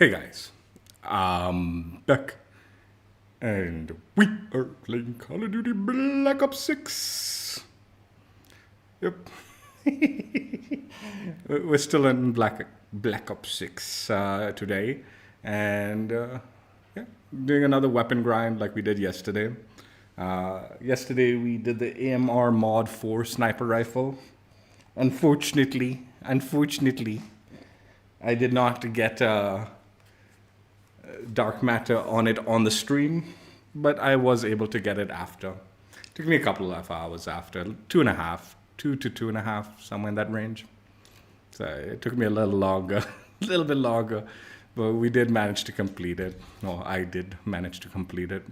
Hey guys, I'm back, and we are playing Call of Duty Black Ops 6. Yep. We're still in Black Ops 6 today, and yeah, doing another weapon grind like we did yesterday. Yesterday we did the AMR Mod 4 sniper rifle. Unfortunately, I did not get dark matter on it on the stream, but I was able to get it after. Took me a couple of hours after, 2.5, 2 to 2.5, somewhere in that range. So it took me a little longer, a little bit longer, but we did manage to complete it. Or I did manage to complete it,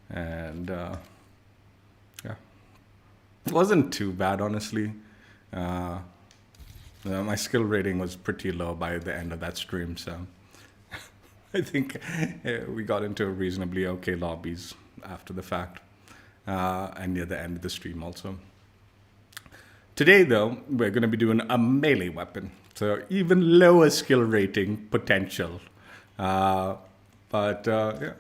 and yeah, it wasn't too bad, honestly. My skill rating was pretty low by the end of that stream, so I think we got into reasonably okay lobbies after the fact, and near the end of the stream also. Today, though, we're going to be doing a melee weapon, so even lower skill rating potential. But yeah.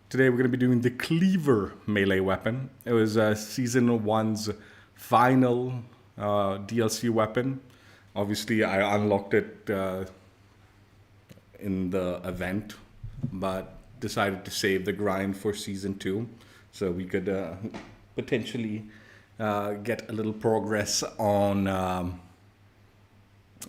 Today we're going to be doing the Cleaver melee weapon. It was Season 1's final DLC weapon. Obviously, I unlocked it in the event, but decided to save the grind for Season 2 so we could potentially get a little progress on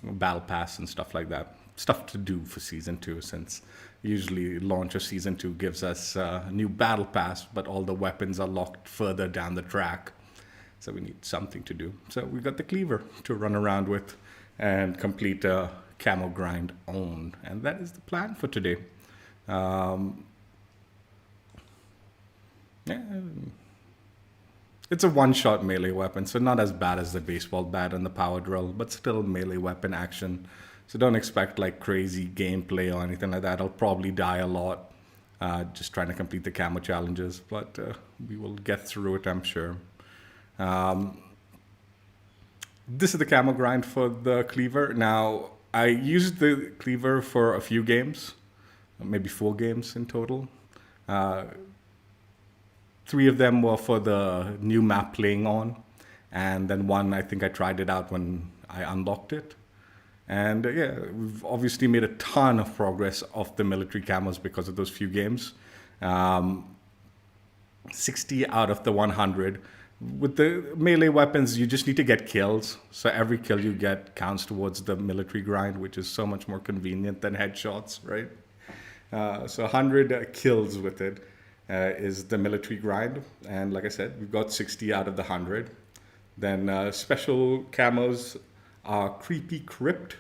Battle Pass and stuff like that. Stuff to do for Season 2, since usually launch of Season 2 gives us a new Battle Pass, but all the weapons are locked further down the track. So we need something to do. So we got the Cleaver to run around with and complete a camo grind on. And that is the plan for today. Yeah. It's a one-shot melee weapon, so not as bad as the baseball bat and the power drill, but still melee weapon action. So don't expect like crazy gameplay or anything like that. I'll probably die a lot just trying to complete the camo challenges, but we will get through it, I'm sure. This is the camo grind for the Cleaver. Now, I used the Cleaver for a few games, maybe 4 games in total. 3 of them were for the new map playing on, and then 1 I think I tried it out when I unlocked it. And yeah, we've obviously made a ton of progress off the military camos because of those few games. 60 out of the 100. With the melee weapons, you just need to get kills. So every kill you get counts towards the military grind, which is so much more convenient than headshots, right? So 100 kills with it is the military grind. And like I said, we've got 60 out of the 100. Then special camos are Creepy Crypt,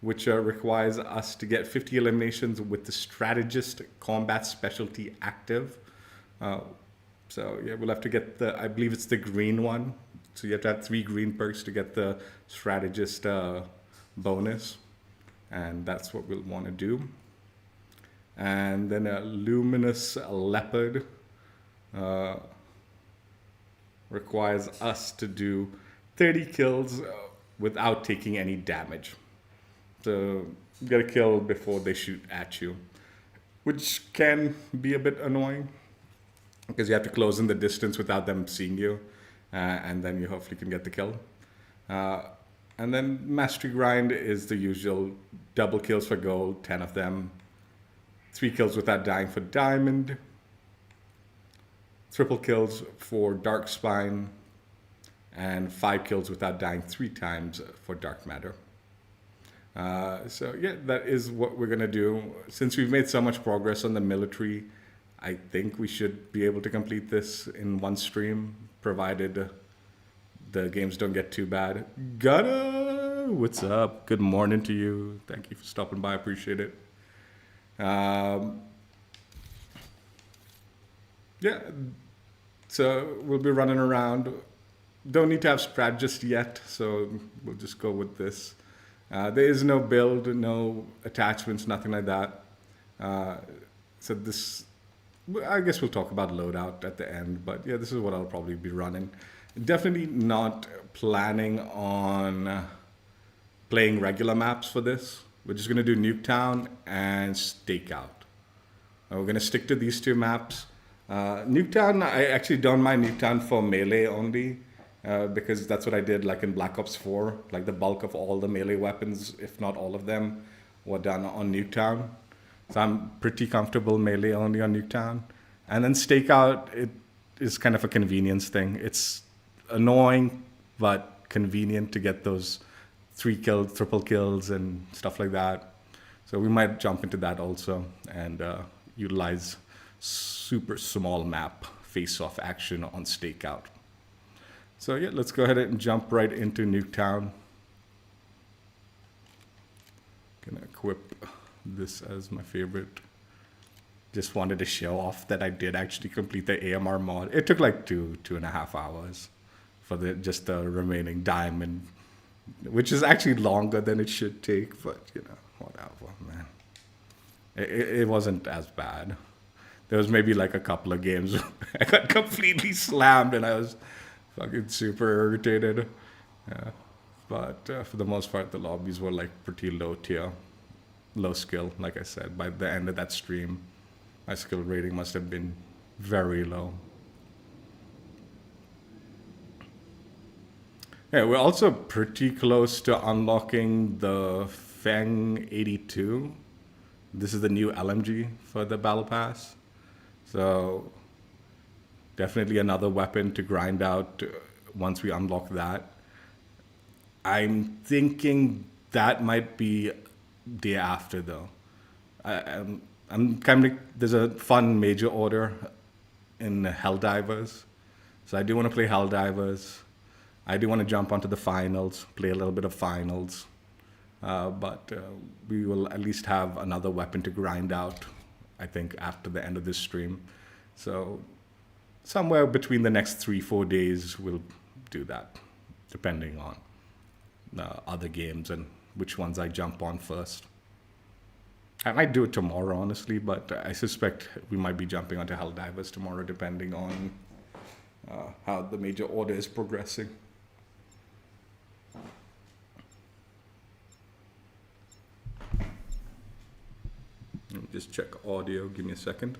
which requires us to get 50 eliminations with the Strategist Combat Specialty active. So yeah, we'll have to get I believe it's the green one. So you have to have 3 green perks to get the Strategist bonus. And that's what we'll want to do. And then a Luminous Leopard requires us to do 30 kills without taking any damage. So you gotta kill before they shoot at you, which can be a bit annoying because you have to close in the distance without them seeing you, and then you hopefully can get the kill. And then Mastery Grind is the usual double kills for gold, 10 of them, 3 kills without dying for diamond, triple kills for Dark Spine, and 5 kills without dying 3 times for dark matter. So yeah, that is what we're gonna do. Since we've made so much progress on the military, I think we should be able to complete this in 1 stream, provided the games don't get too bad. Gunna, what's up? Good morning to you. Thank you for stopping by. I appreciate it. Yeah, so we'll be running around. Don't need to have strat just yet, so we'll just go with this. There is no build, no attachments, nothing like that. So this, I guess we'll talk about loadout at the end, but yeah, this is what I'll probably be running. Definitely not planning on playing regular maps for this. We're just going to do Nuketown and Stakeout. We're going to stick to these two maps. Nuketown, I actually don't mind Nuketown for melee only, because that's what I did like in Black Ops 4. Like the bulk of all the melee weapons, if not all of them, were done on Nuketown. So I'm pretty comfortable melee only on Nuketown. And then Stakeout, it is kind of a convenience thing. It's annoying, but convenient to get those 3 kills, triple kills, and stuff like that. So we might jump into that also and utilize super small map face-off action on Stakeout. So yeah, let's go ahead and jump right into Nuketown. Gonna equip this as my favorite. Just wanted to show off that I did actually complete the AMR mod. It took like 2.5 hours for just the remaining diamond, which is actually longer than it should take, but you know, whatever, man. It wasn't as bad. There was maybe like a couple of games where I got completely slammed and I was fucking super irritated. But for the most part, the lobbies were like pretty low tier, low skill. Like I said, by the end of that stream, my skill rating must have been very low. Yeah, we're also pretty close to unlocking the Feng 82. This is the new LMG for the Battle Pass. So definitely another weapon to grind out once we unlock that. I'm thinking that might be day after though. I'm kind of, there's a fun major order in Helldivers. So I do want to play Helldivers. I do want to jump onto the finals, play a little bit of finals. But we will at least have another weapon to grind out, I think, after the end of this stream. So somewhere between the next 3-4 days, we'll do that, depending on other games and which ones I jump on first. I might do it tomorrow, honestly, but I suspect we might be jumping onto Helldivers tomorrow, depending on how the major order is progressing. Let me just check audio. Give me a second.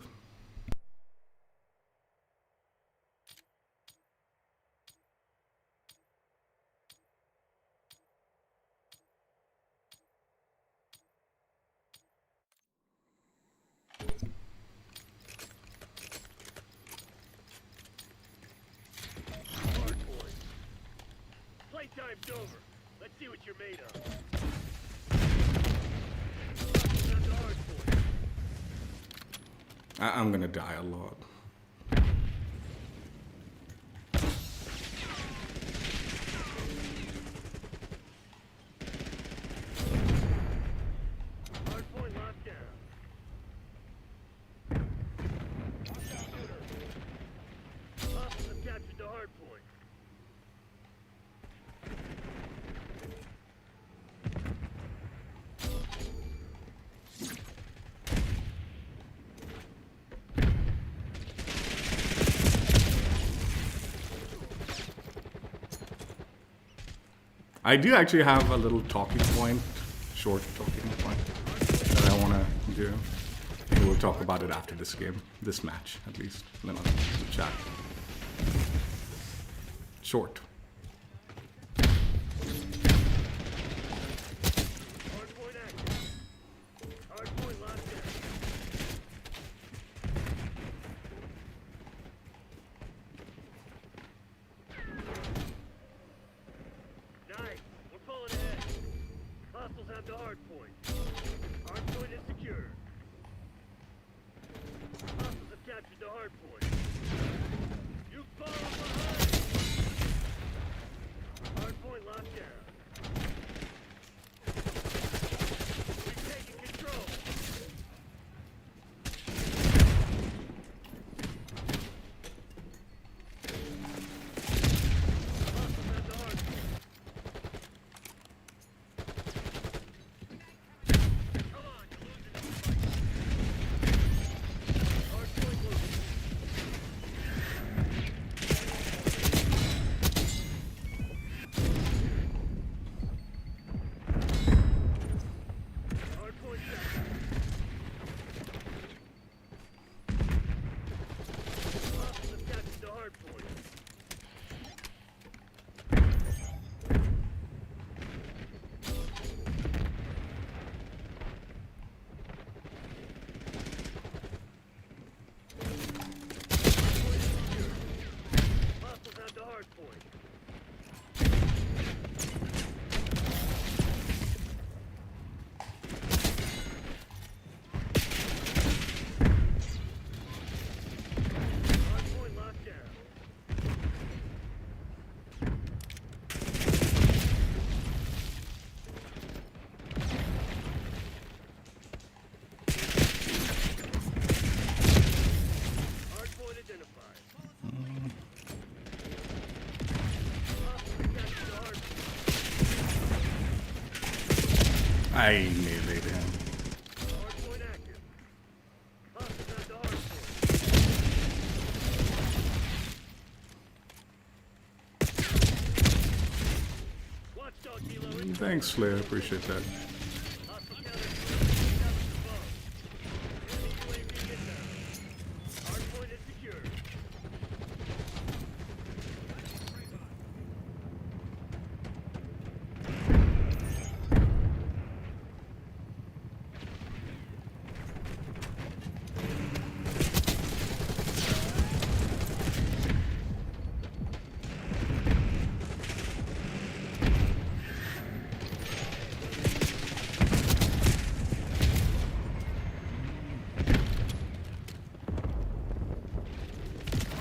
Playtime's over. Let's see what you're made of. I'm gonna die a lot. Hardpoint locked down. Hostiles have captured the hardpoint. I do actually have a little talking point, short talking point that I want to do. And we'll talk about it after this game, this match at least, then I'll chat. Short. Hardpoint active. Hardpoint locked down. Nice. We're pulling ahead. Hostiles have the hardpoint. Hardpoint is secure. Hostiles have captured the hardpoint. You fall behind. Hardpoint locked down. We've taken control. Hostiles have the hardpoint. Come on, you're losing this fight. Hardpoint loaded. I meleeed him. Hardpoint active. Hostiles at the hardpoint. Watchdog helo incoming. Thanks, Slayer. Appreciate that. Hostile counter established above. Enemy UAV inbound. Hardpoint is secure.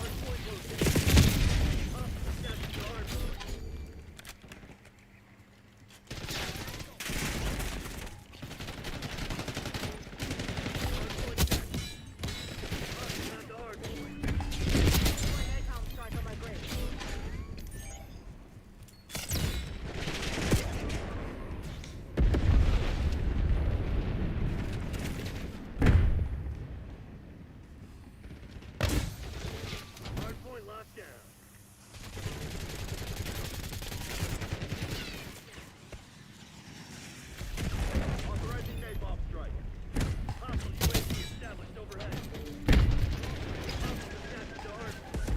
Hardpoint located. Hostile attached to hardpoint. Hardpoint checked. Hostile at the hardpoint. Hardpoint locked down. Authorizing napalm strike. Hostile UAV established overhead. Hostile attached to hardpoint.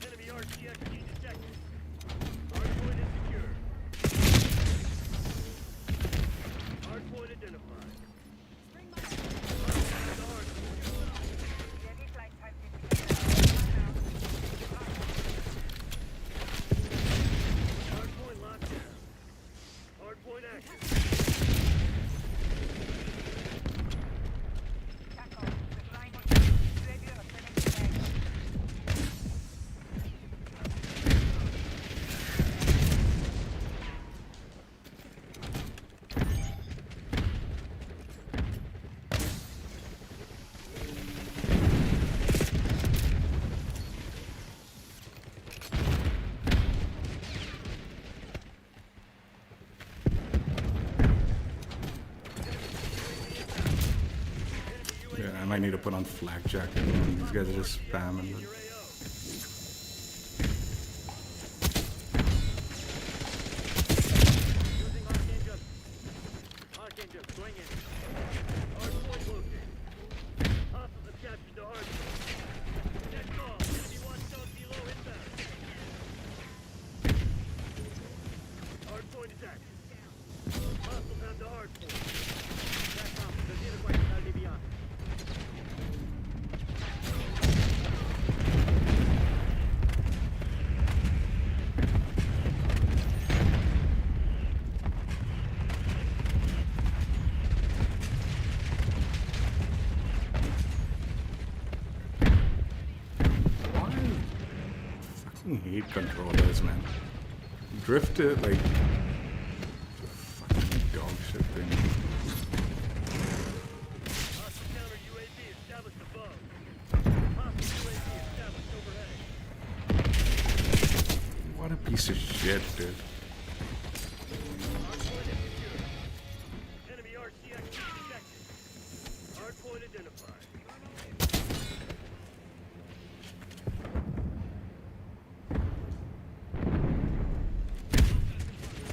Enemy RCXD detected. Hardpoint is secure. Hardpoint identified. Hostile at the hardpoint. Hardpoint locked down. Hardpoint active. Yeah, I might need to put on flak jacket. Man. These guys are just spamming. Your it. AO. Using Arcane Justice. Arcane Justice, going in. Hardpoint located. Hostiles attached to hardpoint. Next call. Enemy watchdog below inbound. Hardpoint is active. Hostiles at the hardpoint. SATCOM, desira cuenta al DBI. Why? Fucking hate controllers, man. Drifted like fucking dog shit thing. Hostile counter UAV established above. Hostile UAV established overhead. What a piece of shit, dude. Hardpoint is secure. Enemy RCXD detected. Hardpoint identified.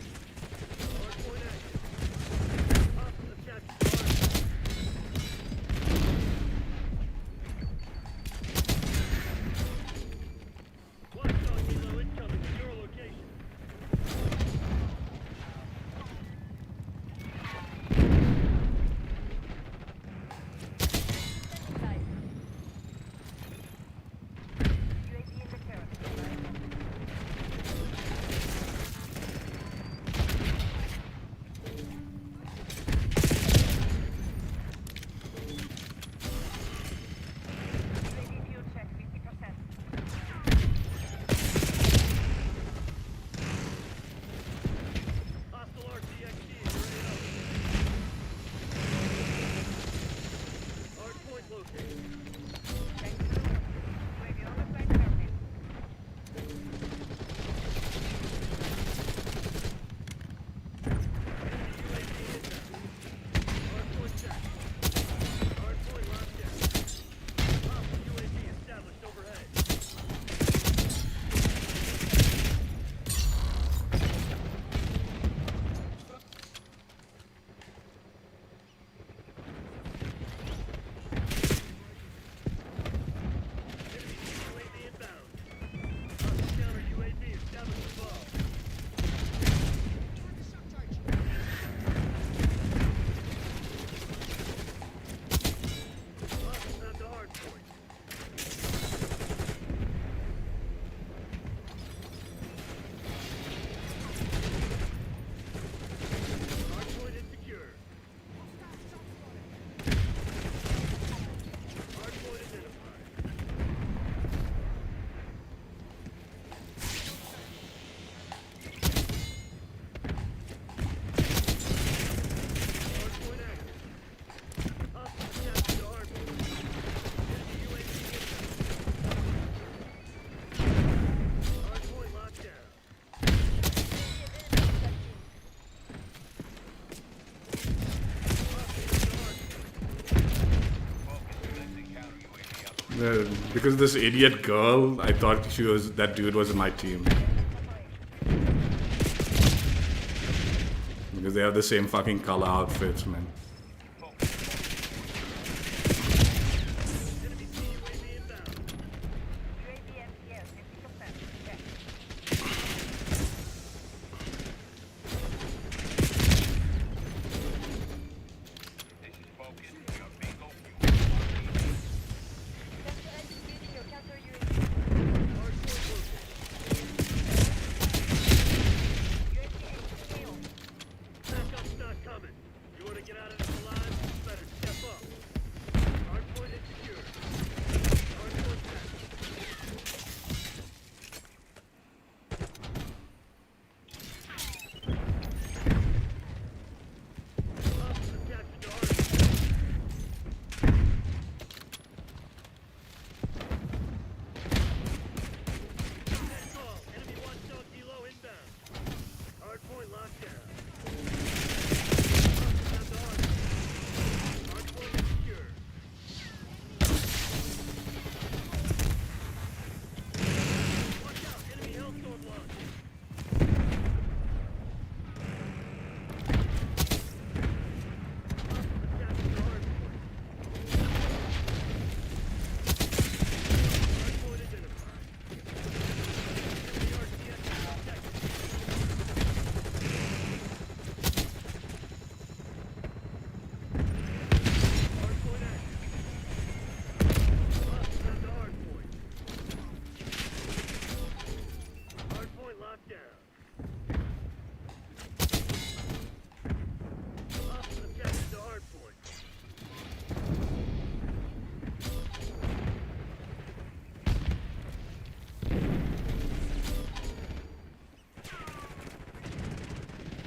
Hardpoint active. Hostile attached to hardpoint. Watchdog helo incoming to your location. UAV inbound. Counter UAV established above. Hostiles at the hard point. Hard point is secure. Hard point identified. Hard point active. Hostiles captured the hard point. Enemy UAV inbound. Hard point locked down. Because this idiot girl, I thought that dude was in my team. Because they have the same fucking color outfits, man. Enemy UAV inbound. Hard point located. Backup's not coming. You want to get out of this alive? You better step up. Hard point is secure. Hard point back. Hostiles have captured the hard point. Net call. Enemy watchdog kilo inbound. Hard point locked down. Hostiles at the hard point. Hard point is secure. Watch out. Enemy hellstorm launch. Hostiles have captured the hard point. Hard point identified. Enemy RTX is detected. Hard point active. Hostiles at the hard point. Hard point locked down. Hostiles have captured the hard point.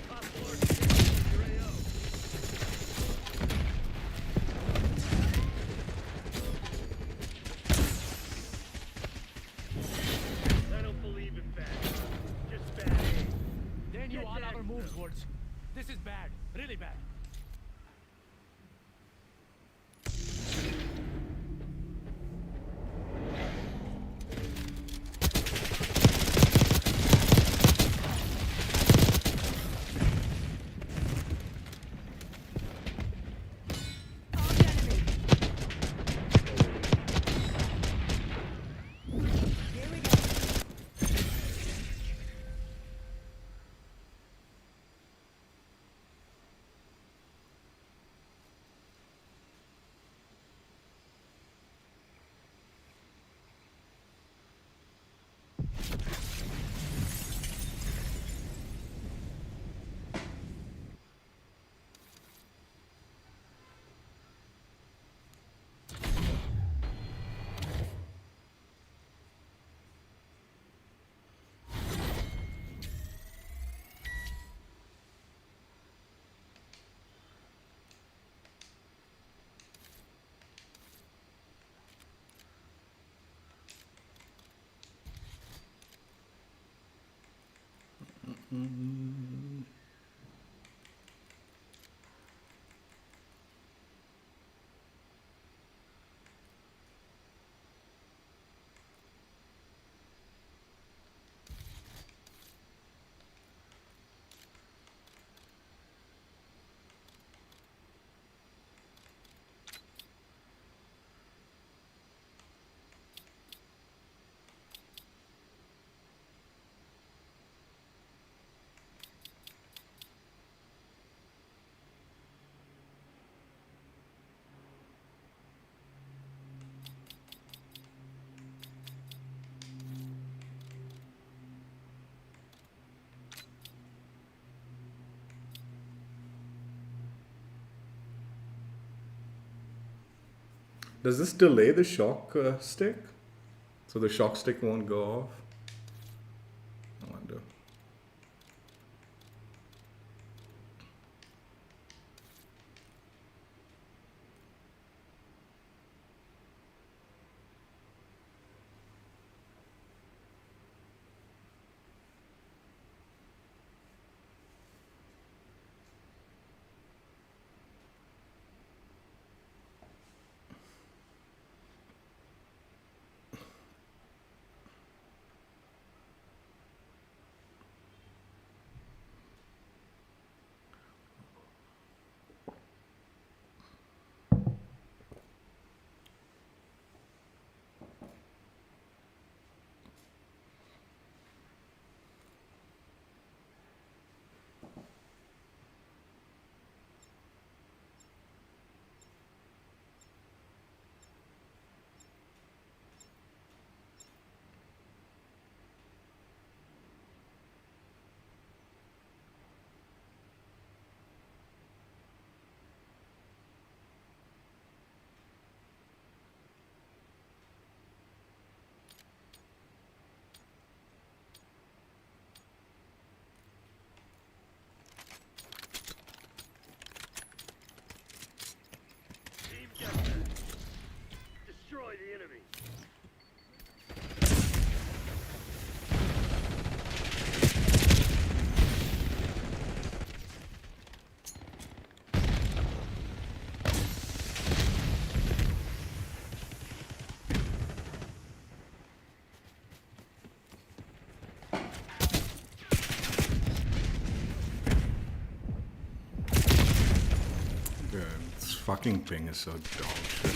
Hostile RTX your AO. I don't believe in bad. Just bad aim. Then you Get all back, our moves, though. Woods. This is bad. Really bad. Does this delay the shock stick? So the shock stick won't go off? I wonder. Team deathmatch. Destroy the enemy. Yeah, this fucking ping is so dog shit.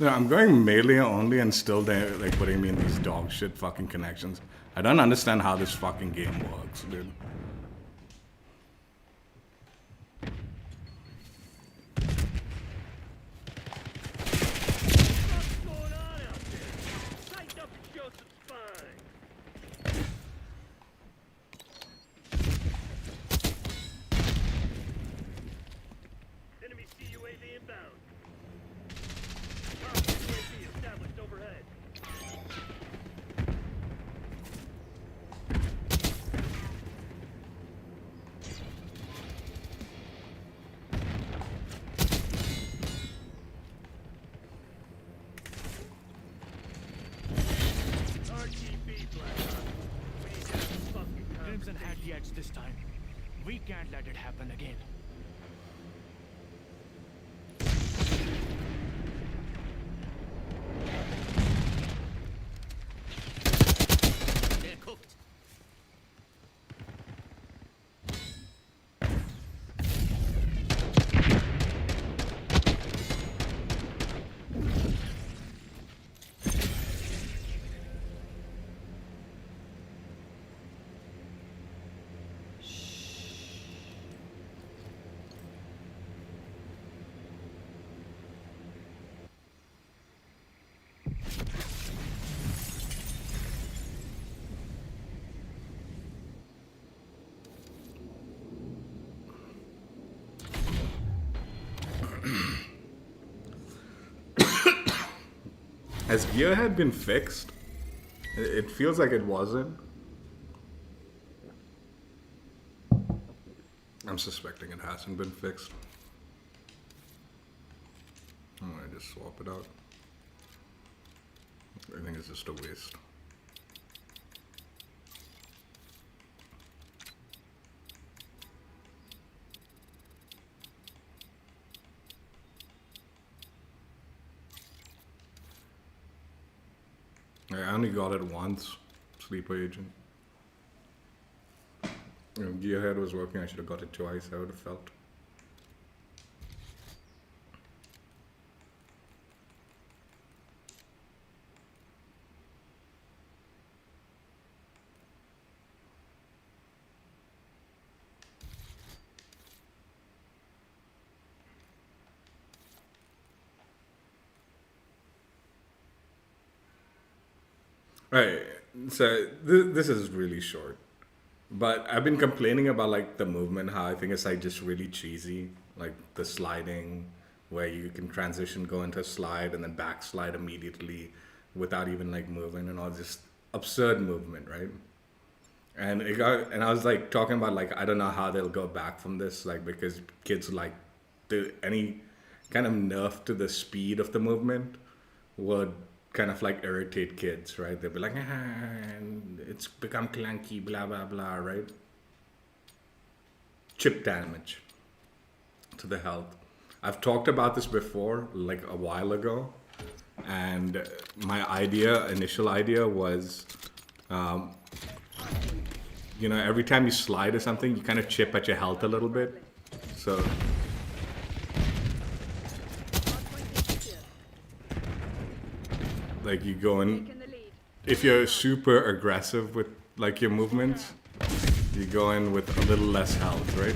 Yeah, I'm going melee only and still they're like putting me in these dog shit fucking connections. I don't understand how this fucking game works, dude. What's going on out there? Tighten up and show some spine. Enemy CUAV inbound. Hostile UAV established overhead. RTB Black Ops. We need to have a fucking Crimson had conversation. the edge this time. We can't let it happen again. They're cooked. Has Gearhead been fixed? It feels like it wasn't. I'm suspecting it hasn't been fixed. I'm gonna just swap it out. I think it's just a waste. I only got it once, Sleeper Agent. You know, Gearhead was working, I should have got it twice, I would have felt. Right, so this is really short. But I've been complaining about like the movement, how I think it's like just really cheesy. Like the sliding, where you can transition, go into a slide, and then backslide immediately without even like moving and all this absurd movement, right? And I was like talking about like I don't know how they'll go back from this, like because kids like any kind of nerf to the speed of the movement would kind of like irritate kids, right? They'll be like, it's become clunky, blah blah blah, right? Chip damage to the health. I've talked about this before, like a while ago, and my initial idea was, you know, every time you slide or something, you kind of chip at your health a little bit. So like you go in, if you're super aggressive with like your movements, you go in with a little less health, right?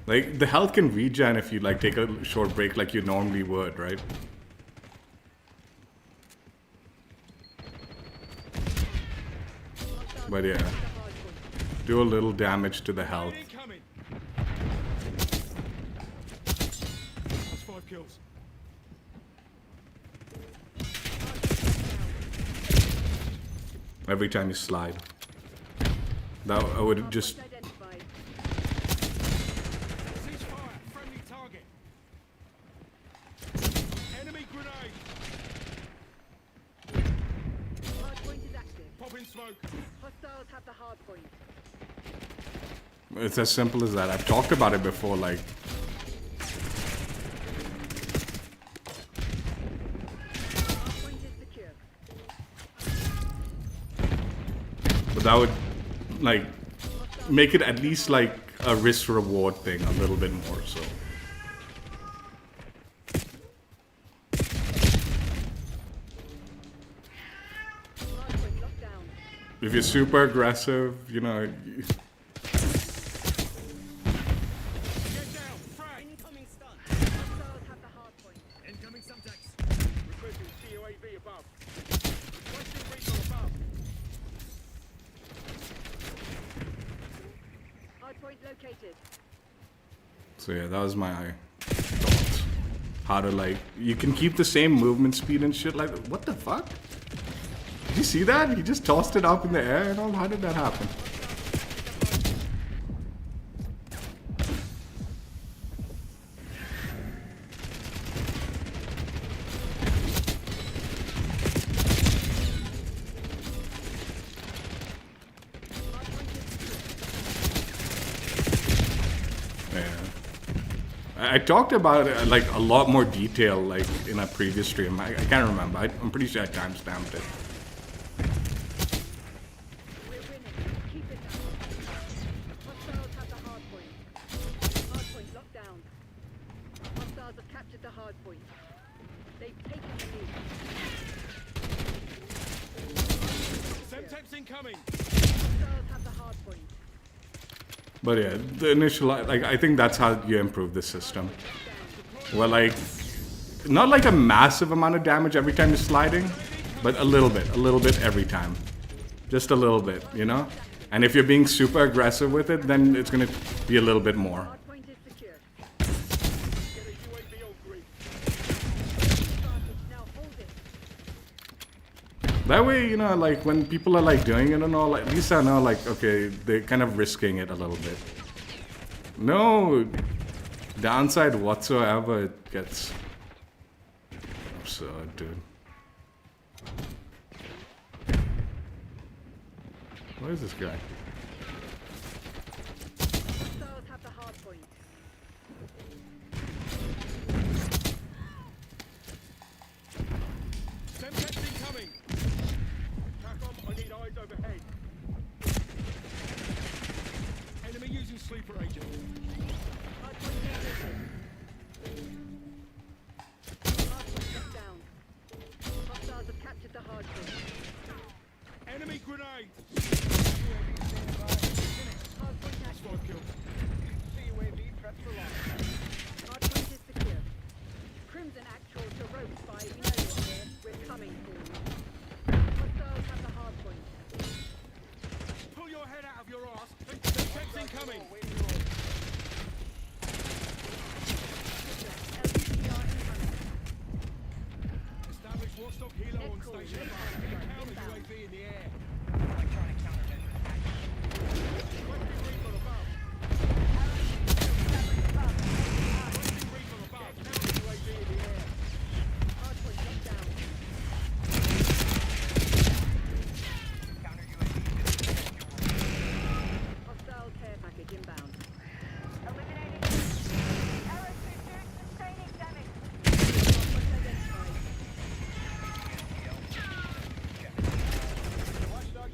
Like the health can regen if you like take a short break like you normally would, right? But yeah, do a little damage to the health. Incoming. That's 5 kills. Every time you slide. That I would just Ceasefire. Friendly target. Enemy grenade. Hardpoint is active. Pop in smoke. Hostiles have the hardpoint. It's as simple as that. I've talked about it before, like Hardpoint is secure. but that would like make it at least like a risk reward thing a little bit more. So Hardpoint locked down. if you're super aggressive, you know. Get down! Frag! Incoming stun. Hostiles have the hardpoint. Incoming subjects. Requesting COAV above. Requesting recon above. Hardpoint located. So yeah, that was my thoughts. How to like, you can keep the same movement speed and shit like that. What the fuck? Did you see that? He just tossed it up in the air and all. How did that happen? I talked about it like a lot more detail like in a previous stream. I can't remember. I'm pretty sure I timestamped it. We're winning. Keep it down. Hostiles have the hardpoint. Hardpoint locked down. Hostiles have captured the hardpoint. They've taken the lead. Semtex incoming! Hostiles have the hardpoint. But yeah, the initial, like, I think that's how you improve the system. Well, like, not like a massive amount of damage every time you're sliding, but a little bit every time. Just a little bit, you know? And if you're being super aggressive with it, then it's gonna be a little bit more. Hardpoint is secured. Get a UAV on grid. Advantage. Now hold it. That way, you know, like, when people are, like, doing it and all, at least I know, like, okay, they're kind of risking it a little bit. No downside whatsoever. It gets absurd, dude. Where is this guy? Hostiles have the hardpoint. Semtex incoming! TACOM, I need eyes overhead. Enemy using sleeper agent. Hardpoint located. Hardpoint locked down. Hostiles have captured the hardpoint. Enemy grenade! Hardpoint That's active. 5 kills. CUAV prepped for launch. Hardpoint is secure. Crimson actual to rope 5. We know you're here. We're coming for you. Hostiles have the hardpoint. Pull your head out of your ass. Semtex incoming! LCR incoming. Establish Warstock Helo on Echo, station. Echo, Counter inbound. UAV in the air. Hardpoint locked down. Hostile care package inbound. Hardpoint identified.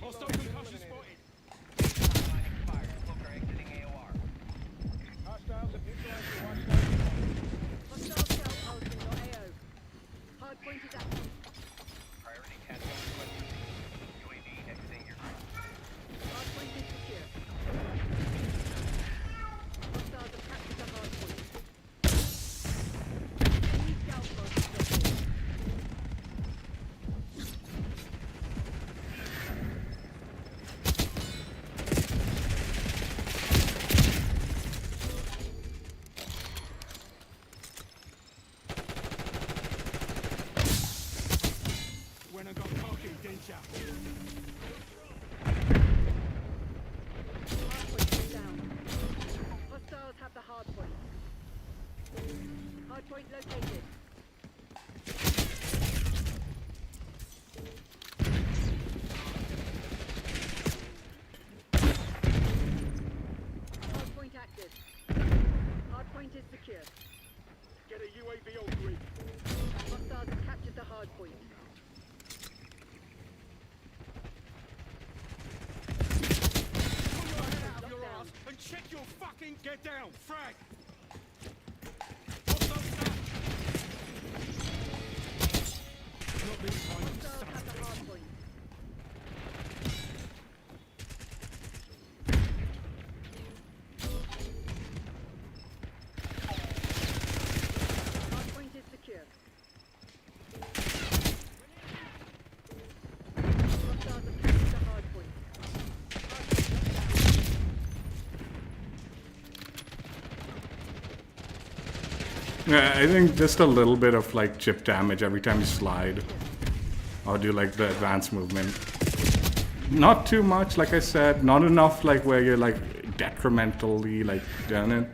Hostile concussion spotted. Hostiles have neutralized the watchdog. Hostile scout pulsing your AO. Hardpoint is active. Hardpoint is secure. Hostiles have captured the hardpoint. Enemy scout pulse detected. When I got cocky, didn't ya? Hardpoint is down. Hostiles have the hardpoint. Hardpoint located. Hardpoint active. Hardpoint is secure. Get a UAV on grid. Hostiles have captured the hardpoint. Pull your head out of your Moving, get down. Frag. Hostile stuff. Not this time, you Hostiles son have of the a hard bitch. point. Hard point is secure. Hostiles have captured the hard point. Hard point locked down. Yeah, I think just a little bit of like chip damage every time you slide or do like the advanced movement. Not too much, like I said, not enough like where you're like detrimentally like done it,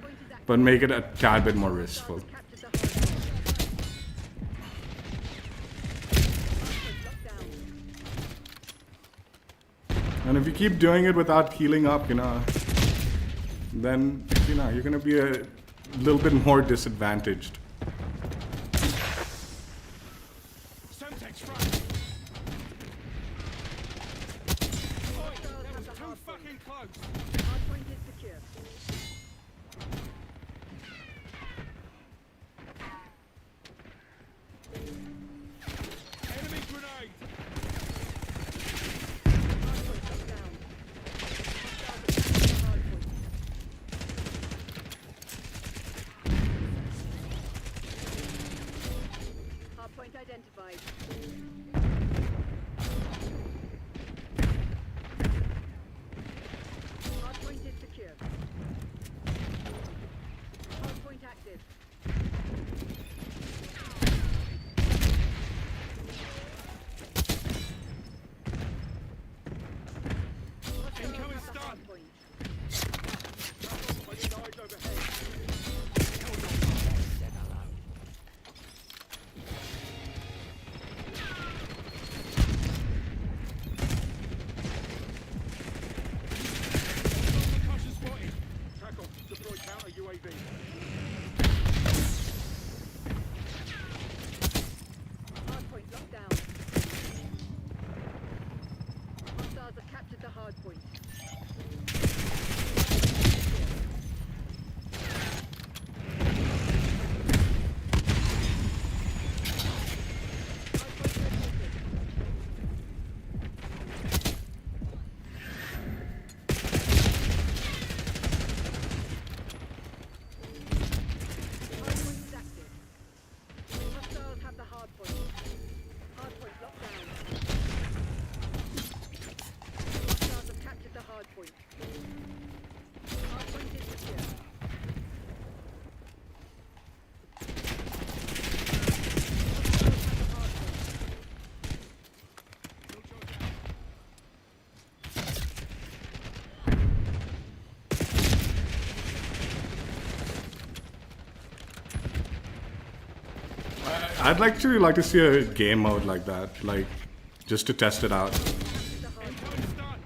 but make it a tad bit more riskful. Captured the hard point. Hard point locked down. And if you keep doing it without healing up, then you're gonna be a little bit more disadvantaged. Semtex frag. Oi, that was too fucking close. Hard point is secure. Enemy grenade. Hard point locked down. Hostiles have captured the hard point. Hard point identified. Hard point is secure. Hard point active. Hostiles Incoming have the stun. hard point. By the eyes overhead. Concussion spotted. Tackle. Deploy counter UAV. Hard point locked down. Hostiles have captured the hard point. Hard point located. Hard point is active. Hostiles have the hard point. Hard point locked down. Hostiles have captured the hard point. Hard point is secure. Hostiles have the hard point. I'd actually like to see a game mode like that, like just to test it out. Captured the hard point. Incoming stun.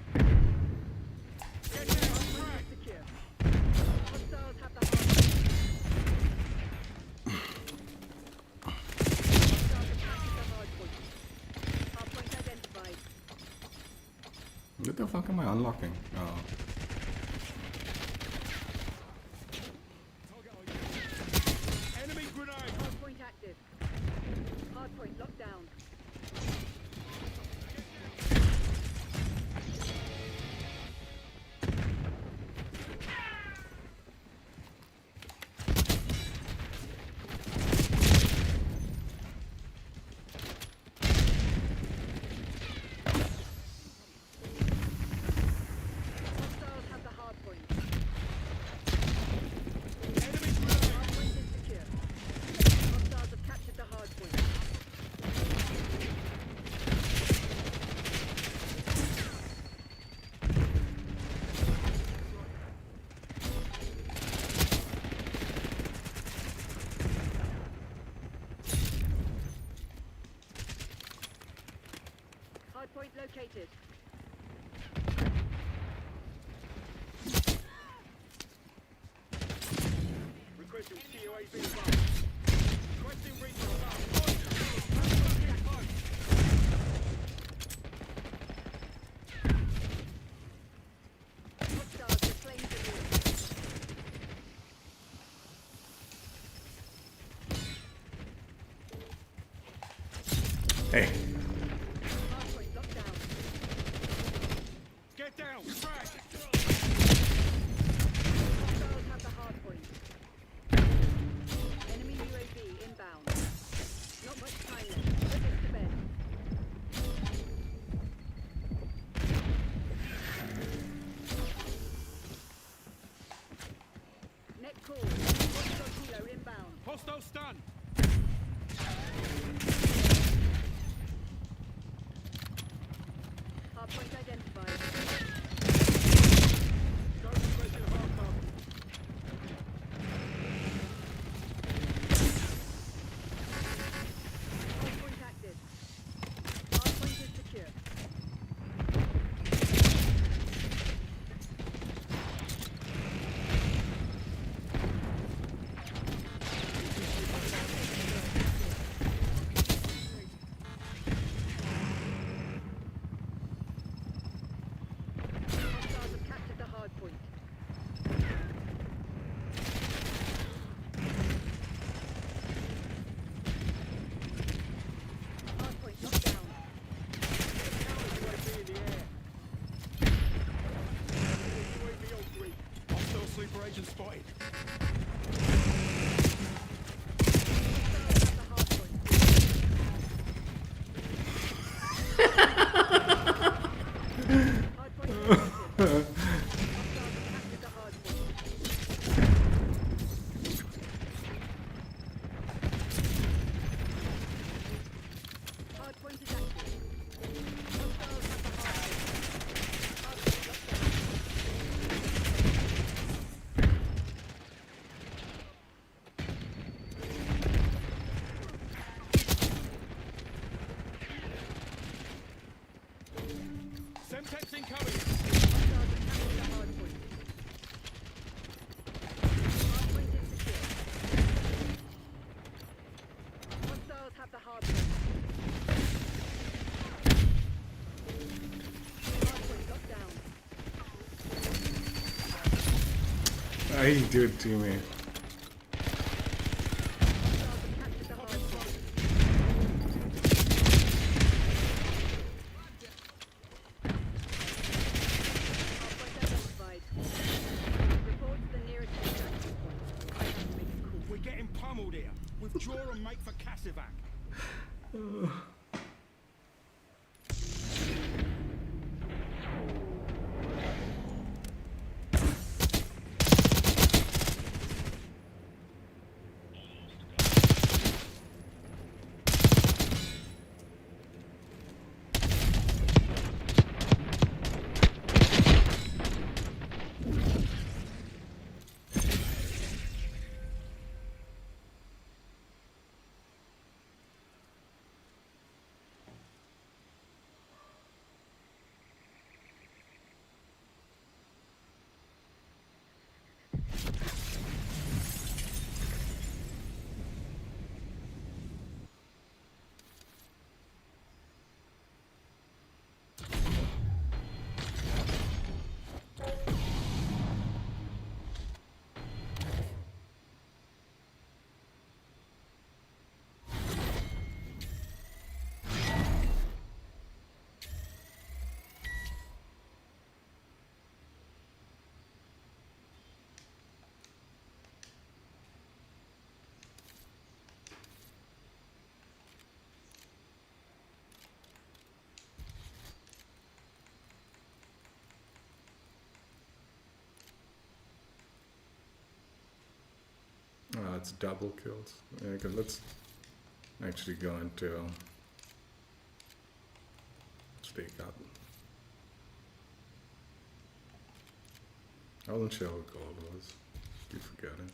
Get down. Hard point Frag. is secure. Hostiles have the hard point. Hostiles have captured the hard point. Hard point identified. What the fuck am I unlocking? Oh. Enemy grenade. Hard point active. Hard point locked down. Hostiles Okay. Hardpoint locked down. Get down! Frag! Hostiles have the hardpoint. Enemy UAV inbound. Not much time left. Put this to bed. Net call. Hostile kilo inbound. Hostile stun! Hardpoint identified. Go to special hardpoint. Hardpoint active. Hardpoint is secure. Hostiles have captured the hardpoint. Hardpoint locked down. UAV in the air. UAV on 3. Hostile sleeper agent spotted. Hostiles have the hardpoint. Hardpoint is active. Hostiles have captured the hardpoint. Hardpoint is active. Hostiles have the hardpoint. Hardpoint locked down. Semtex incoming! Hostiles have captured the hardpoint. Hardpoint is secure. Hostiles have the hardpoint. Hardpoint locked down. Why you do it to me? Hostiles have captured the hardpoint. Hardpoint identified. Report to the nearest extraction point. I have to make a call. We're getting pummeled here. Withdraw and make for Cassivac. Oh, it's double kills. Okay, let's actually go into stake up. I wasn't sure what gold was. Keep forgetting.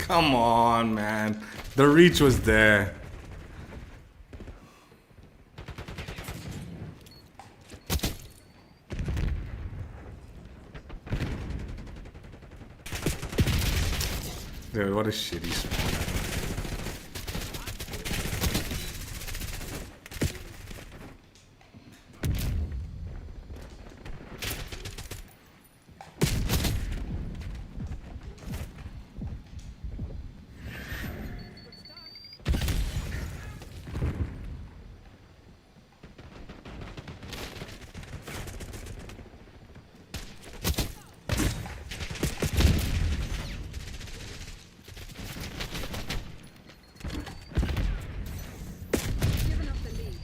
Come on, man. The reach was there. Dude, what a shitty spawn. Giving up the lead.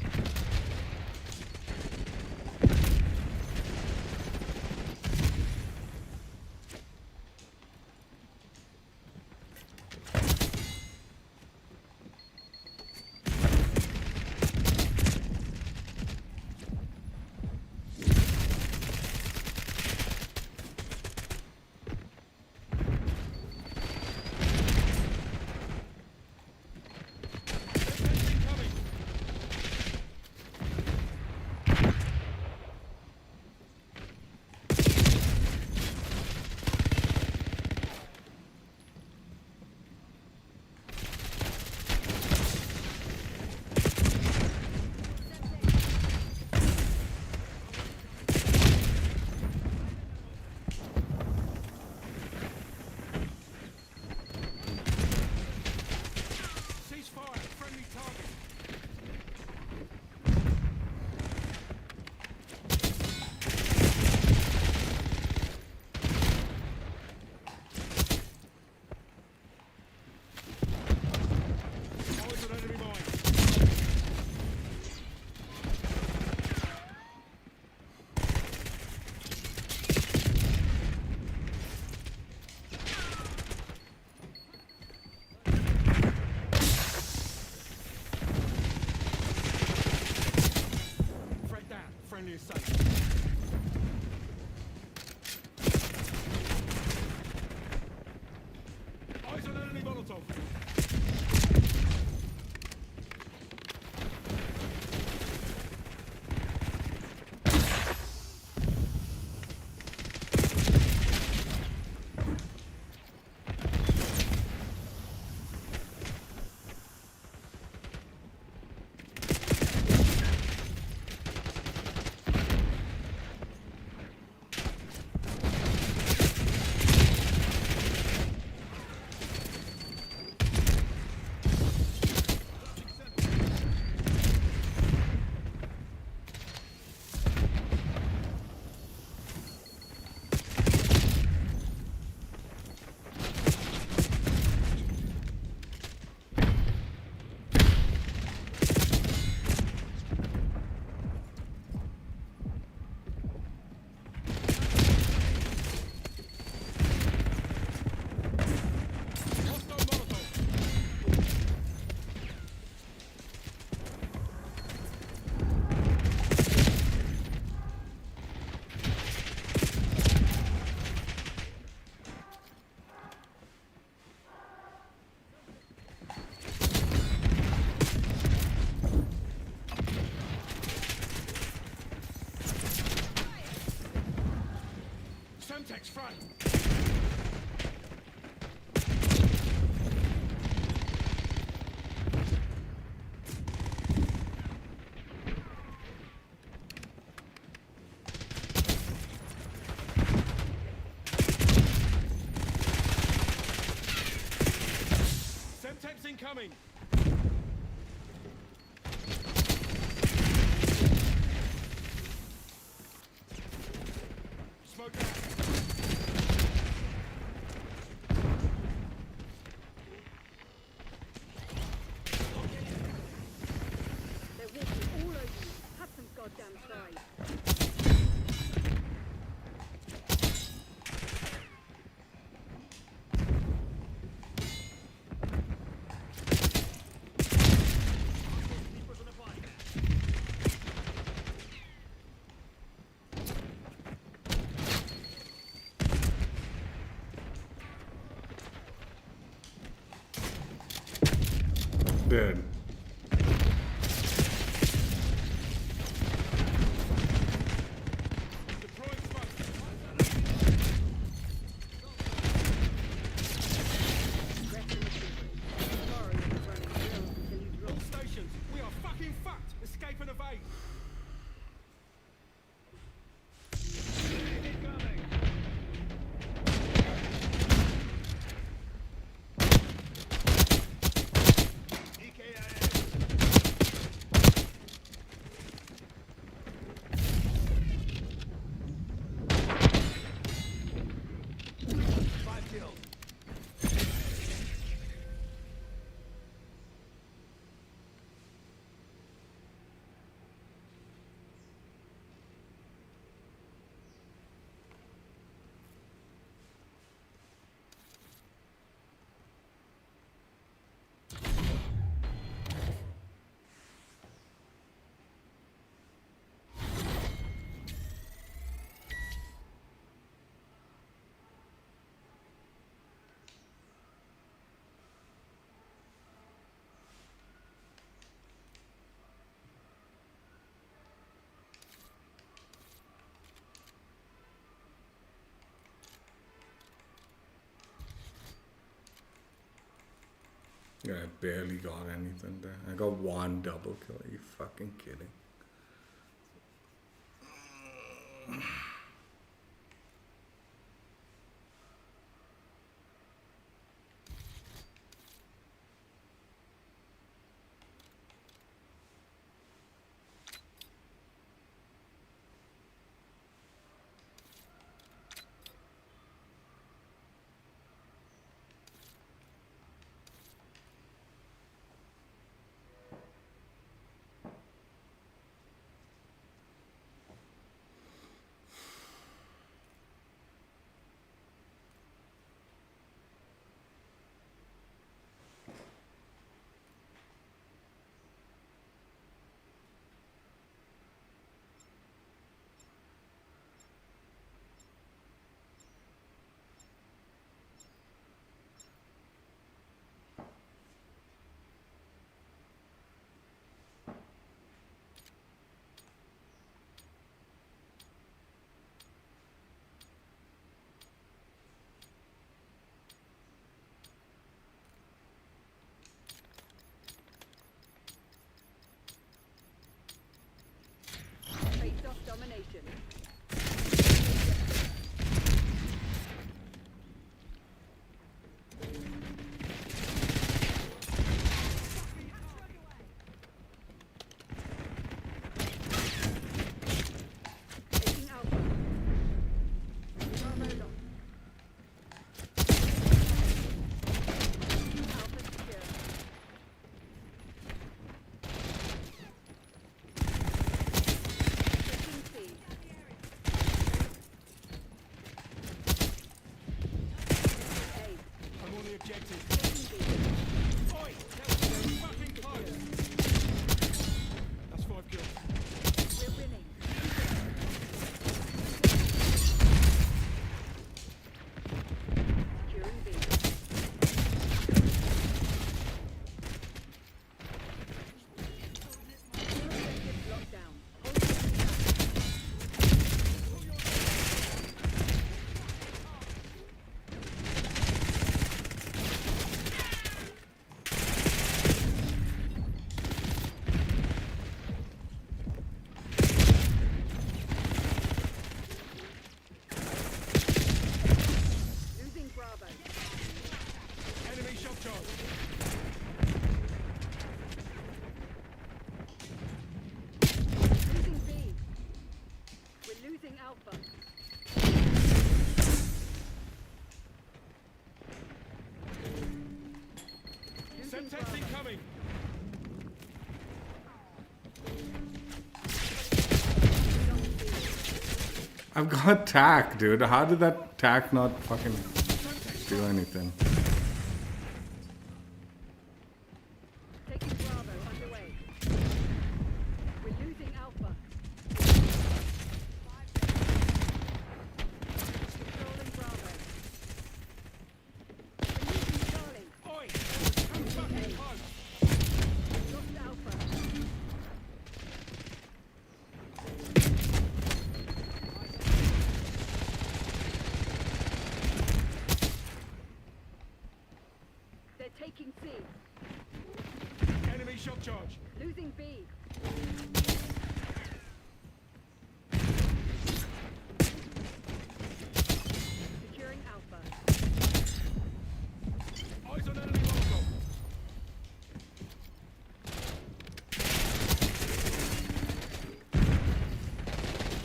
Ceasefire. Friendly target. Eyes on enemy mine. Threat down. Friendly is safe. Eyes on enemy Molotov. Hostile Molotov. Semtex front. Semtex incoming. Smoke out. They're walking all over you. Have some goddamn pride. Dude. Deploying smoke. Rest in the secret. Tomorrow you'll be running drills until you drop. All stations, we are fucking fucked. Escape and evade. Incoming! Five kills. Yeah, I barely got anything there. I got one double kill. Are you fucking kidding? Face off domination. Taking Alpha. Bravo locked. Alpha secure. Taking C. A. I'm on the objective. Taking B. Oi! That was very fucking close. That's 5 kills. We're winning. Securing B. Objective locked down. Hold it. Losing Bravo. Enemy shot charge. Losing B. We're losing Alpha. Losing Semtex Bravo. incoming. Lost B. I've got tack, dude. How did that tack not fucking do anything? Taking Bravo underway. We're losing Alpha. Controlling Bravo. We're losing Charlie. Oi! That was too fucking close. Taking C. Enemy shock charge. Losing B. Securing Alpha. Eyes on enemy logo.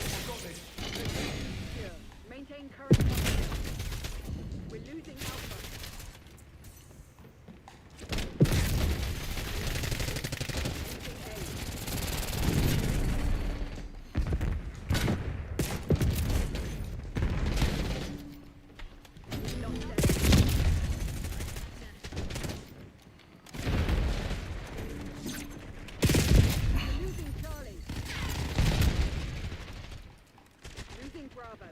I've got this. Secure. Maintain current posture. We're losing Alpha. Losing A. We lost A. We're losing Charlie. Losing Bravo.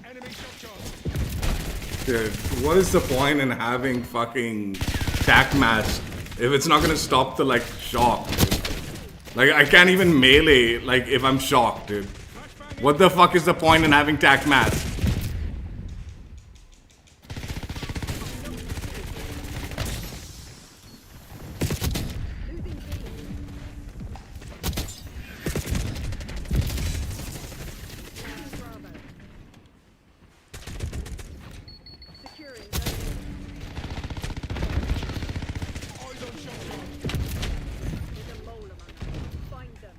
Enemy shock charge. Dude, what is the point in having fucking tac mask if it's not gonna stop the like shock, dude? Like I can't even melee like if I'm shocked, dude. What the fuck is the point in having tac mask? Losing B. Losing Bravo. Securing Zone Eyes on shock charge. A. There's a mole among us. Find them.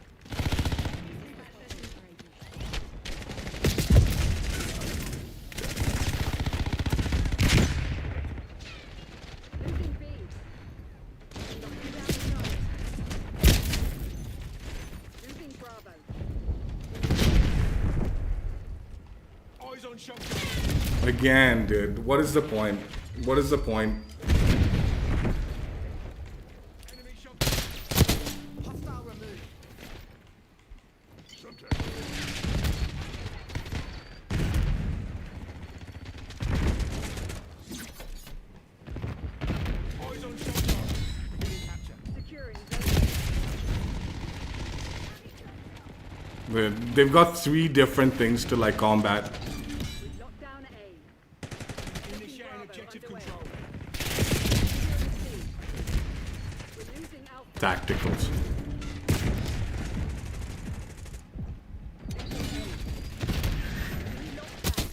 Losing B. Knocking down Charlie. Losing Bravo. Eyes on shock charge. Again, dude. What is the point? What is the point? Enemy shock charge. Hostile removed. Eyes on shock charge. Capture. Securing Zone They've got 3 different things to like combat. A. We've locked down A. Initiating Bravo objective underway. control. Securing C. We're losing Alpha. Tacticals. Taking A. We locked down.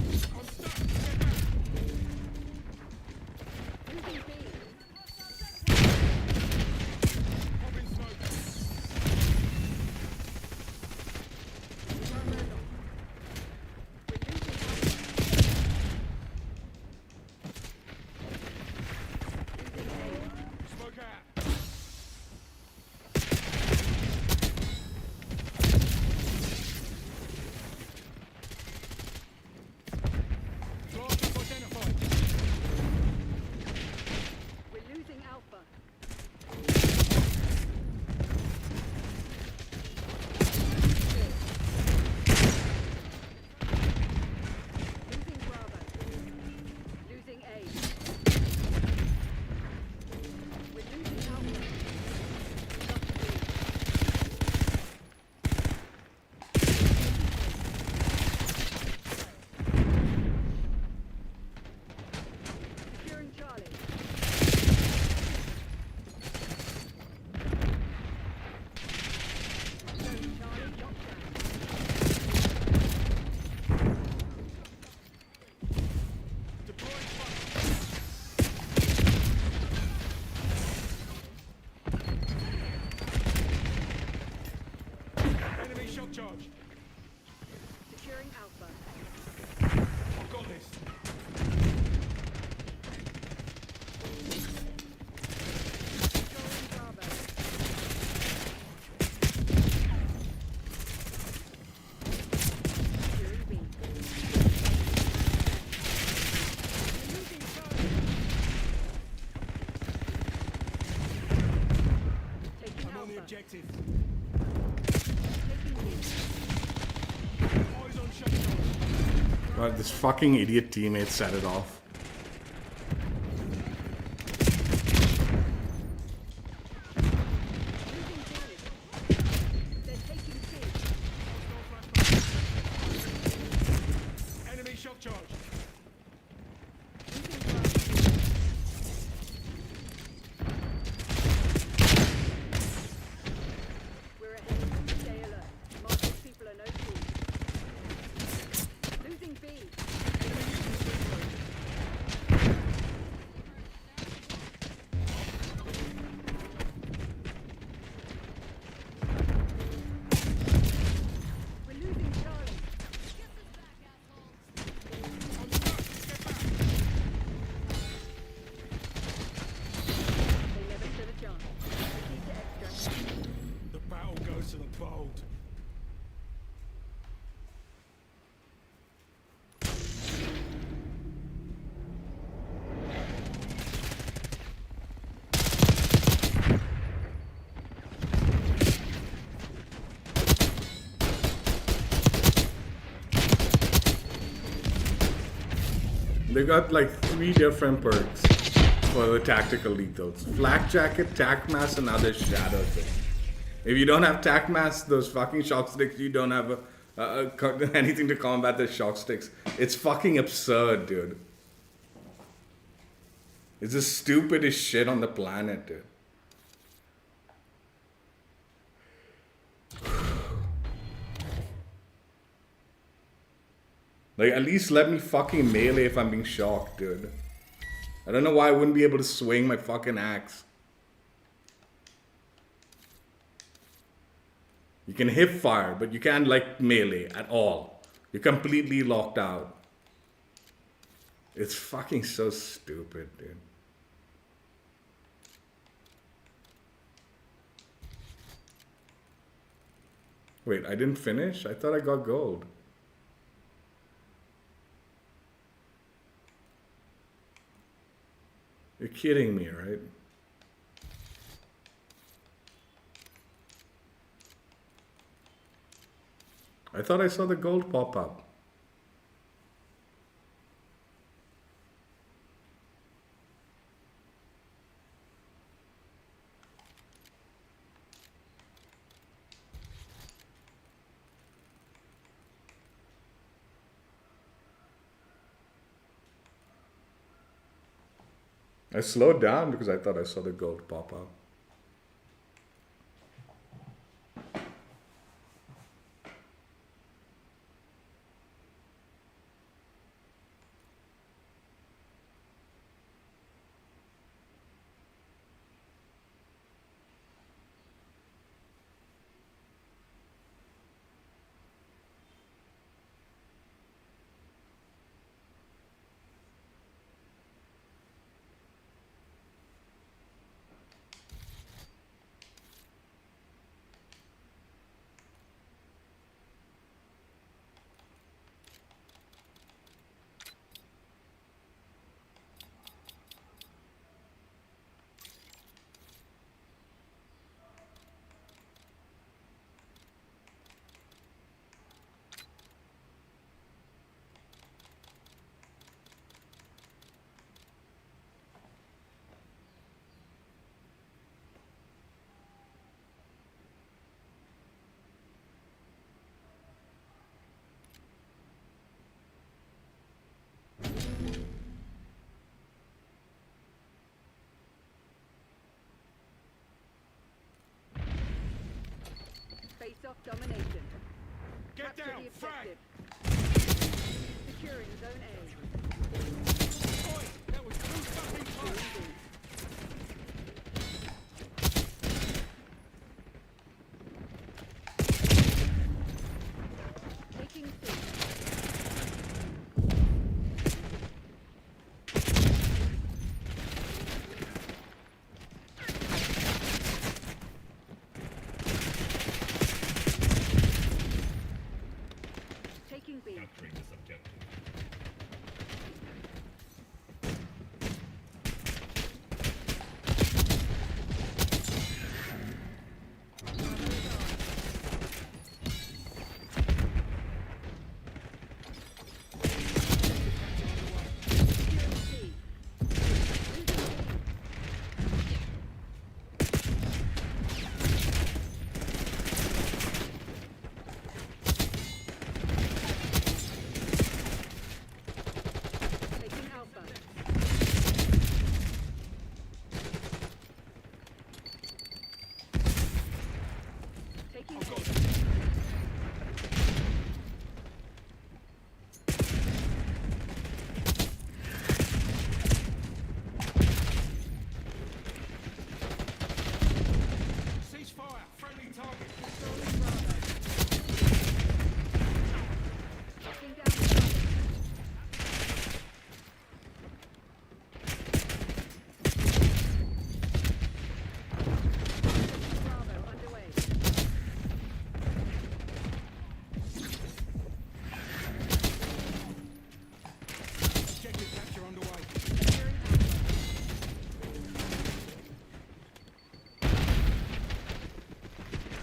I'm stuck. Get back. Losing B. Popping smoke. Armor locked. We're losing Alpha. Losing A. Smoke out. Blast up identified. We're losing Alpha. Losing Bravo. Losing A. We're losing Alpha. Securing Charlie. Zone Charlie locked down. Deploying fire. Enemy shock charge. Securing Alpha. I've got this. Controlling Bravo. Securing B. We're losing Charlie. Taking I'm on the Alpha. objective. Taking B. Eyes on shock charge. God, this fucking idiot teammate set it off. They got like 3 different perks for the tactical lethals. Flak jacket, tac mask, and other shadow thing. If you don't have tac mask, those fucking shock sticks, you don't have anything to combat the shock sticks. It's fucking absurd, dude. It's the stupidest shit on the planet, dude. Like, at least let me fucking melee if I'm being shocked, dude. I don't know why I wouldn't be able to swing my fucking axe. You can hip fire, but you can't, like, melee at all. You're completely locked out. It's fucking so stupid, dude. Wait, I didn't finish? I thought I got gold. You're kidding me, right? I thought I saw the gold pop up. I slowed down because I thought I saw the gold pop up. Face-off domination. Get Capture down, the frag! objective. Securing zone A. Oi, that was too fucking close! Taking C. Taking B. Capturing this objective. Securing C. Taking Alpha. Taking A. Ceasefire, friendly target! Controlling Bravo. Locking down Bravo. Bravo underway. Objective capture underway. Securing Alpha.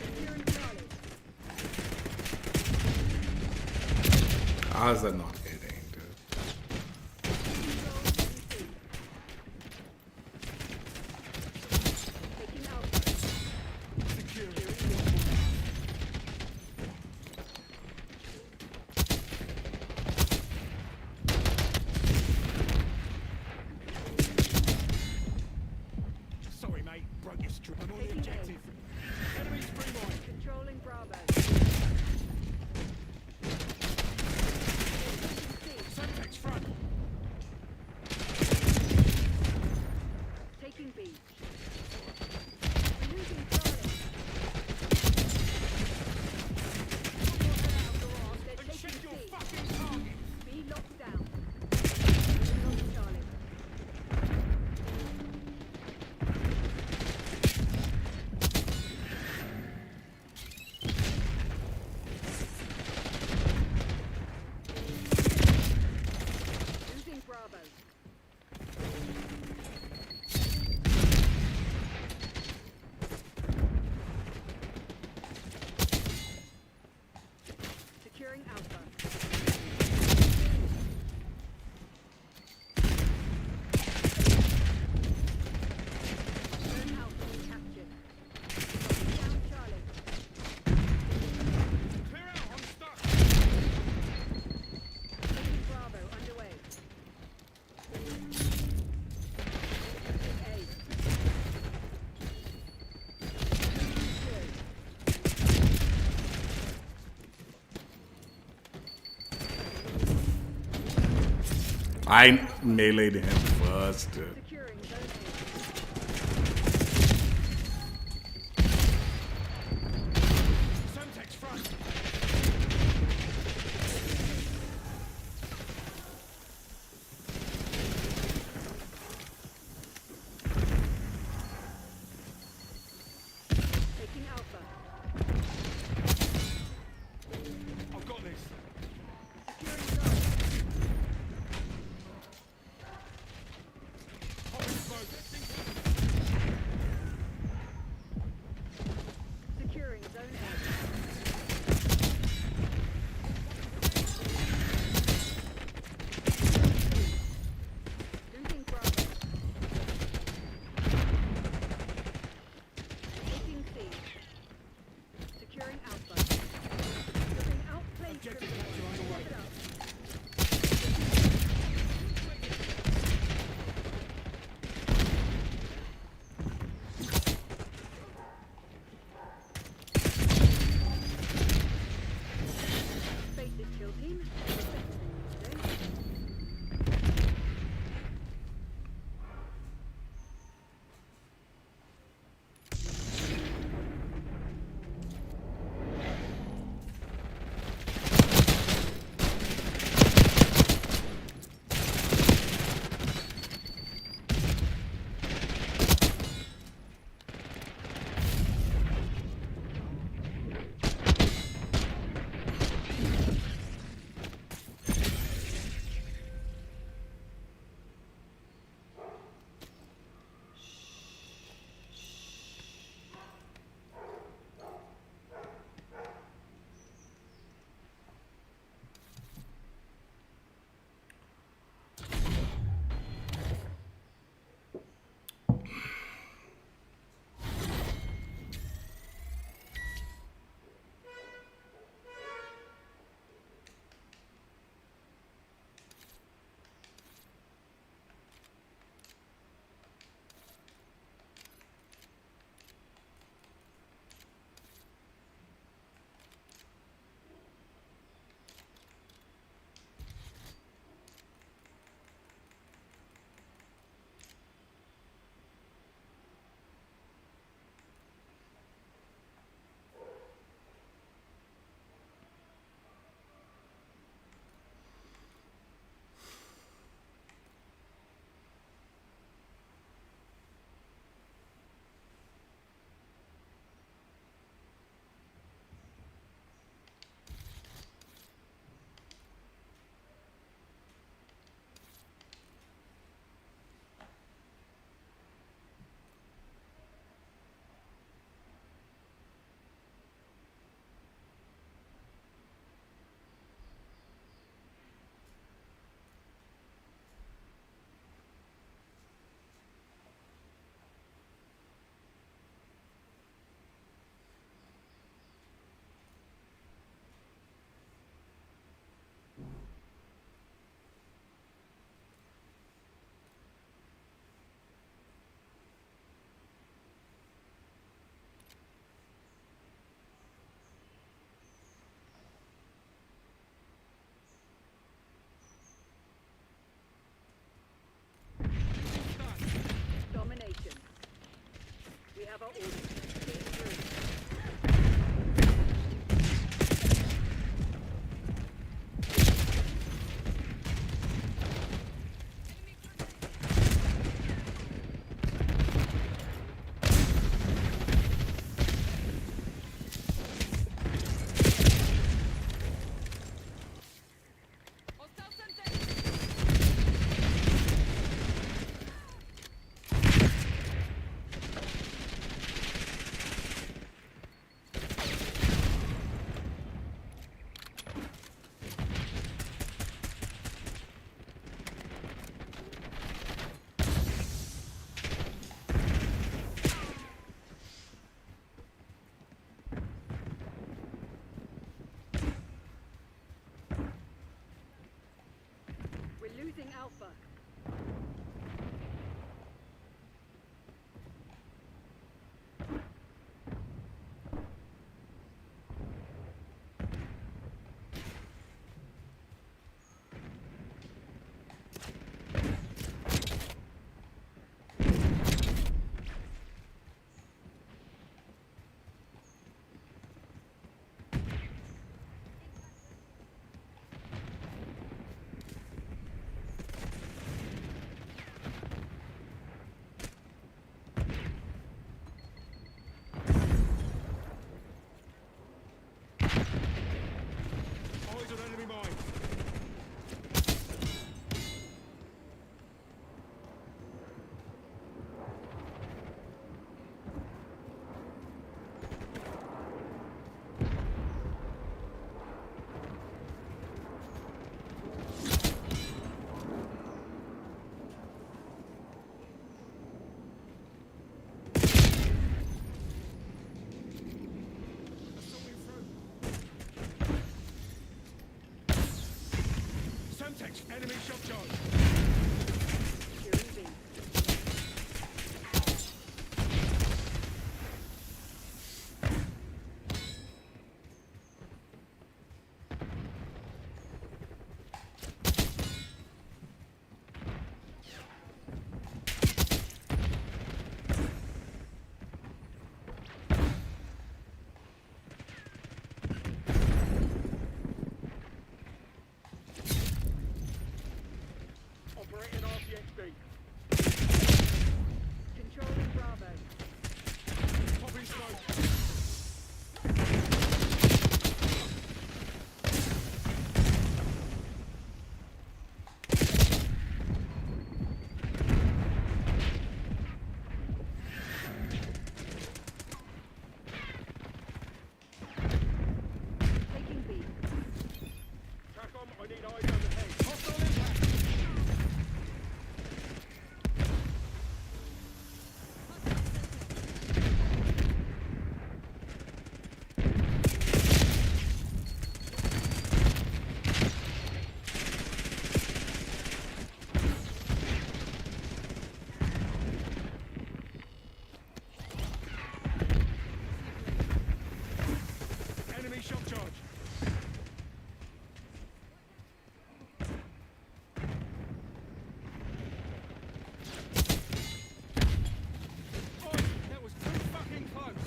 Securing Charlie. How's that not hitting, dude? broke your strip. I'm on the objective. Enemy spring mine. Controlling Bravo. Semtex front. Taking B. We're losing Charlie. They're And taking check your C. fucking target. B locked down. We lost Charlie. Losing Bravo. Securing Alpha. Turn Alpha was captured. Down Charlie. Clear out. I'm stuck. Taking Bravo underway. A. I meleeed him first. Securing Zone Semtex front. A. Taking Alpha. I've got this. Securing Zone. Alpha. Eyes on enemy mine. Assaulting through. Semtex, enemy shock charge. Securing B. Operating RPXD. Controlling Bravo. Popping smoke. Taking B. TACOM, I need eyes overhead. Hostile impact. Enemy shock charge. Oh, that was too fucking close.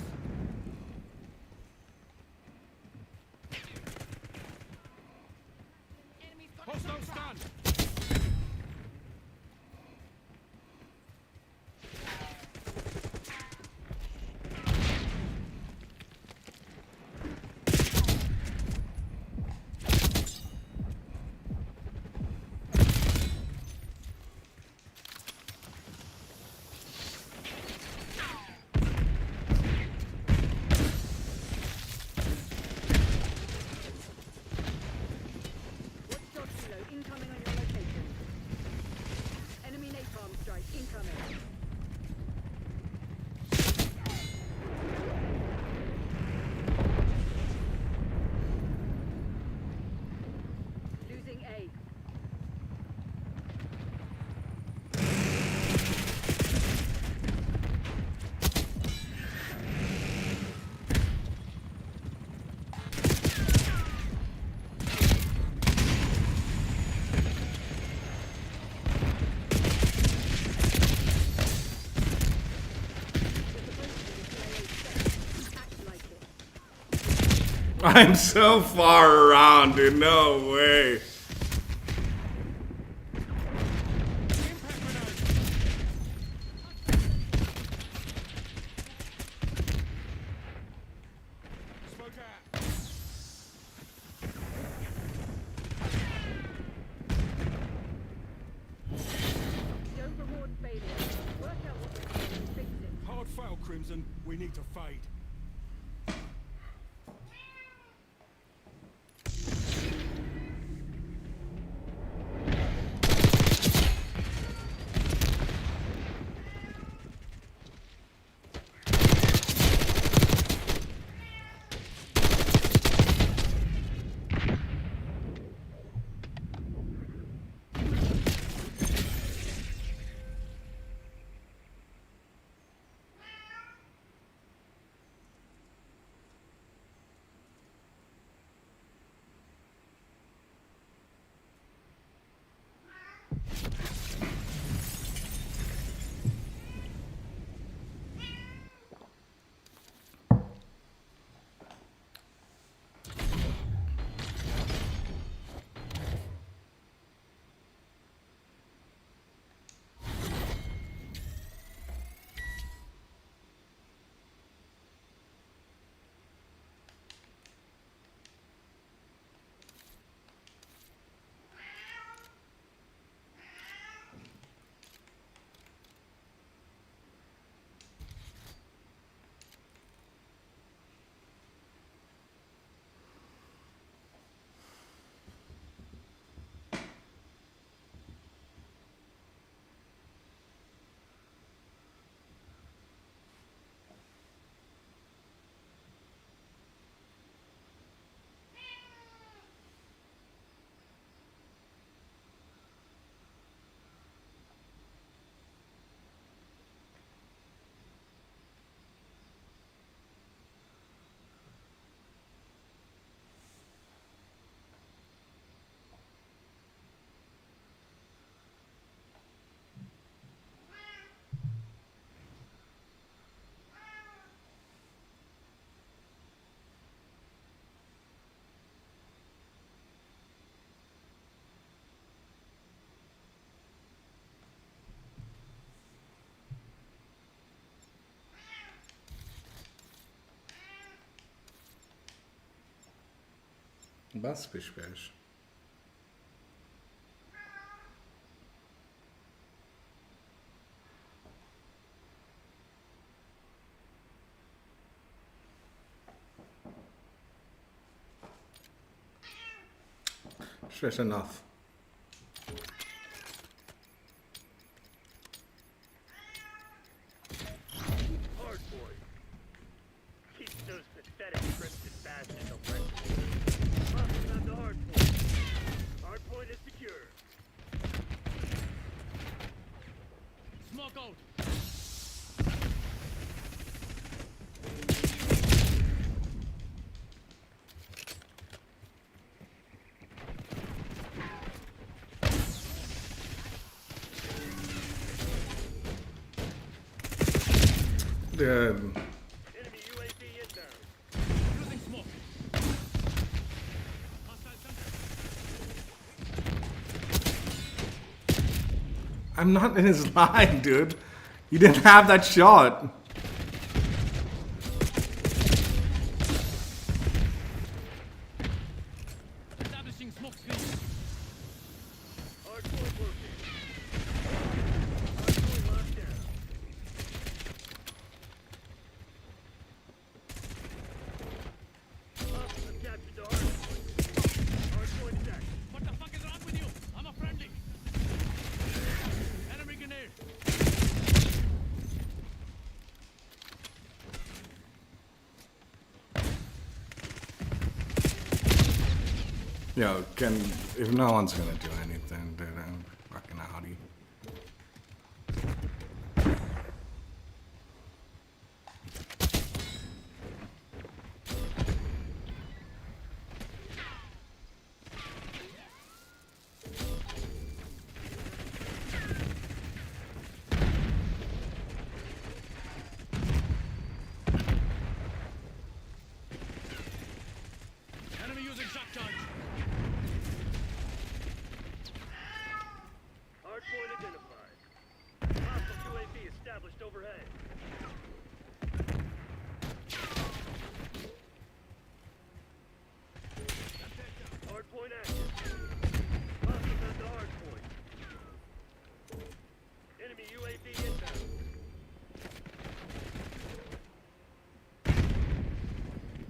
Hostile stunned. Watchdog Kilo incoming on your location. Enemy napalm strike incoming. Losing A. Act like it. I'm so far around, dude. No way. Impact grenade. Smoke out. Don't reward failure. Work out what we're doing and fix it. Hard fail, Crimson. We need to fade. Bas pish pish. Stress enough. Hard boy. Keep those pathetic crimson bastards away. Toss them the hard point. Hard point is secure. Smoke out. Dude. Enemy UAV inbound. Using smoke. Hostile center. I'm not in his line, dude. He didn't have that shot. Establishing smoke screen. Hard point working. Hard point locked down. Hostiles have captured the hard point. Hard point is active. What the fuck is wrong with you? I'm a friendly. Enemy grenade. Yo, if no one's gonna do anything, dude, I'm fucking outie. Enemy using shock charge. Hard point identified. Hostile UAV established overhead. Hard point active. Hostiles at the hard point. Enemy UAV inbound.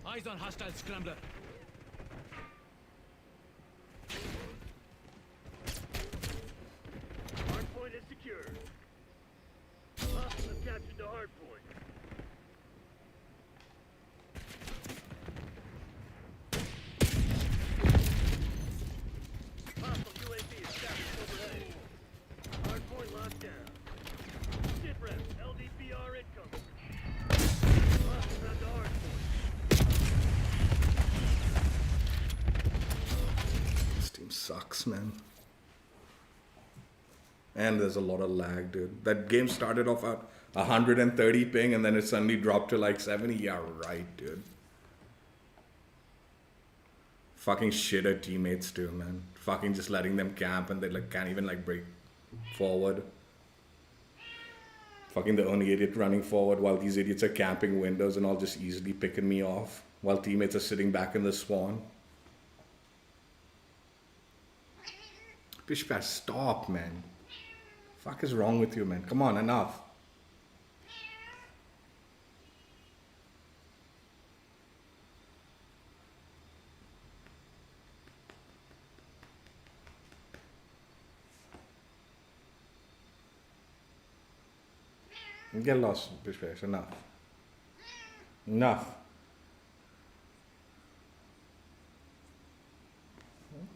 Eyes on hostile scrambler. Hard point is secure. Hostiles have captured the hard point. Hostile UAV established overhead. Hard point locked down. Sit rep, LDPR incoming. Hostiles at the hard point. This team sucks, man. And there's a lot of lag, dude. That game started off at 130 ping and then it suddenly dropped to like 70. Yeah, right, dude. Fucking shit at teammates too, man. Fucking just letting them camp and they like can't even like break forward. Fucking the only idiot running forward while these idiots are camping windows and all just easily picking me off while teammates are sitting back in the spawn. Pishpash, stop, man. Fuck is wrong with you, man? Come on, enough. Get lost, Pishpash. Enough. Enough.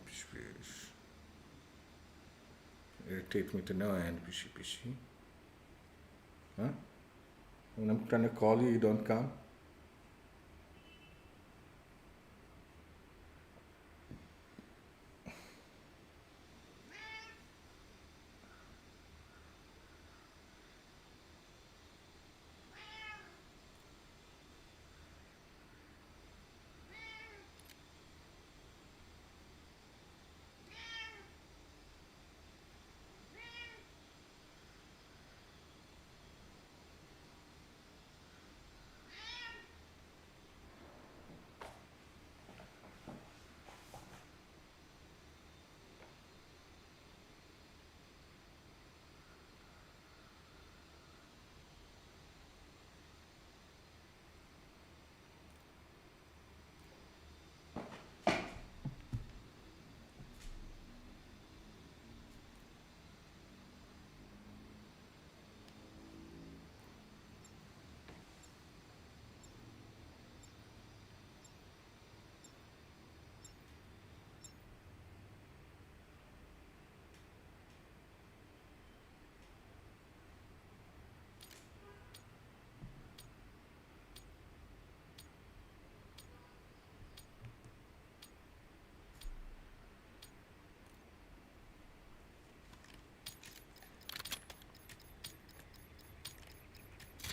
Pishpash. Irritate me to no end, Pishy Pishy. Huh? When I'm trying to call you, you don't come?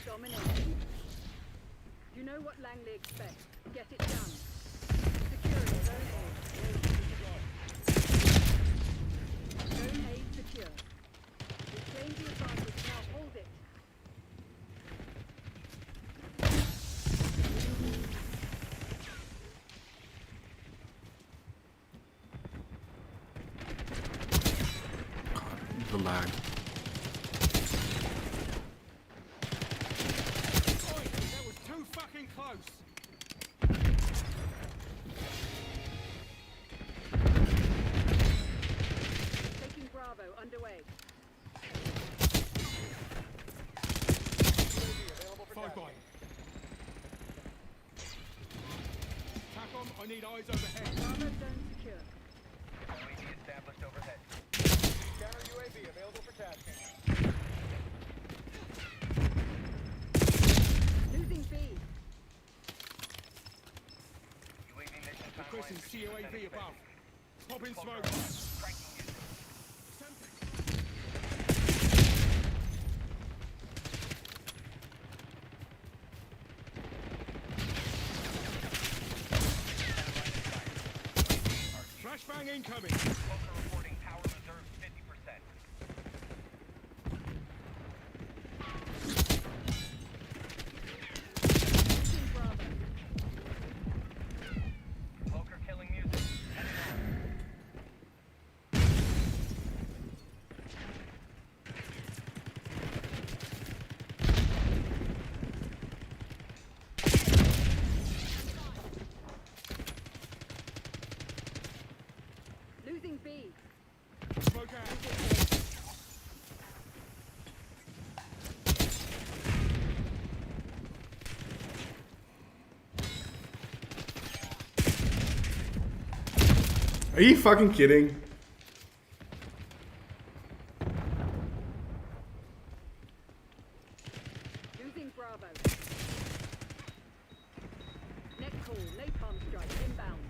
Domination. You know what Langley expects. Get it done. Secure it, Zone A. Zone A secure. Reclaim the advantage, now hold it. The lag. Oi, that was too fucking close. Taking Bravo, underway. Five by. TACOM, I need eyes overhead. Bravo zone secure. UAV established overhead. Counter UAV available for tasking. Losing B. UAV mission timeline. Requesting COAV above. Pop in smoke. Tracking user. Flashbang incoming. Cloaker reporting power reserves 50%. Losing Bravo. Cloaker killing music. Heading on. Losing B. Smoke out. Are you fucking kidding? Losing Bravo. Net call, napalm strike, inbound.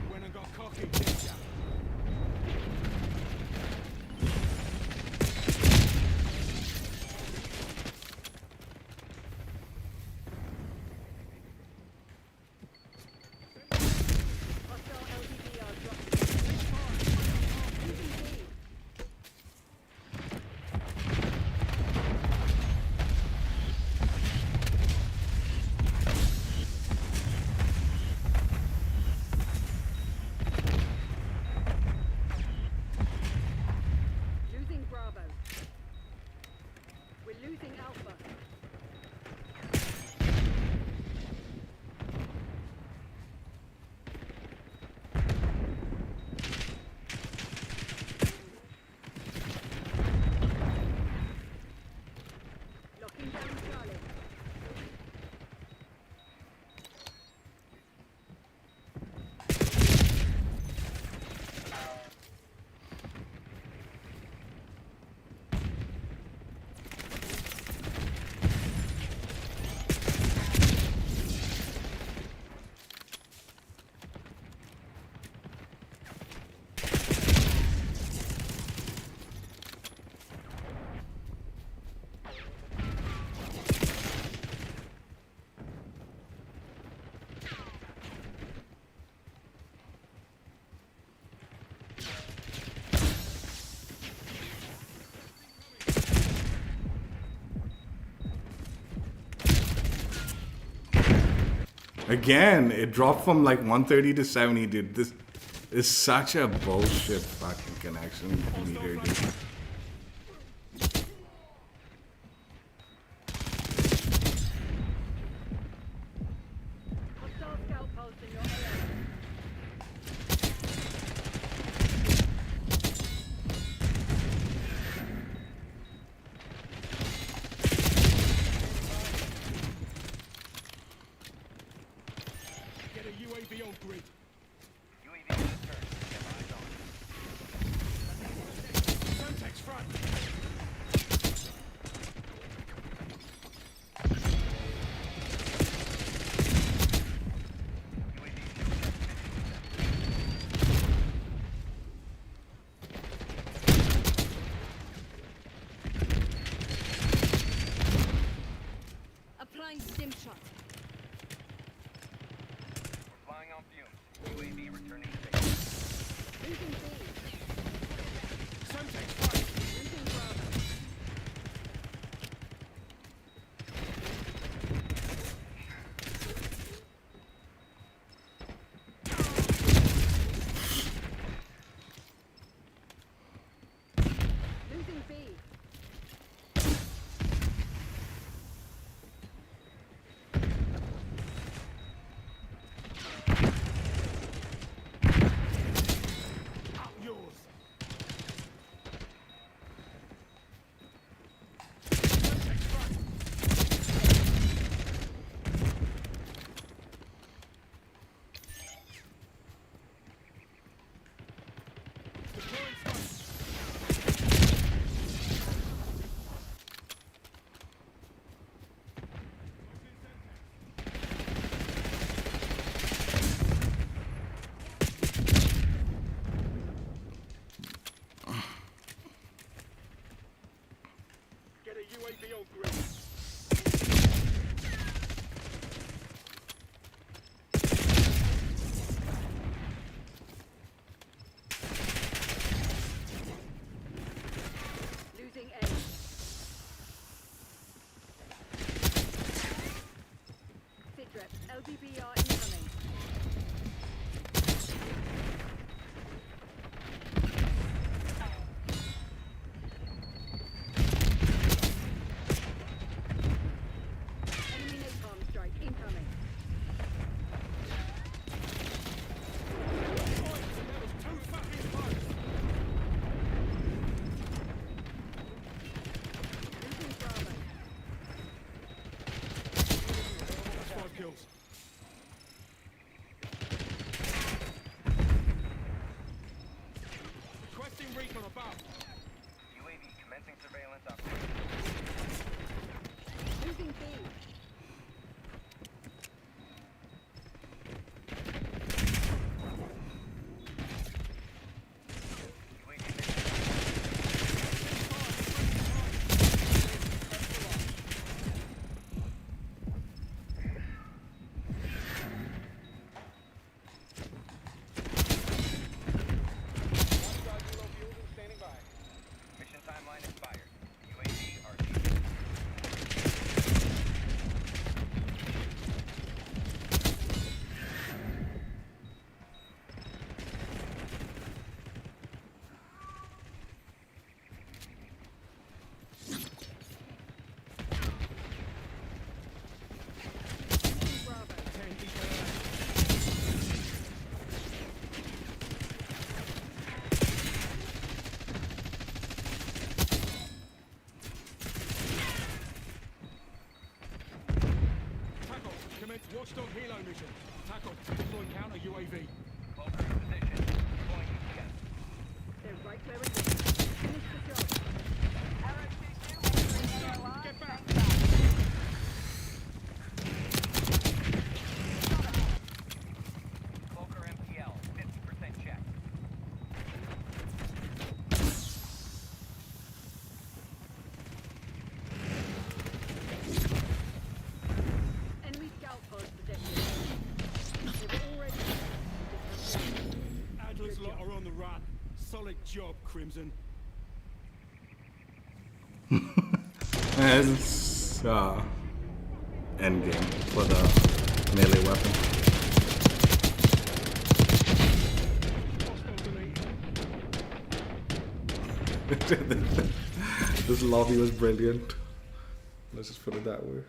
When I got cocky, ninja. Hostile LTVR dropped again. Losing B. Losing Bravo. We're losing Alpha. Locking down Charlie. Again, it dropped from like 130 to 70, dude. This is such a bullshit fucking connection meter, dude. Hostile scout pulse in your AO. Get a UAV on grid. UAV on the turn. Get eyes on. Something. UAV returning to base. Losing B. Semtex front. Losing Bravo. Losing B. Up yours. Semtex front. Deploying smoke. Get a UAV on grid. Losing A. Sitrep, LBBR incoming. Enemy napalm strike incoming. That was too fucking close. Losing Bravo. That's 5 kills. Requesting recon above. UAV commencing surveillance operation. Losing B. UAV mission. Mission timeline expired. UAV RT. Losing Bravo. 10 DKI. Tackle. Commence watchdog helo mission. Tackle. Deploy counter UAV. Cloaker in position. Deploying UPS. They're right where it is. Finish the job. Get back. Cloaker MPL. 50% check. Enemy scout pods detected. They were already Adler's lot are on the run. Solid job, Crimson. It's end game for the melee weapon. Hostile delete. This lobby was brilliant. Let's just put it that way.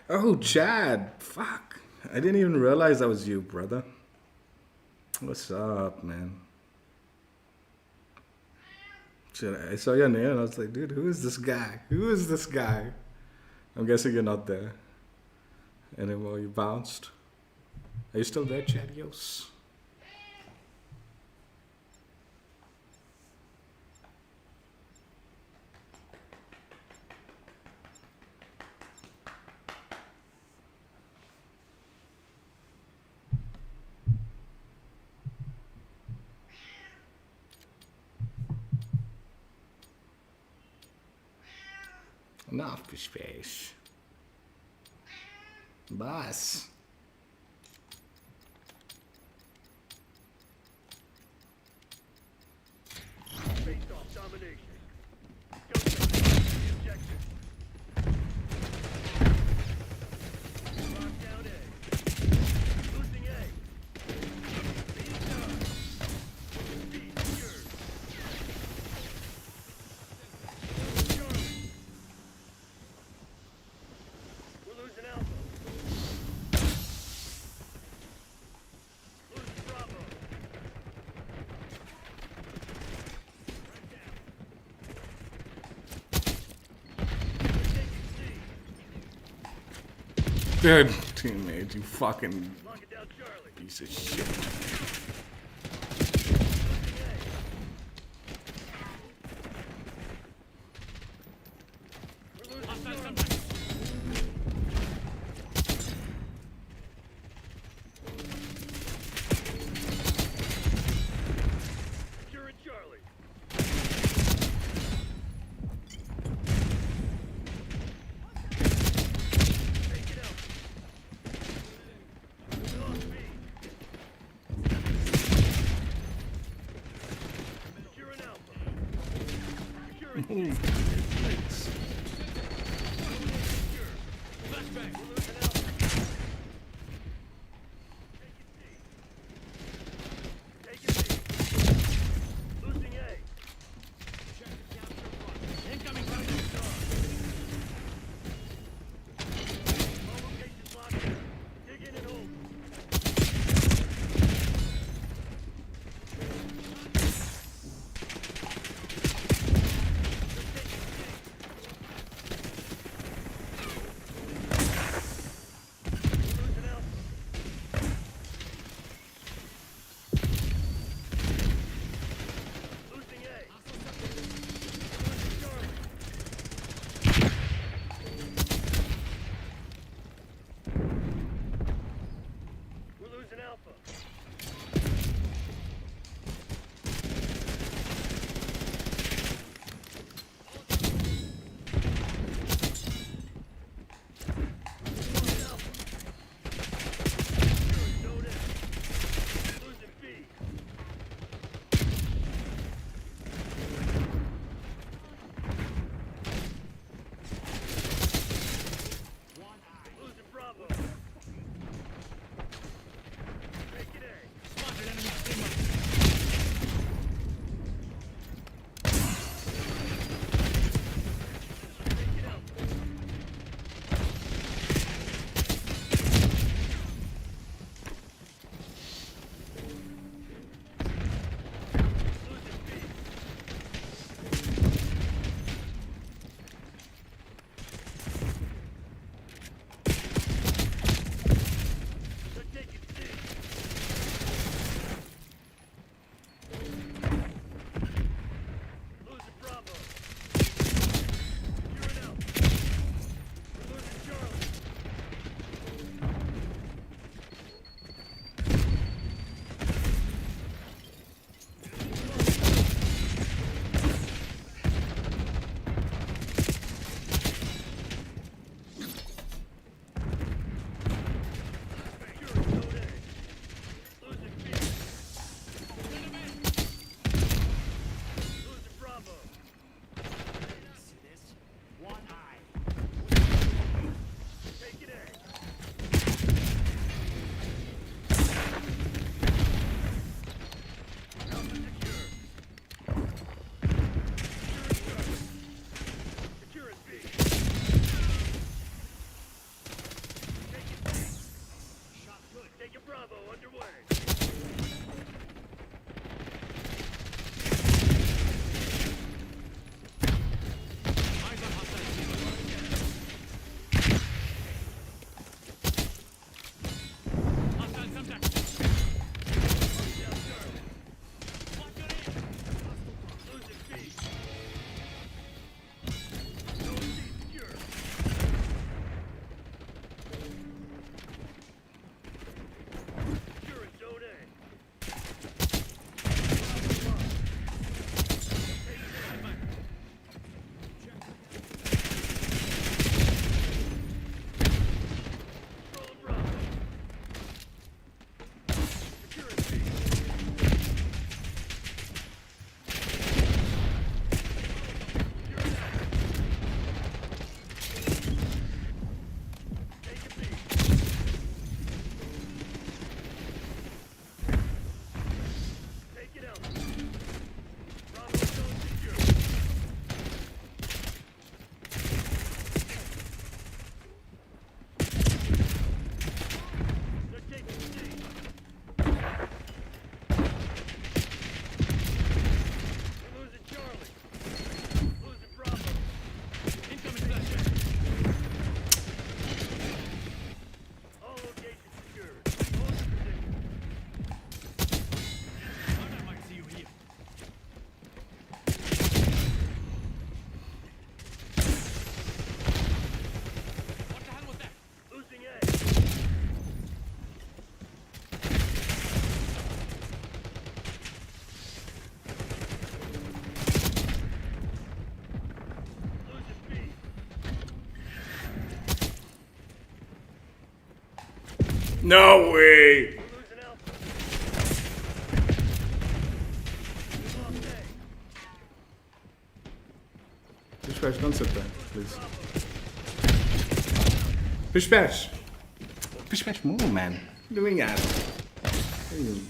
Oh, Chad. Fuck. I didn't even realize that was you, brother. What's up, man? Shit, I saw your name and I was like, dude, who is this guy? Who is this guy? I'm guessing you're not there anymore. You bounced. Are you still there, Chadios? Enough space. Boss. Face off domination. Go to the objective. Lock down A. Losing A. Lead down. B secured. Charlie. We're losing Alpha. Losing Bravo. Good teammate, you fucking Lock it down, Charlie. piece of shit. We're losing Hostile Charlie. contact. Securing Charlie. Take it out. We lost B. Securing Alpha. Securing C. Secure. Flashbang. We're losing Alpha. Taking C. Taking C. Losing A. Incoming contact. All locations locked down. Dig in and hold. They're taking C. No way! We're losing Alpha. We lost A. Fish Bash, don't sit there, please. Fish Bash! Fish Bash, move, man. What are you doing that? Securing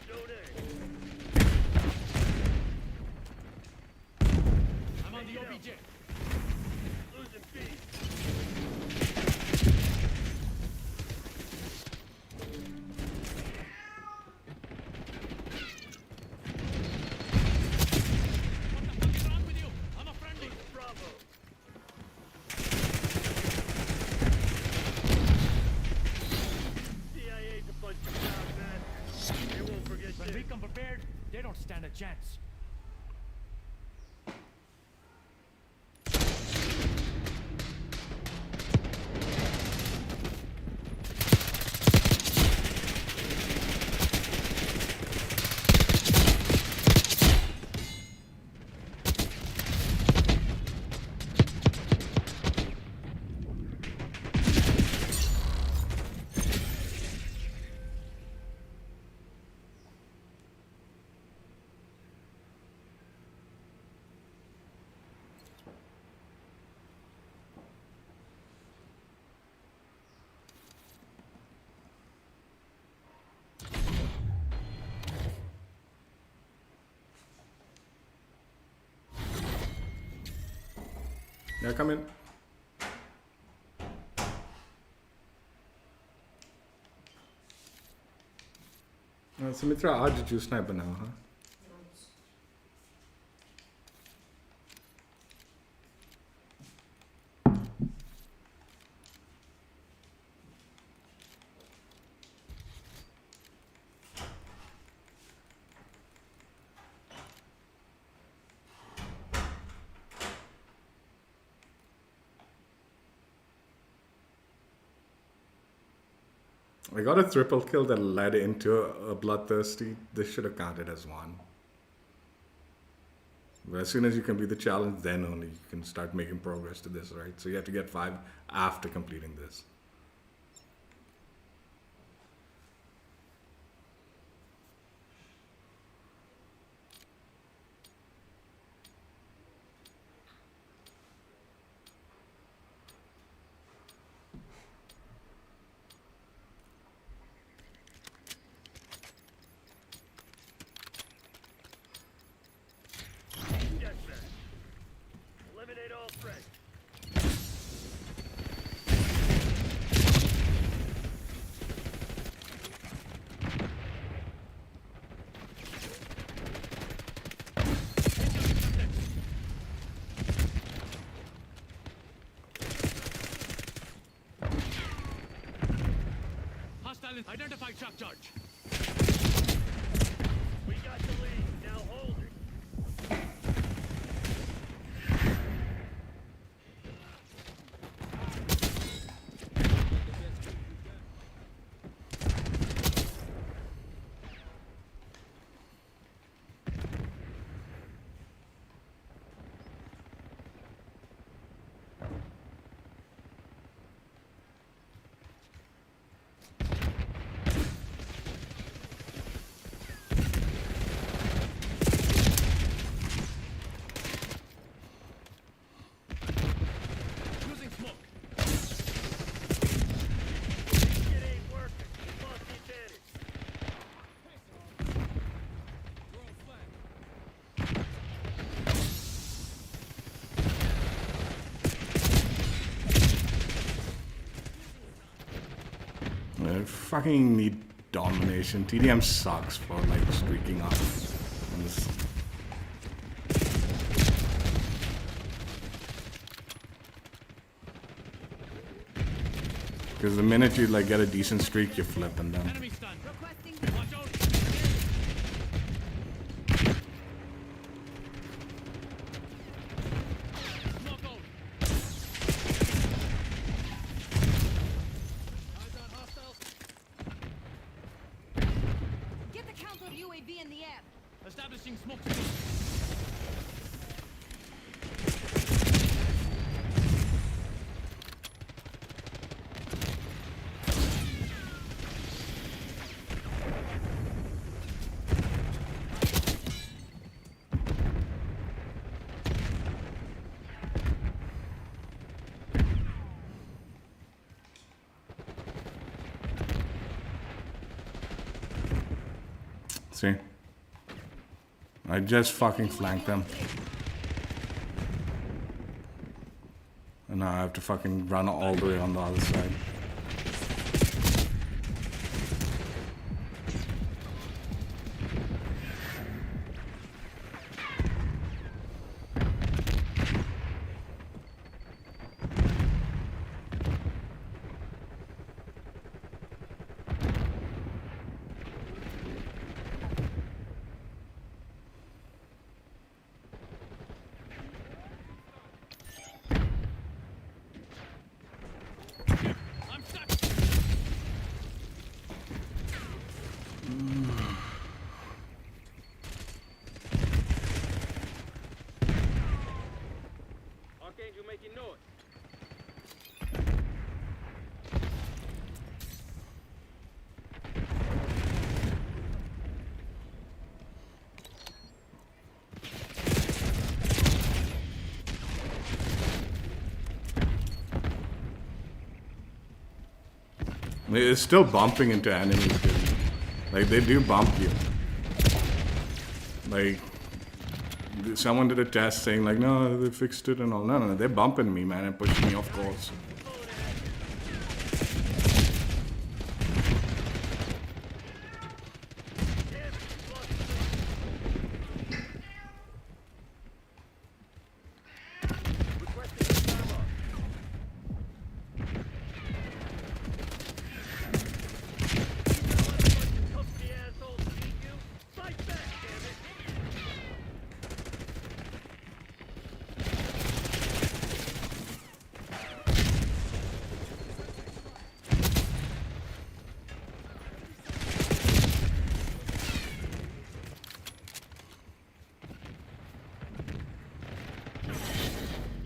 Zone A. I'm on the OBJ. Losing B. What's wrong with you? I'm a friendly. Bravo. CIA's a bunch of proud bastards. They won't forget When this. we come prepared, they don't stand a chance. Yeah, come in. Sumitra, how did you sniper now, huh? I got a triple kill that led into a bloodthirsty. This should have counted as one. But as soon as you complete the challenge, then only you can start making progress to this, right? So you have to get 5 after completing this. Deathmatch. Eliminate all threats. Hostile identified shock charge. We got the lead. Now hold it. Using smoke. Shit ain't working. We lost the advantage. I fucking need domination. TDM sucks for like streaking off. on this. Because the minute you like get a decent streak, you're flipping them. Enemy stun. Requesting Watch out. Smoke out. Eyes on hostiles. Get the counter UAV in the air. Establishing smoke screen. See? I just fucking flanked them. And now I have to fucking run all the way on the other side. I'm stuck. Archangel making noise. It's still bumping into enemies, dude. Like, they do bump you. Like, someone did a test saying, like, no, they fixed it and all. No, no, they're bumping me, man, and pushing me off course.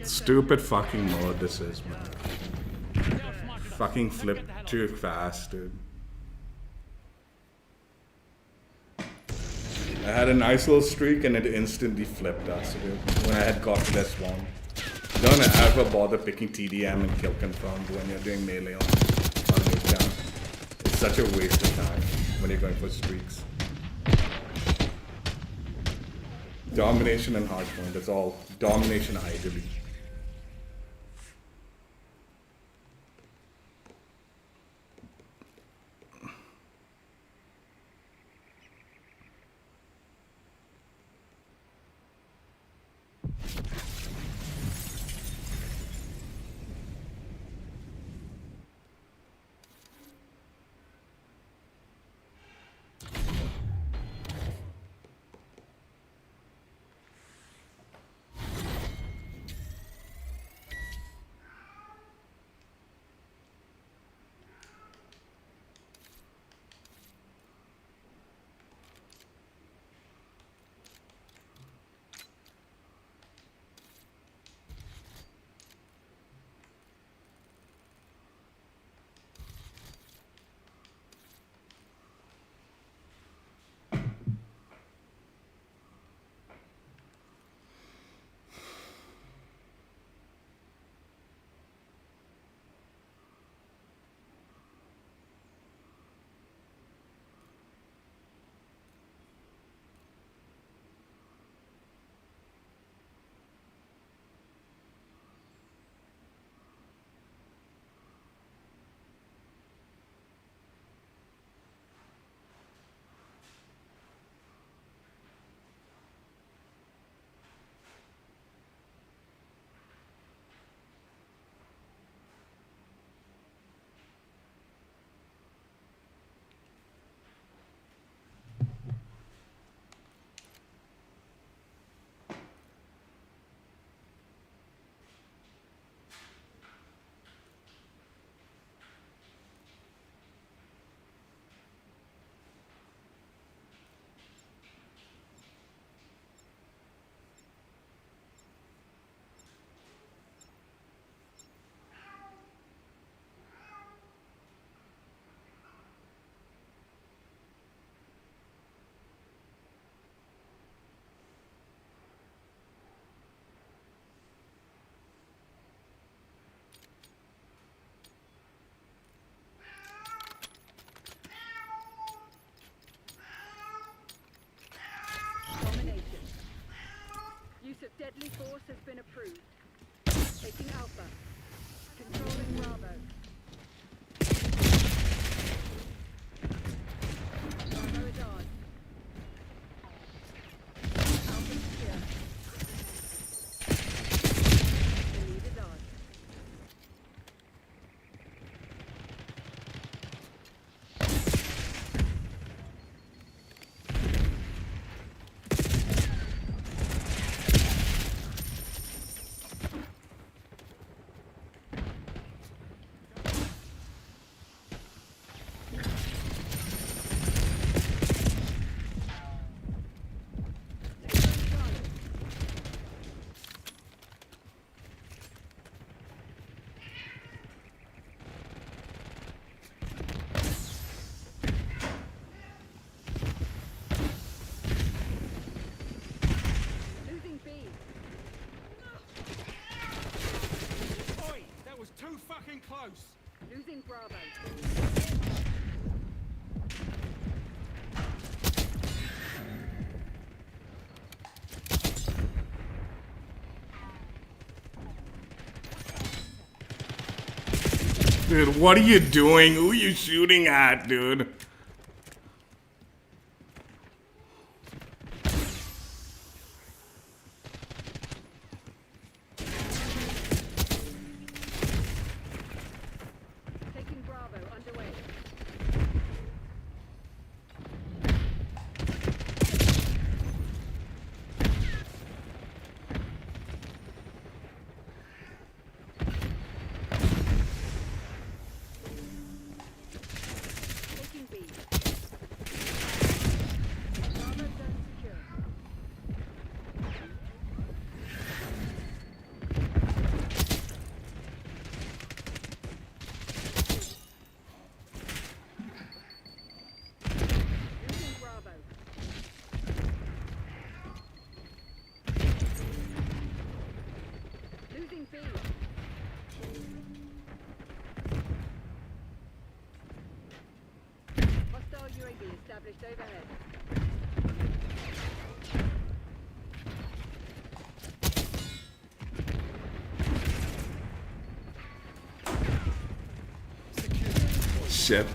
Stupid fucking mode this is, man. Fucking flip too fast, dude. I had a nice little streak and it instantly flipped us, dude, when I had got to this one. Don't ever bother picking TDM and kill confirmed when you're doing melee on down. It's such a waste of time when you're going for streaks. Domination and hardpoint, that's all. Domination ideally. Course has been approved. Taking Alpha. Controlling Bravo. Bravo is ours. Alpha secure. The lead is ours. Losing B. Oi, that was too fucking close. Losing Bravo. Dude, what are you doing? Who are you shooting at, dude? Taking Bravo underway. Taking B. Bravo zone secure. Losing Bravo. Losing B. Hostile UAV established overhead. Shit.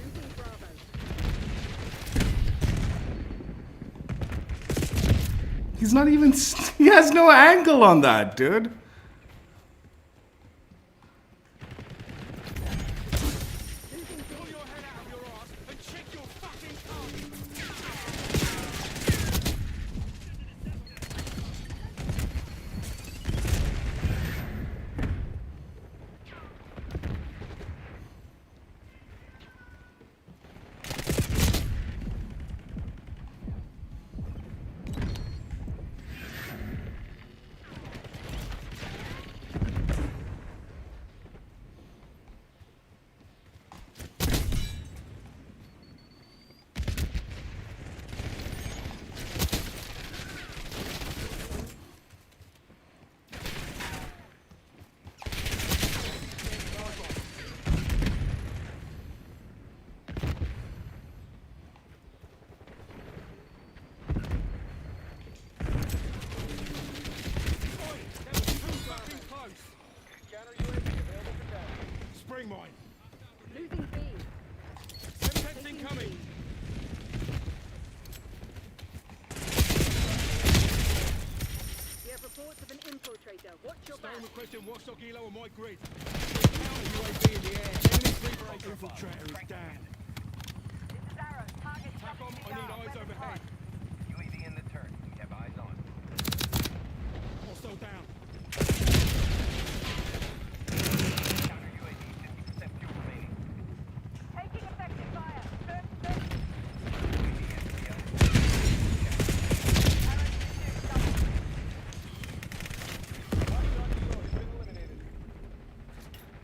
Losing Bravo. He's not even. He has no angle on that, dude. Losing B. Pull your head out of your ass and check your fucking target. Spring mine. Losing B. Semtex Taking incoming. B. We have reports of an infiltrator. Watch your back. Stone requesting watchdog Elo on my grid. Counter UAV in the air. Enemy Cleaver infiltrator is down. TACOM, I need eyes overhead. UAV in the turret. We have eyes on. Hostile down. Counter UAV, 50% fuel remaining. Taking effective fire.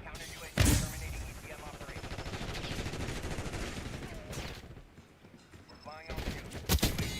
Counter UAV terminating ETM operation. We're flying on fuel. UAV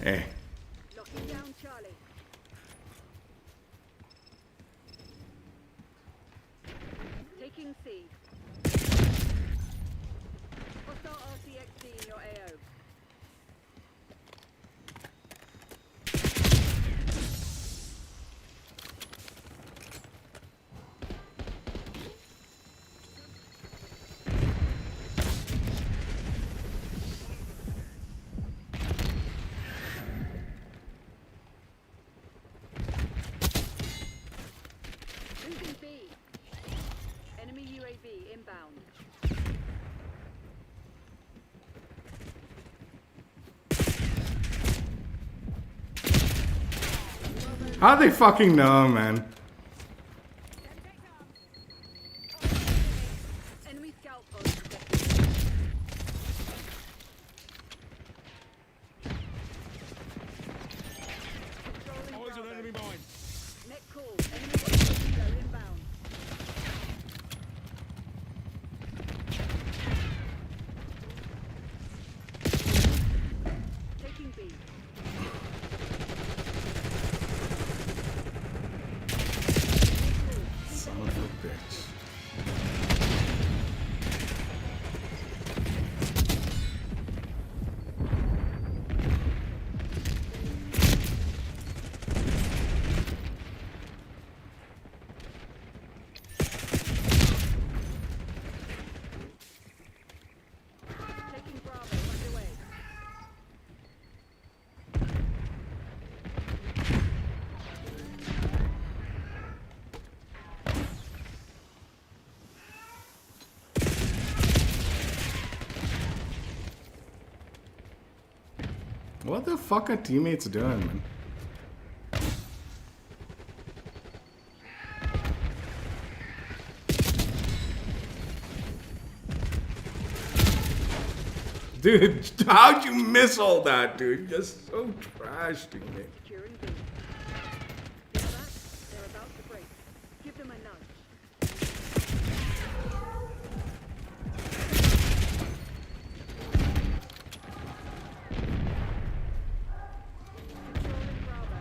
Hey, Locking down Charlie. Taking C. Hostile RCXD in your AO. Losing B. Enemy UAV inbound. how they fucking know, man? Enemy scout on detected. Controlling Eyes on Bravo. enemy mine. Net call. Enemy Bravo inbound. Taking B. Son of a bitch. Taking Bravo underway. What the fuck are teammates doing, man? Dude, how'd you miss all that, dude? Just so trash, teammate. Securing B. Feel that? They're about to break. Give them a nudge. Controlling Bravo.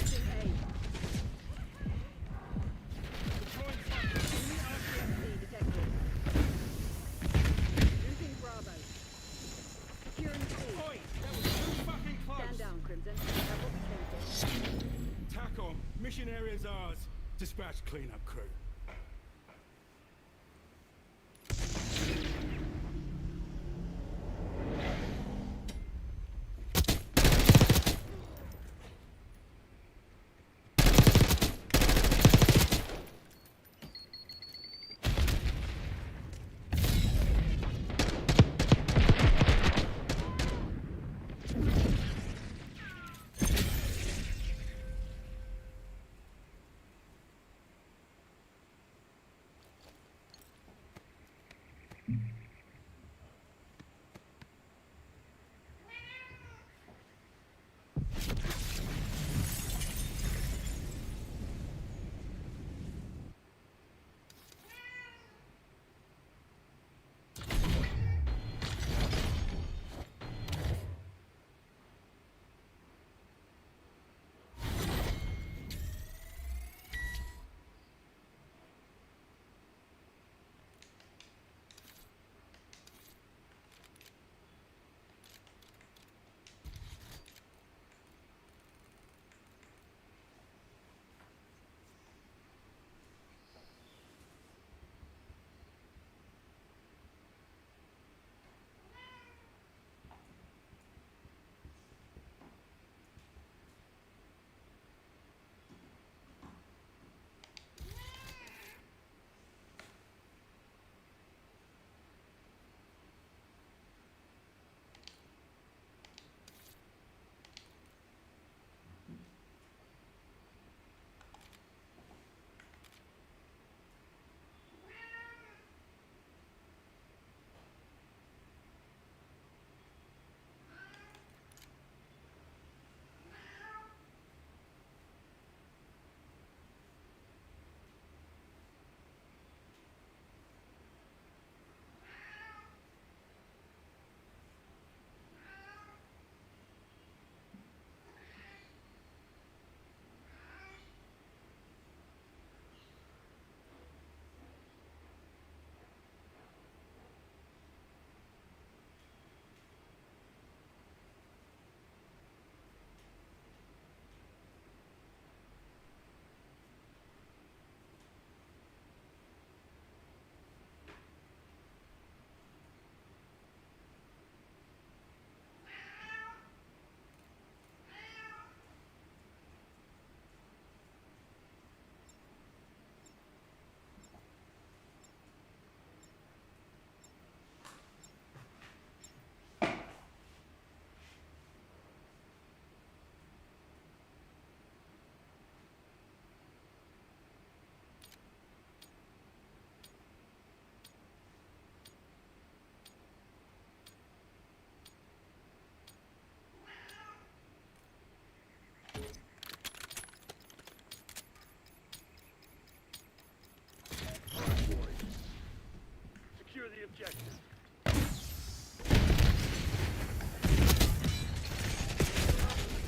Losing A. Enemy RCXD detected. Losing Bravo. Securing C. Oi, that was too fucking close. Stand down, Crimson. Have what we came for. Tack on. Mission area's ours. Dispatch cleanup crew.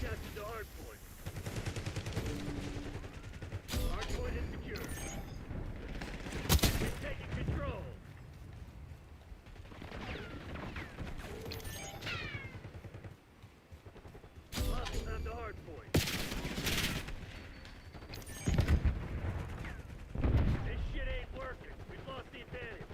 Captured the hard point. Hard point is secure. We've taken control. Hostiles have the hard point. This shit ain't working. We've lost the advantage.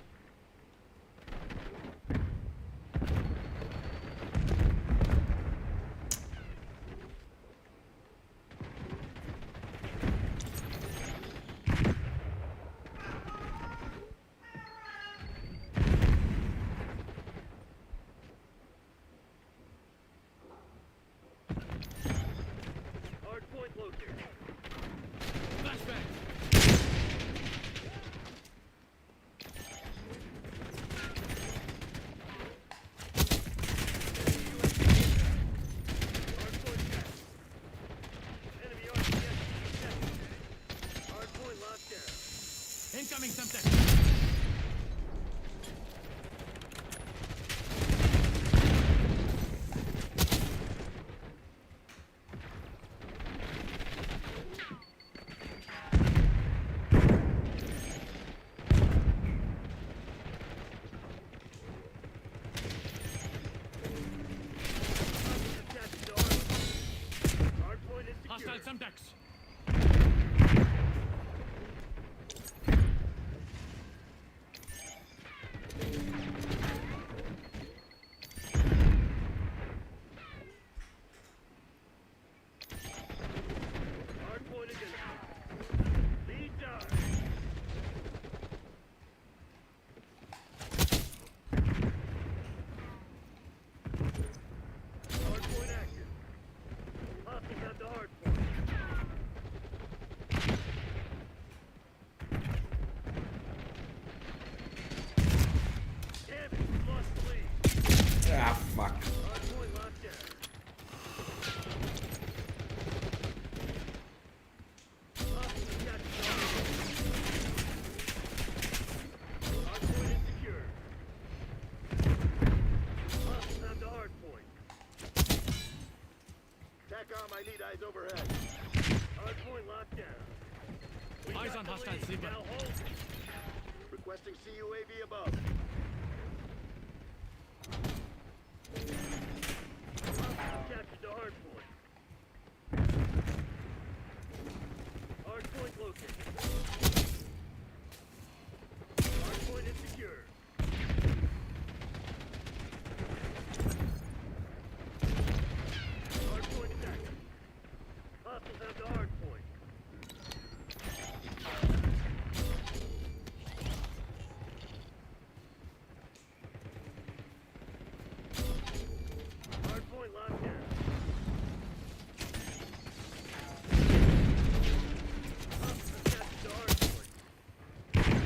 Hard point located. Flashbang. Hard point back. Enemy RCS detected. Hard point locked down. Incoming Semtex. Captured the hard point. Hard point is secure. Hostile Semtex. Hard point identified. Lead die. Hard point active. Hostiles have the hard point. Damn it, we lost the lead. Ah, fuck. Hard point locked down. Hostiles have captured the hard point. Hard point is secure. Hostiles have the hard point. TACOM, I need eyes overhead. Hard point locked down. We Eyes got on the hostile lead. sleeper. Now hold it. Requesting CUAV above. Hostiles captured the hard point. Hard point located. Hard point is secure. Hard point is active. Hostiles have the hard point. Hard point locked down. Hostiles have captured the hard point.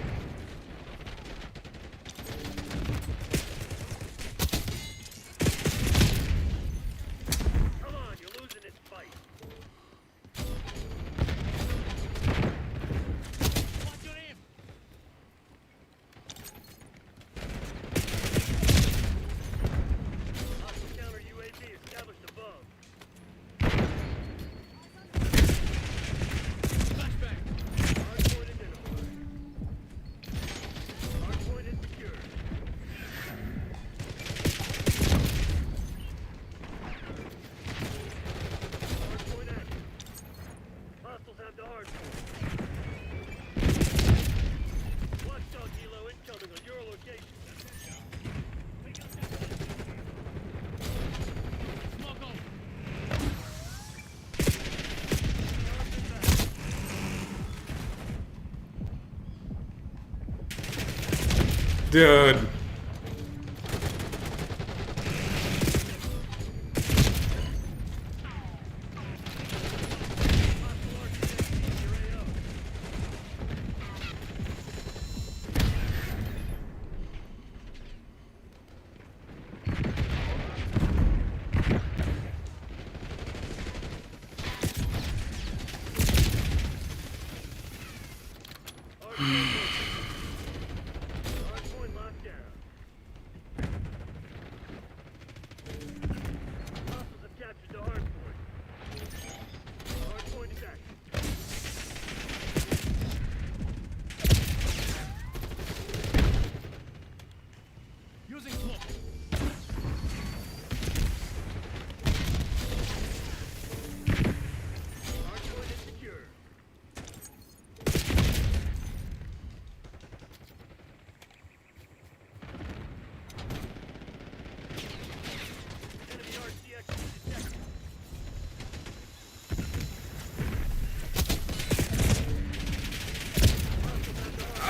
Come on, you're losing this fight. Watch your aim. Hostile counter UAV established above. Flashbang. Hard point identified. Hard point is secure. Hard point active. Hostiles have the hard point. Watchdog helo incoming on your location. Smoke out. Dude. Hard point locked down. Diffusing smoke. Hardpoint is secure. Enemy RCX detected.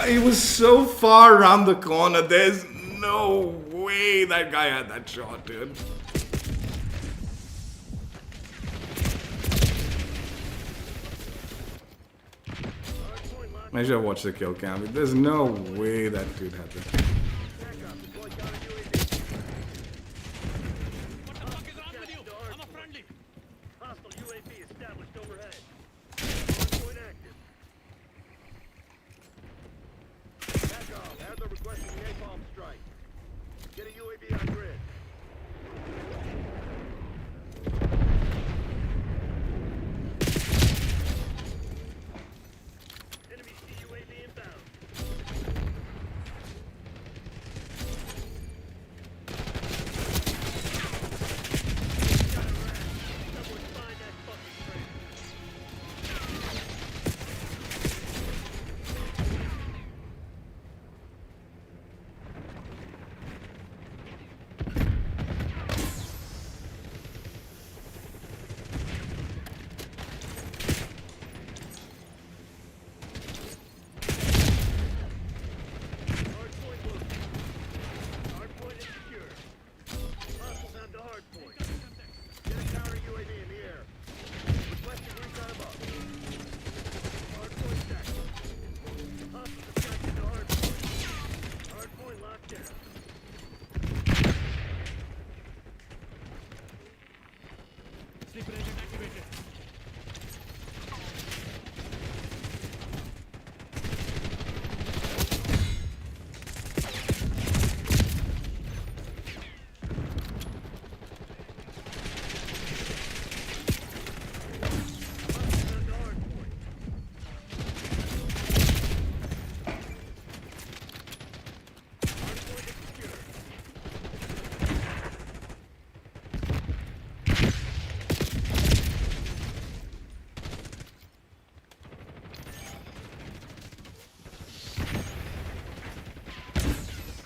He was so far around the corner. There's no way that guy had that shot, dude. Hardpoint locked. I should have watched the kill cam. There's no way that dude had that. Back up. Deploy counter UAV. What the fuck is wrong with you? I'm a friendly. Hostile UAV established overhead. Hardpoint active. Back off. Adler requesting the napalm strike. Get a UAV on grid. Enemy CUAV inbound. Got a rat. Someone find that fucking traitor. Hardpoint located. Hardpoint is secure. Hostiles on to hardpoint. Get a counter UAV in the air. Requesting recon above. Hardpoint active. Hostiles have got into hardpoint. Hardpoint locked down. Sleeper agent activated. Hostiles on to hardpoint. Hardpoint is secure.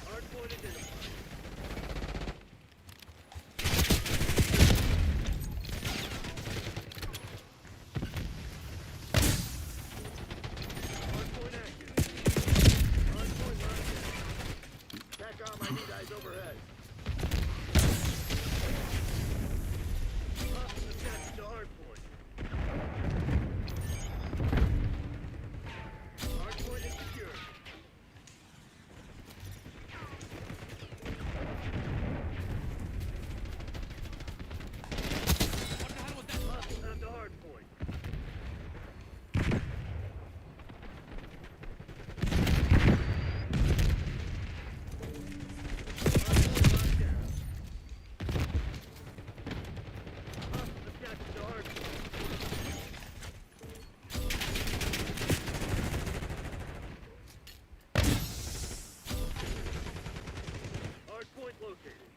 Hardpoint identified. Hardpoint active. Hardpoint locked down. TACOM, I need eyes overhead. Hostiles have captured the hardpoint. Hardpoint is secure. What the hell was that? Hostiles on to hardpoint. Hardpoint locked down. Hostiles have captured the hardpoint. Hardpoint located.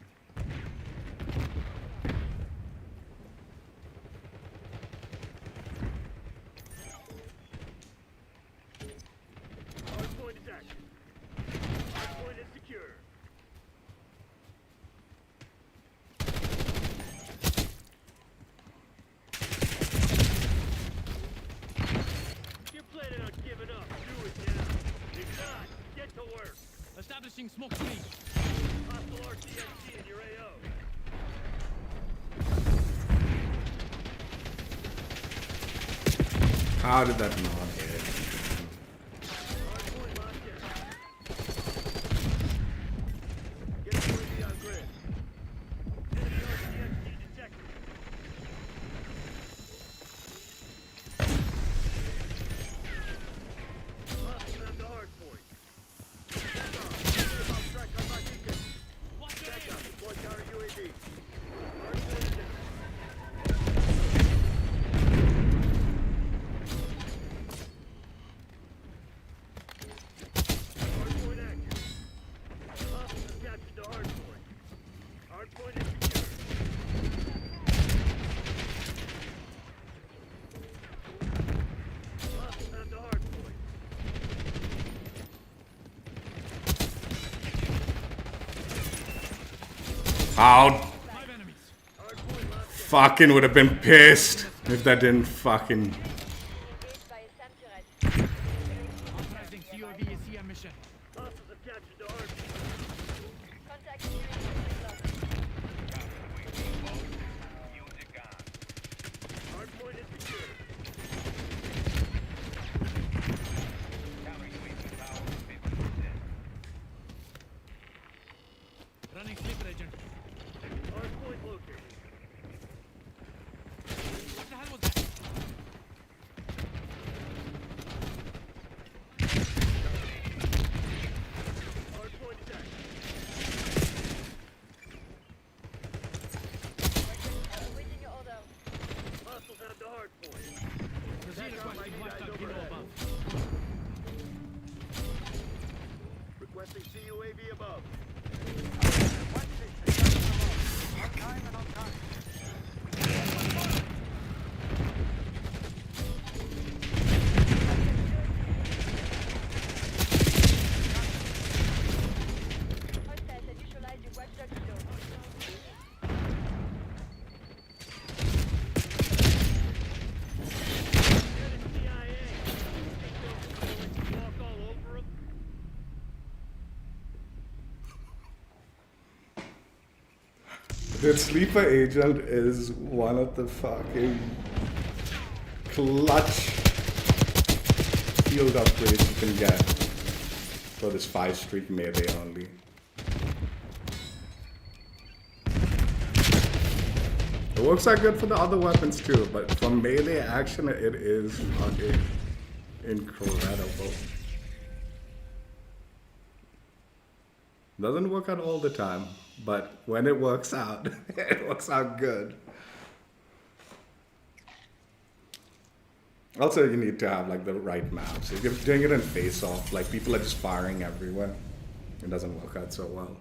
Hardpoint is active. Hardpoint is secure. If you're planning on giving up, do it now. If not, get to work. Establishing smoke screen. Hostile RCXD in your AO. How did that not hit? Hardpoint locked down. Get a UAV on grid. Enemy RCXD detected. Hostiles on to hardpoint. Back off. Napalm strike on my beacon. Watch your Back aim. up. Deploy counter UAV. Hardpoint is down. Hardpoint is secure. Hostiles have the hardpoint. Out. 5 enemies. Hardpoint locked Fucking would have been pissed if that didn't fucking. Engaged by a samurai. Authorizing COV is here mission. in. Hostiles have captured the hardpoint. Contact UAV. Use it gone. Hardpoint is secure. Counter UAV power 50%. Running sleeper agent. Hardpoint located. What the hell was that? Hardpoint is active. Awaiting your order. Hostiles have the hardpoint. Proceed requesting watchdog below above. Requesting CUAV above. Hostiles have neutralized your watchdog below. CIA. Walk all over 'em. The sleeper agent is one of the fucking clutch field upgrades you can get for this 5-streak melee only. It works out good for the other weapons too, but for melee action it is fucking incredible. Doesn't work out all the time, but when it works out, it works out good. Also, you need to have like the right maps. If you're doing it in face-off, like people are just firing everywhere, it doesn't work out so well.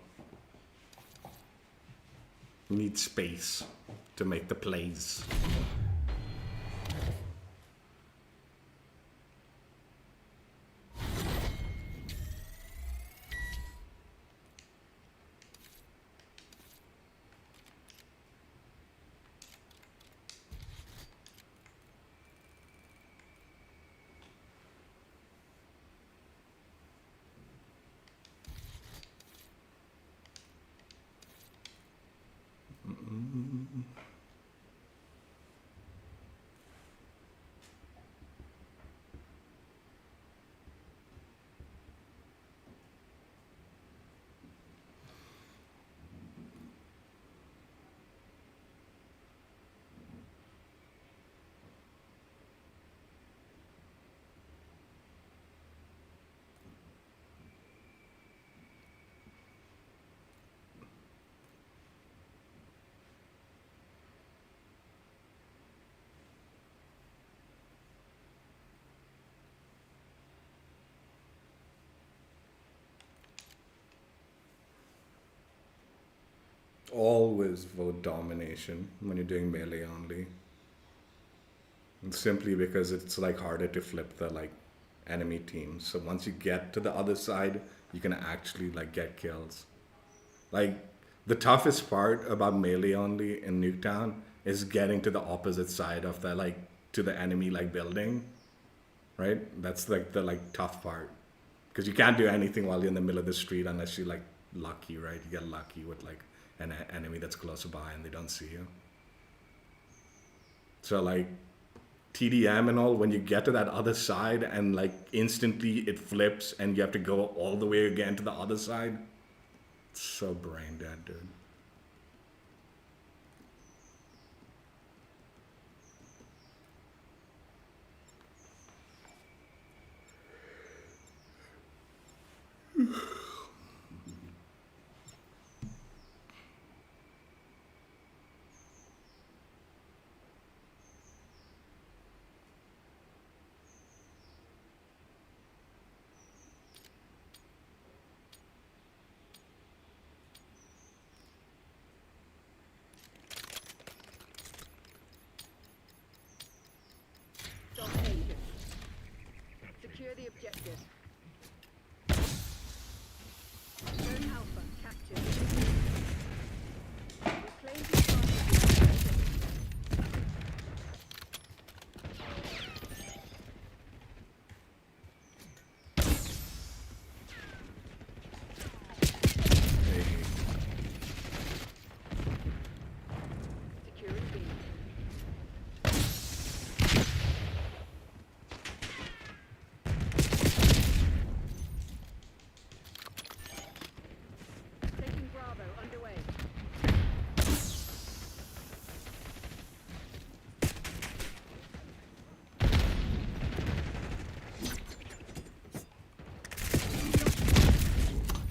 You need space to make the plays. Always vote domination when you're doing melee only. And simply because it's like harder to flip the like enemy team. So once you get to the other side, you can actually like get kills. Like the toughest part about melee only in Nuketown is getting to the opposite side of the like to the enemy like building. Right? That's like the like tough part. Because you can't do anything while you're in the middle of the street unless you're like lucky, right? You get lucky with like an enemy that's close by and they don't see you. So like TDM and all, when you get to that other side and like instantly it flips and you have to go all the way again to the other side, it's so brain dead, dude.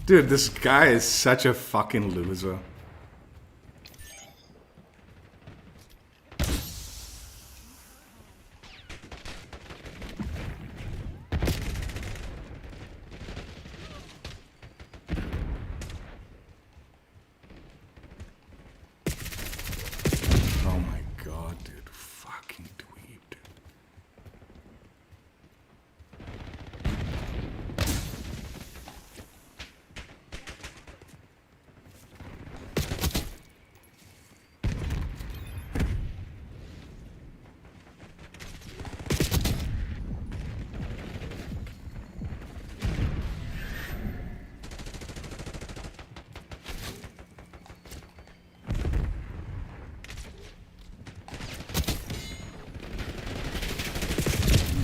Dude, this guy is such a fucking loser. Oh my god, dude. Fucking dweeb, dude.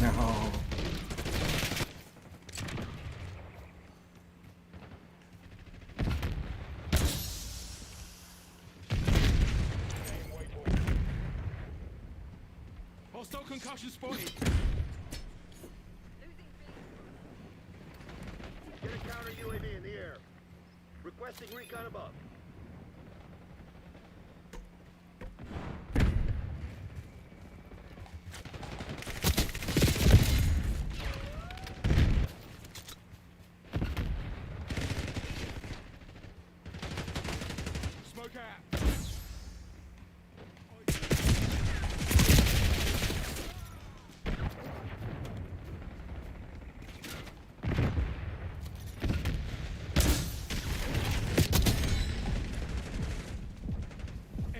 No. Hostile concussion spotted. Get a counter UAV in the air. Requesting recon above. Smoke out.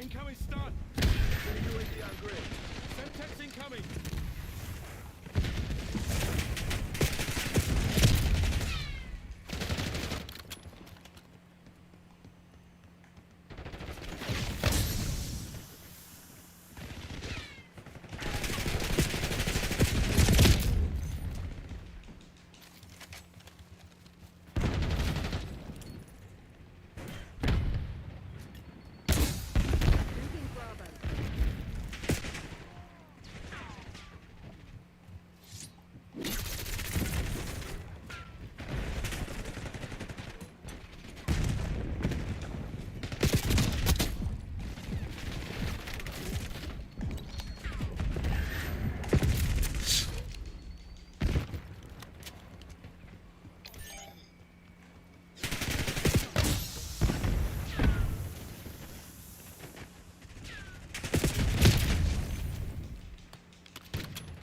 Incoming stun. UAV on grid. Semtex incoming. Losing Bravo.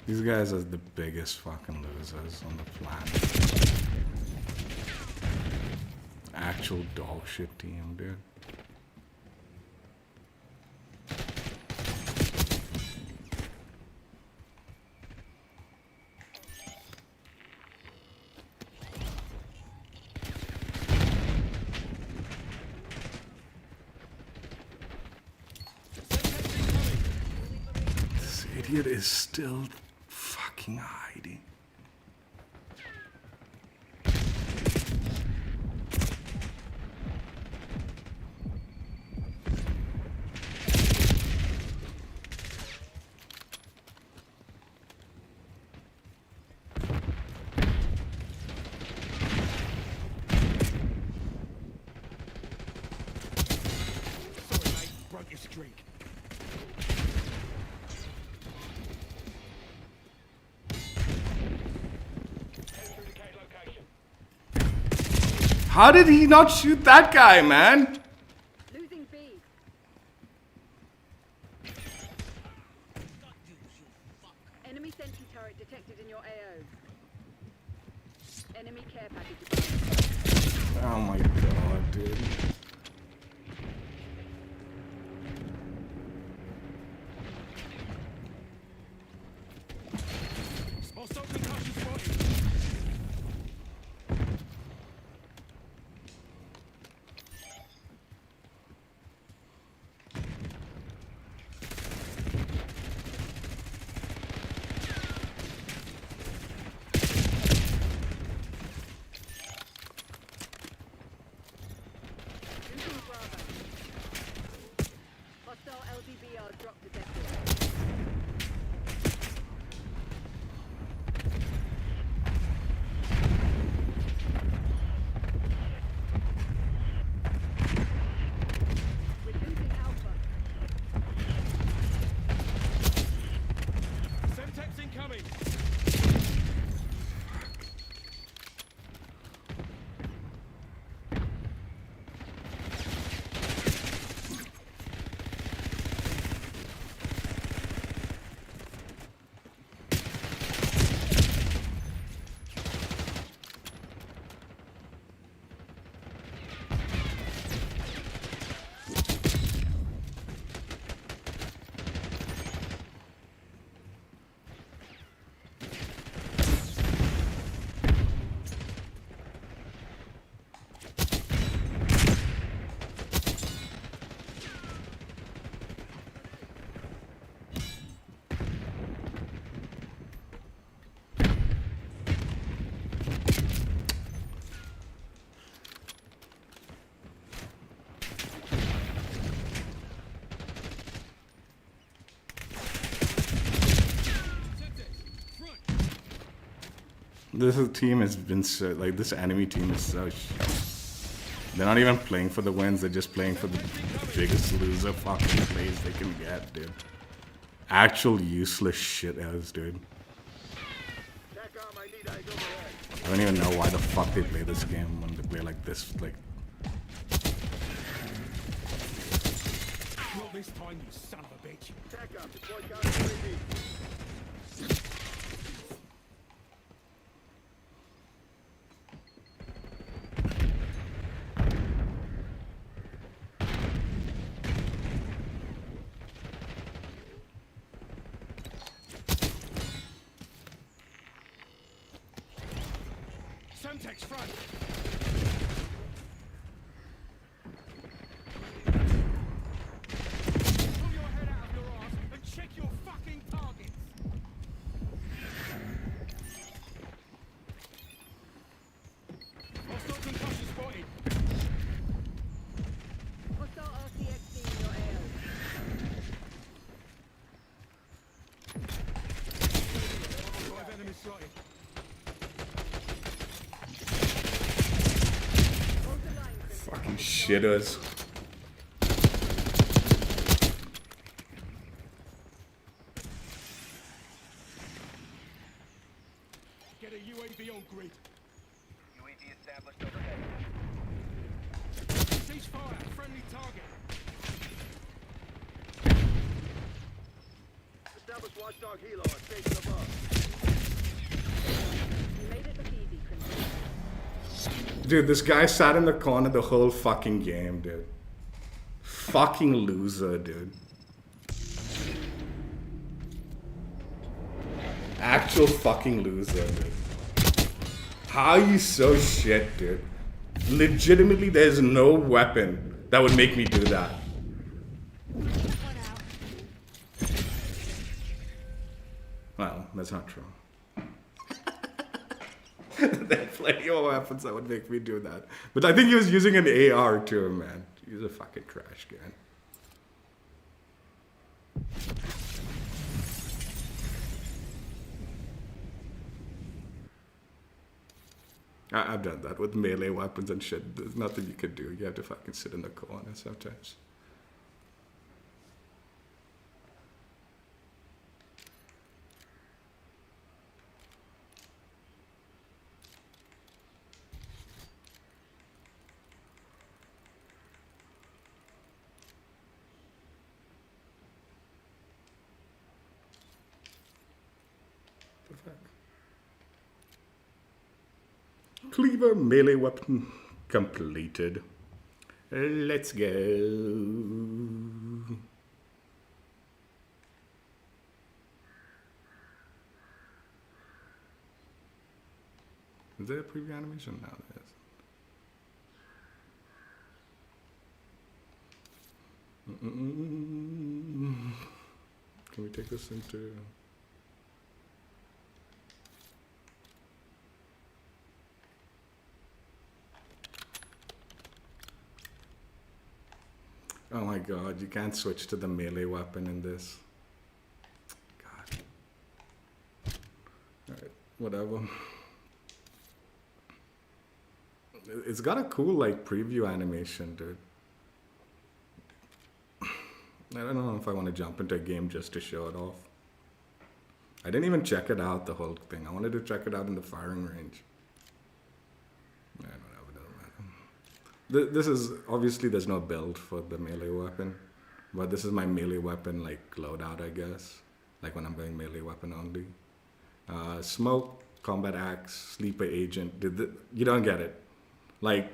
These guys are the biggest fucking losers on the planet. Actual dog shit team, dude. This idiot is still fucking hiding. Sorry, mate. Broke your streak. Head through the K location. How did he not shoot that guy, man? Losing B. Enemy sentry turret detected in your AO. Enemy care package. Oh my god, dude. Hostile concussion spotted. team has been so, like, this enemy team is so they're not even playing for the wins, they're just playing for the biggest loser fucking plays they can get, dude. Actual useless shit-ass, dude. TACOM, I need eyes overhead. I don't even know why the fuck they play this game when they play like this, like... Not this time, you son of a bitch. TACOM, deploy counter UAV. Semtex front. Pull your head out of your ass and check your fucking targets. Hostile concussion spotted. Hostile RCXD in your AO. Five enemies spotted. Hold the line, Crimson. Fucking shitters. Get a UAV on grid. UAV established overhead. Cease fire. Friendly target. Establish watchdog helo on station above. You made it look easy, Crimson. Dude, this guy sat in the corner the whole fucking game, dude. Fucking loser, dude. Actual fucking loser, dude. How are you so shit, dude? Legitimately, there's no weapon that would make me do that. Well, that's not true. There are plenty of weapons that would make me do that. But I think he was using an AR too, man. He's a fucking trash can. I've done that with melee weapons and shit. There's nothing you can do. You have to fucking sit in the corner sometimes. The fuck? Cleaver melee weapon completed. Let's go. Is there a preview animation? No, there isn't. Can we take this into... Oh my god, you can't switch to the melee weapon in this. God. Alright, whatever. It's got a cool, like, preview animation, dude. I don't know if I want to jump into a game just to show it off. I didn't even check it out, the whole thing. I wanted to check it out in the firing range. I don't know. This is, obviously there's no build for the melee weapon, but this is my melee weapon, like, loadout, I guess. Like when I'm going melee weapon only. Smoke, combat axe, sleeper agent, you don't get it. Like,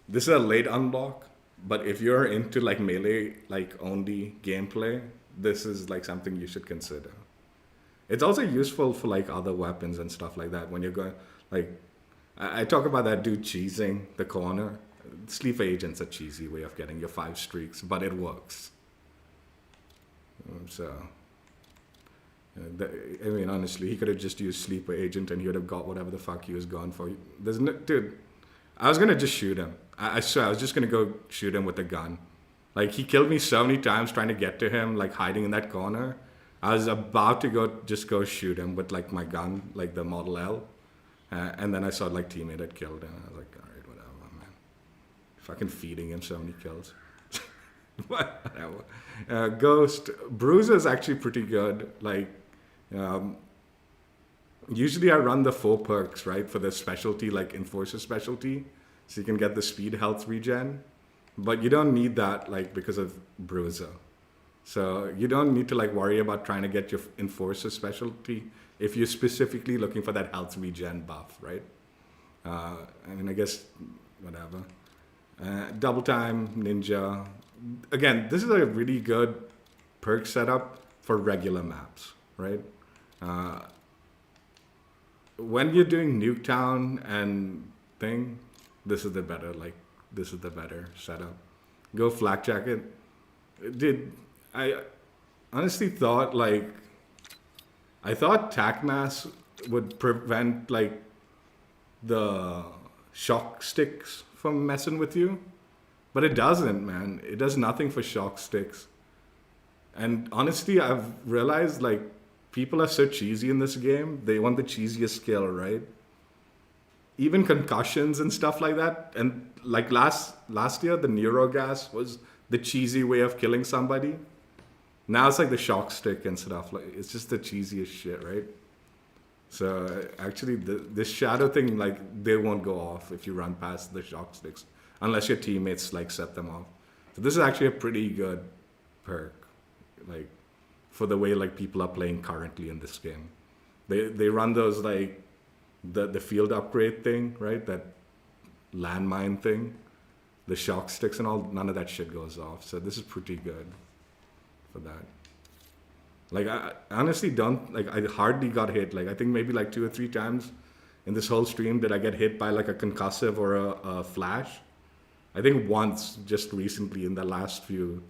this is a late unlock, but if you're into, like, melee, like, only gameplay, this is, like, something you should consider. It's also useful for, like, other weapons and stuff like that when you're going, like, I talk about that dude cheesing the corner. Sleeper agent's a cheesy way of getting your 5 streaks, but it works. So, I mean, honestly, he could have just used sleeper agent and he would have got whatever the fuck he was going for. There's no, dude, I was gonna just shoot him. I swear, I was just gonna go shoot him with a gun. Like, he killed me so many times trying to get to him, like, hiding in that corner. I was about to go shoot him with, like, my gun, like the Model L. And then I saw like teammate had killed, and I was like, all right, whatever, man. Fucking feeding him so many kills. Whatever. Ghost Bruiser is actually pretty good. Like, usually I run the 4 perks, right, for the specialty, like Enforcer specialty, so you can get the speed, health regen. But you don't need that, like, because of Bruiser. So you don't need to like worry about trying to get your Enforcer specialty if you're specifically looking for that health regen buff, right? I mean, I guess whatever. Double time, ninja. Again, this is a really good perk setup for regular maps, right? When you're doing Nuketown and thing, this is the better setup. Go flak jacket. I honestly thought I thought tac mass would prevent like the shock sticks from messing with you, but it doesn't, man. It does nothing for shock sticks. And honestly, I've realized like people are so cheesy in this game. They want the cheesiest skill, right? Even concussions and stuff like that. And like last year, the neurogas was the cheesy way of killing somebody. Now it's like the shock stick and stuff. Like it's just the cheesiest shit, right? So actually, this shadow thing, like they won't go off if you run past the shock sticks, unless your teammates like set them off. So this is actually a pretty good perk, like for the way like people are playing currently in this game. They run those like the field upgrade thing, right? That landmine thing, the shock sticks and all. None of that shit goes off. So this is pretty good for that. Like I honestly don't like. I hardly got hit. Like I think maybe like 2 or 3 times in this whole stream did I get hit by like a concussive or a flash. I think once just recently in the last few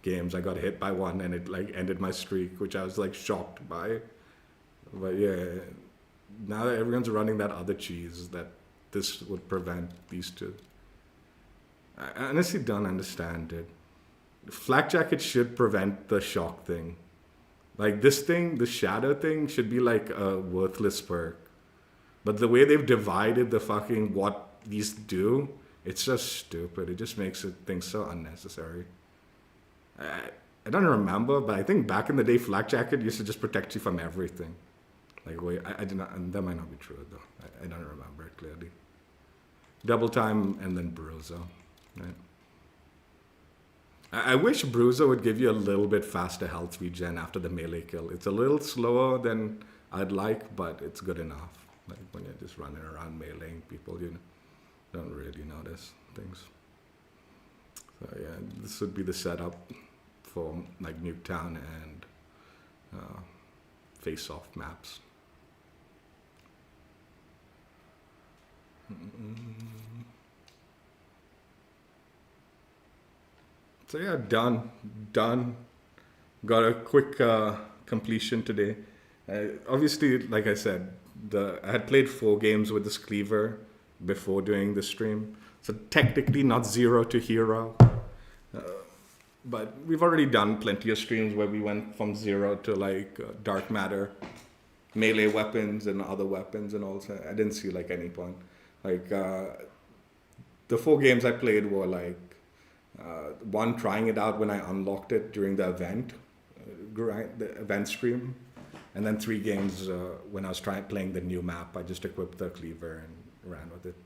games I got hit by one and it like ended my streak, which I was like shocked by. But yeah, now that everyone's running that other cheese, that this would prevent these two. I honestly don't understand it. Flak jacket should prevent the shock thing. Like this thing, the shadow thing should be like a worthless perk. But the way they've divided the fucking what these do, it's just stupid. It just makes it things so unnecessary. I don't remember, but I think back in the day, flak jacket used to just protect you from everything. Like wait, I did not. And that might not be true though. I don't remember it clearly. Double time and then bruiser. Right? I wish Bruiser would give you a little bit faster health regen after the melee kill. It's a little slower than I'd like, but it's good enough. Like when you're just running around meleeing people, you don't really notice things. So yeah, this would be the setup for like Nuketown and face-off maps. So yeah, done. Got a quick completion today. Obviously, like I said, I had played 4 games with this Cleaver before doing the stream. So technically not 0 to hero. But we've already done plenty of streams where we went from 0 to like dark matter, melee weapons and other weapons and all. So I didn't see like any point. Like the 4 games I played were like, one trying it out when I unlocked it during the event stream, and then 3 games when I was playing the new map. I just equipped the Cleaver and ran with it.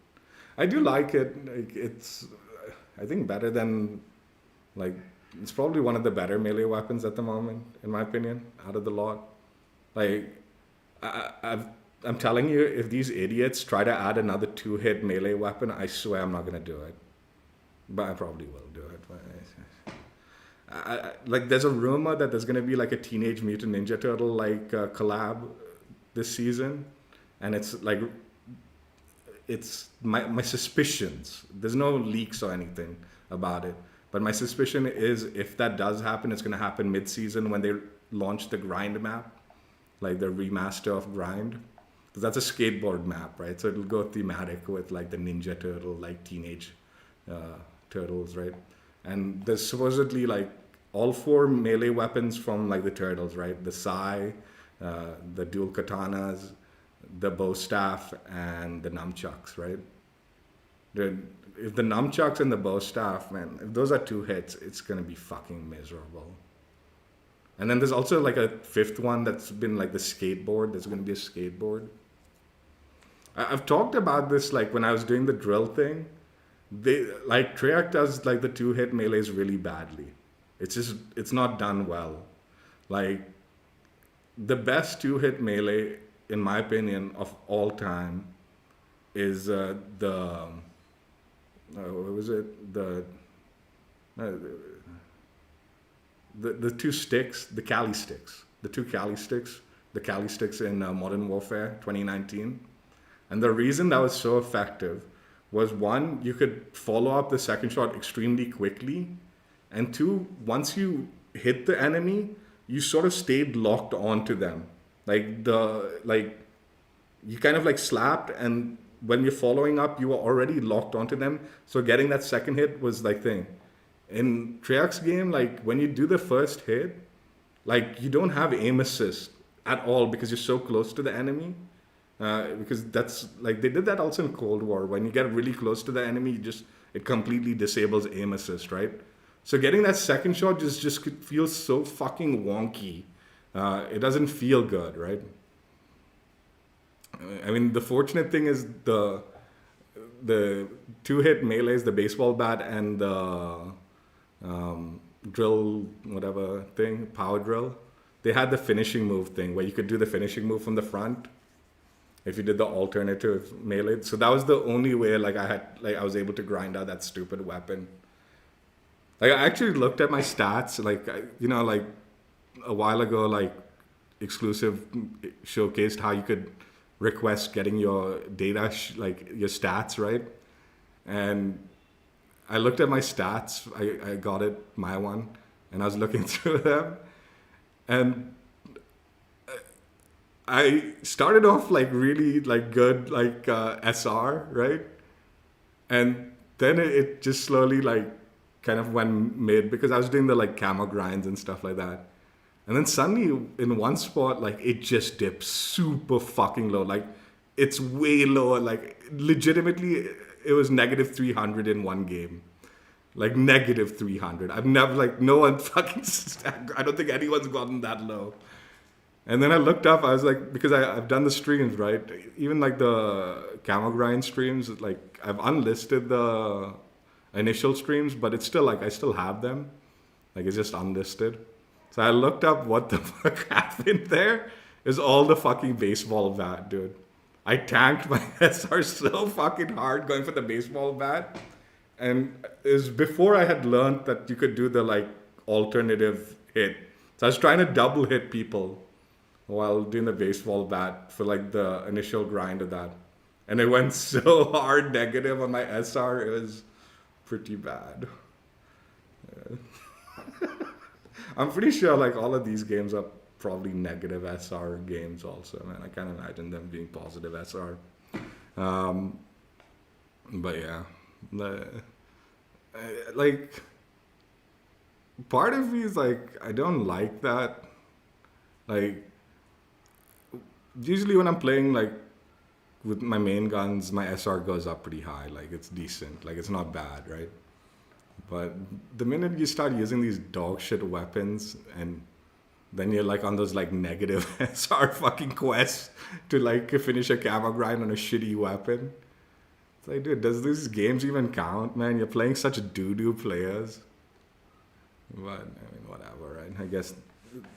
I do like it. Like it's, I think better than like it's probably one of the better melee weapons at the moment, in my opinion, out of the lot. Like I'm telling you, if these idiots try to add another 2-hit melee weapon, I swear I'm not gonna do it. But I probably will do it. Like, there's a rumor that there's going to be like a Teenage Mutant Ninja Turtle like collab this season, and it's like, it's my suspicions. There's no leaks or anything about it, but my suspicion is if that does happen, it's going to happen mid-season when they launch the Grind map, like the remaster of Grind, because that's a skateboard map, right? So it'll go thematic with like the Ninja Turtle, like teenage turtles, right? And there's supposedly like all 4 melee weapons from like the turtles, right? The sai, the dual katanas, the bow staff and the nunchucks, right? Dude, if the nunchucks and the bow staff, man, if those are 2 hits, it's gonna be fucking miserable. And then there's also like a 5th one that's been like the skateboard. There's gonna be a skateboard. I've talked about this like when I was doing the drill thing. They like Treyarch does like the 2-hit melees really badly. It's not done well. Like the best 2-hit melee, in my opinion, of all time is what was it? The 2 sticks, the Cali sticks, the 2 Cali sticks, the Cali sticks in Modern Warfare 2019. And the reason that was so effective was 1, you could follow up the second shot extremely quickly, and 2, once you hit the enemy, you sort of stayed locked onto them. You kind of like slapped, and when you're following up, you were already locked onto them. So getting that second hit was like thing. In Treyarch's game, like when you do the first hit, like you don't have aim assist at all because you're so close to the enemy. Because that's like they did that also in Cold War. When you get really close to the enemy, it completely disables aim assist, right? So getting that second shot just feels so fucking wonky. It doesn't feel good, right? I mean, the fortunate thing is the 2-hit melees, the baseball bat and the drill, whatever thing, power drill, they had the finishing move thing where you could do the finishing move from the front if you did the alternative melee. So that was the only way I was able to grind out that stupid weapon. Like I actually looked at my stats, like a while ago, like Exclusive showcased how you could request getting your data, your stats, right? And I looked at my stats. I got it, my one, and I was looking through them, and I started off like really like good, like SR, right? And then it just slowly like kind of went mid because I was doing the like camo grinds and stuff like that. And then suddenly in one spot, like it just dipped super fucking low. Like it's way lower. Like legitimately, it was negative 300 in one game. Like negative 300. I've never, like no one fucking, I don't think anyone's gotten that low. And then I looked up, I was like, because I've done the streams, right? Even like the camo grind streams, like I've unlisted the initial streams, but it's still like, I still have them. Like it's just unlisted. So I looked up what the fuck happened there. Is all the fucking baseball bat, dude. I tanked my SR so fucking hard going for the baseball bat. And it was before I had learned that you could do the like alternative hit. So I was trying to double hit people while doing the baseball bat for like the initial grind of that. And it went so hard negative on my SR, it was pretty bad. Yeah. I'm pretty sure like all of these games are probably negative SR games also, man. I can't imagine them being positive SR. But yeah, like part of me is like, I don't like that. Like usually when I'm playing like with my main guns, my SR goes up pretty high. Like it's decent, like it's not bad, right? But the minute you start using these dog shit weapons and then you're like on those like negative SR fucking quests to like finish a camo grind on a shitty weapon. It's like, dude, does these games even count, man? You're playing such doo-doo players. But, I mean, whatever, right? I guess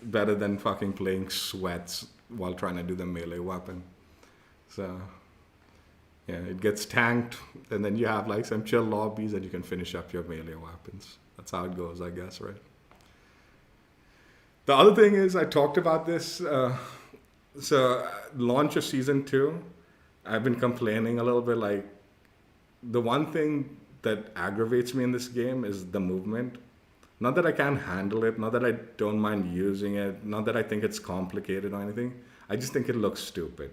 better than fucking playing sweats while trying to do the melee weapon. So, yeah, it gets tanked, and then you have like some chill lobbies and you can finish up your melee weapons. That's how it goes, I guess, right? The other thing is, I talked about this, launch of season 2, I've been complaining a little bit, like, the one thing that aggravates me in this game is the movement. Not that I can't handle it, not that I don't mind using it, not that I think it's complicated or anything. I just think it looks stupid,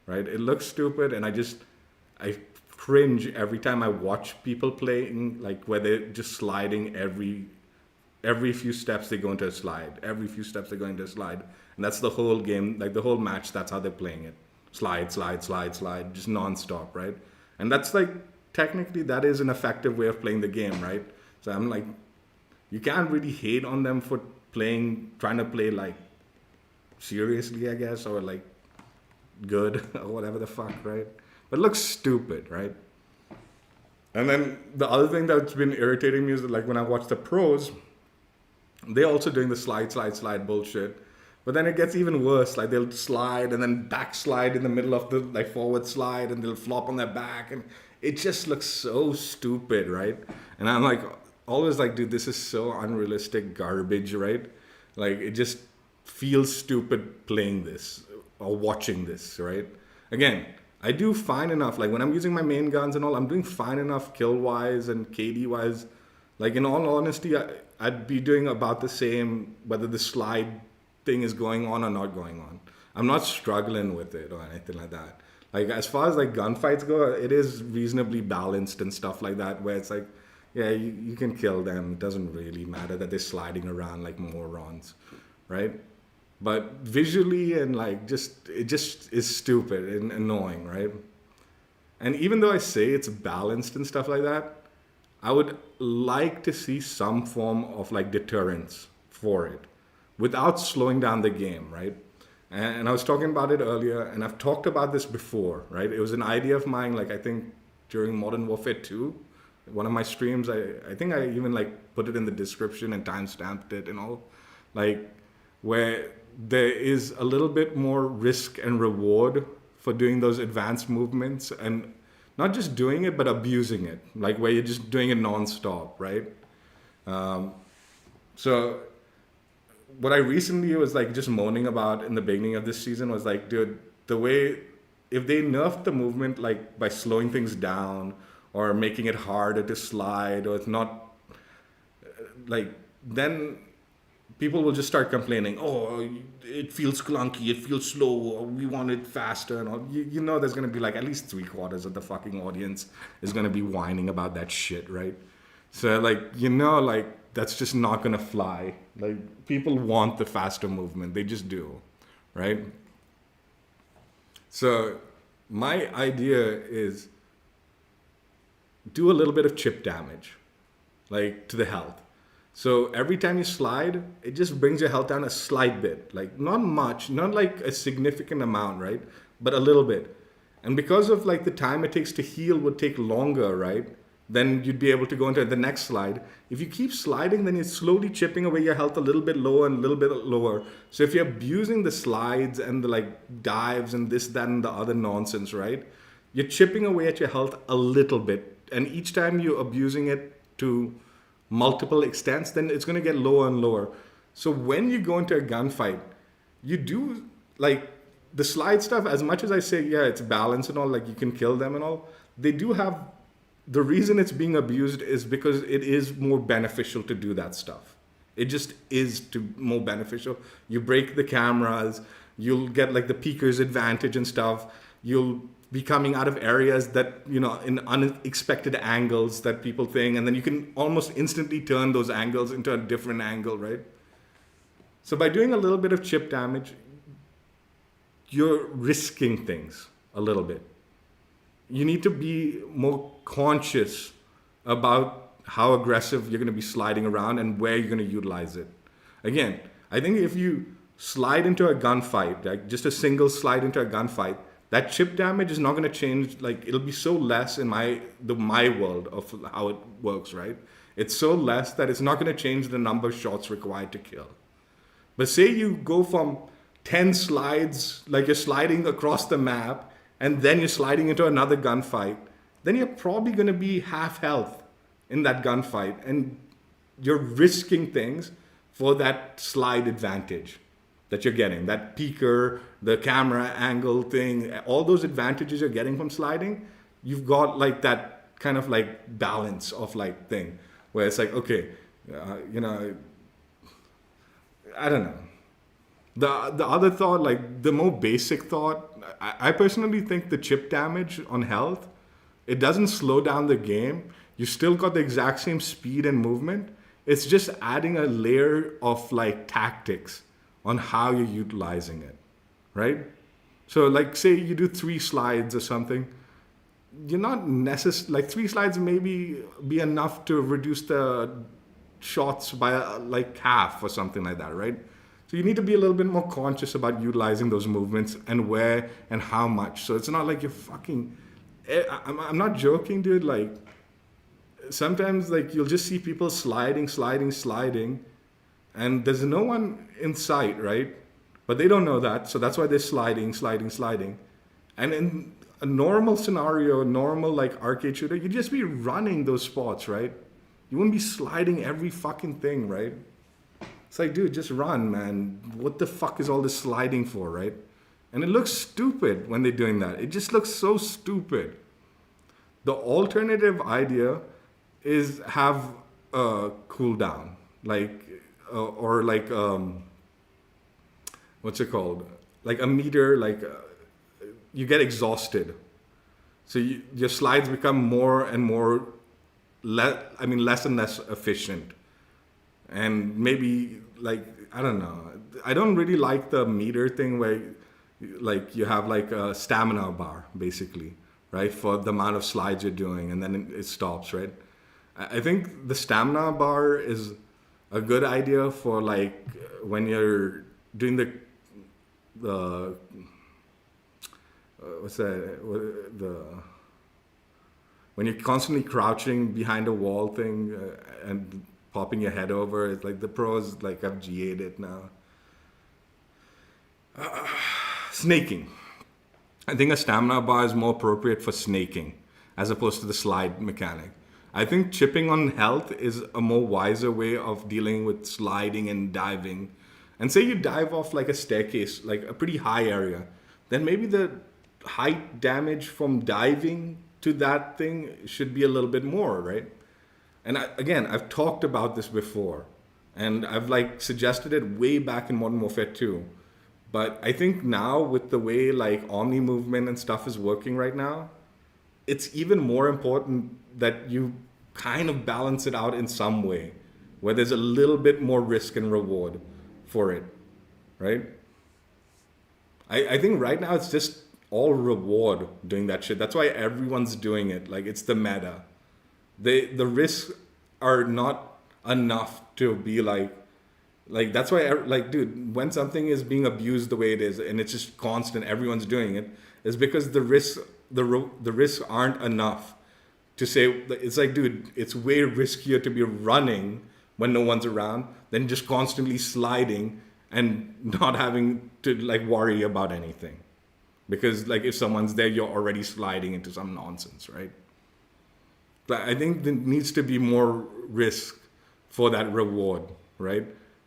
right? It looks stupid, and I cringe every time I watch people playing, like where they're just sliding every few steps they go into a slide. Every few steps they go into a slide. And that's the whole game, like the whole match, that's how they're playing it. slide, slide, slide, slide, just non-stop, right? And that's like, technically that is an effective way of playing the game, right? So I'm like, you can't really hate on them for trying to play like seriously, I guess, or like good or whatever the fuck, right? But it looks stupid, right? And then the other thing that's been irritating me is that, like, when I watch the pros, they're also doing the slide, slide, slide bullshit. But then it gets even worse. Like, they'll slide and then backslide in the middle of the like forward slide, and they'll flop on their back, and it just looks so stupid, right? And I'm like, always like, dude, this is so unrealistic garbage, right? Like, it just feels stupid playing this or watching this, right? Again, I do fine enough. Like, when I'm using my main guns and all, I'm doing fine enough kill-wise and KD-wise. Like, in all honesty, I'd be doing about the same whether the slide thing is going on or not going on. I'm not struggling with it or anything like that. Like, as far as like gunfights go, it is reasonably balanced and stuff like that, where it's like, yeah, you can kill them. It doesn't really matter that they're sliding around like morons, right? But visually and like it just is stupid and annoying, right? And even though I say it's balanced and stuff like that, I would like to see some form of like deterrence for it without slowing down the game, right? And I was talking about it earlier, and I've talked about this before, right? It was an idea of mine, like I think during Modern Warfare 2, one of my streams, I think I even like put it in the description and timestamped it and all, like where there is a little bit more risk and reward for doing those advanced movements, and not just doing it, but abusing it, like where you're just doing it non-stop, right? So what I recently was like just moaning about in the beginning of this season was like, dude, the way, if they nerfed the movement like by slowing things down or making it harder to slide, or it's not like, then people will just start complaining, oh, it feels clunky, it feels slow, or we want it faster, and all. You know there's going to be like at least 3/4 of the fucking audience is going to be whining about that shit, right? So like, you know, like that's just not going to fly. Like, people want the faster movement. They just do, right? So my idea is do a little bit of chip damage, like to the health. So every time you slide, it just brings your health down a slight bit. Like, not much, not like a significant amount, right? But a little bit. And because of like the time it takes to heal would take longer, right? Then you'd be able to go into the next slide. If you keep sliding, then you're slowly chipping away your health a little bit lower and a little bit lower. So if you're abusing the slides and the like dives and this, that, and the other nonsense, right? You're chipping away at your health a little bit. And each time you're abusing it to multiple extents, then it's going to get lower and lower. So when you go into a gunfight, you do like the slide stuff, as much as I say, yeah, it's balanced and all, like you can kill them and all, they do have, the reason it's being abused is because it is more beneficial to do that stuff. It just is more beneficial. You break the cameras, you'll get like the peeker's advantage and stuff. You'll be coming out of areas that, you know, in unexpected angles that people think, and then you can almost instantly turn those angles into a different angle, right? So by doing a little bit of chip damage, you're risking things a little bit. You need to be more conscious about how aggressive you're going to be sliding around and where you're going to utilize it. Again, I think if you slide into a gunfight, like just a single slide into a gunfight, that chip damage is not going to change. Like, it'll be so less in my world of how it works, right? It's so less that it's not going to change the number of shots required to kill. But say you go from 10 slides, like you're sliding across the map, and then you're sliding into another gunfight, then you're probably going to be half health in that gunfight, and you're risking things for that slide advantage that you're getting, that peeker, the camera angle thing, all those advantages you're getting from sliding. You've got like that kind of like balance of like thing where it's like, okay, you know, I don't know. The other thought, like the more basic thought, I personally think the chip damage on health, it doesn't slow down the game. You still got the exact same speed and movement. It's just adding a layer of like tactics on how you're utilizing it, right? So like say you do 3 slides or something, you're not like 3 slides maybe be enough to reduce the shots by like half or something like that, right? So you need to be a little bit more conscious about utilizing those movements and where and how much. So it's not like you're fucking, I'm not joking, dude. Like sometimes like you'll just see people sliding, and there's no one in sight, right? But they don't know that, so that's why they're sliding. And in a normal scenario, normal like arcade shooter, you'd just be running those spots, right? You wouldn't be sliding every fucking thing, right? It's like, dude, just run, man. What the fuck is all this sliding for, right? And it looks stupid when they're doing that. It just looks so stupid. The alternative idea is have a cooldown, like, or like, what's it called? Like a meter, like you get exhausted. So your slides become more and more, less and less efficient. And maybe like, I don't know. I don't really like the meter thing where like you have like a stamina bar basically, right? For the amount of slides you're doing and then it stops, right? I think the stamina bar is a good idea for like when you're doing the when you're constantly crouching behind a wall thing and popping your head over. It's like the pros like have GA'd it now. Snaking. I think a stamina bar is more appropriate for snaking as opposed to the slide mechanic. I think chipping on health is a more wiser way of dealing with sliding and diving. And say you dive off like a staircase, like a pretty high area, then maybe the height damage from diving to that thing should be a little bit more, right? And I've talked about this before, and I've like suggested it way back in Modern Warfare 2. But I think now with the way like Omni-Movement and stuff is working right now, it's even more important that you kind of balance it out in some way, where there's a little bit more risk and reward for it, right? I think right now it's just all reward doing that shit. That's why everyone's doing it. Like it's the meta. The risks are not enough to be like that's why like dude, when something is being abused the way it is and it's just constant, everyone's doing it, is because the risks aren't enough to say. It's like, dude, it's way riskier to be running when no one's around than just constantly sliding and not having to like worry about anything. Because like if someone's there, you're already sliding into some nonsense, right? But I think there needs to be more risk for that reward, right?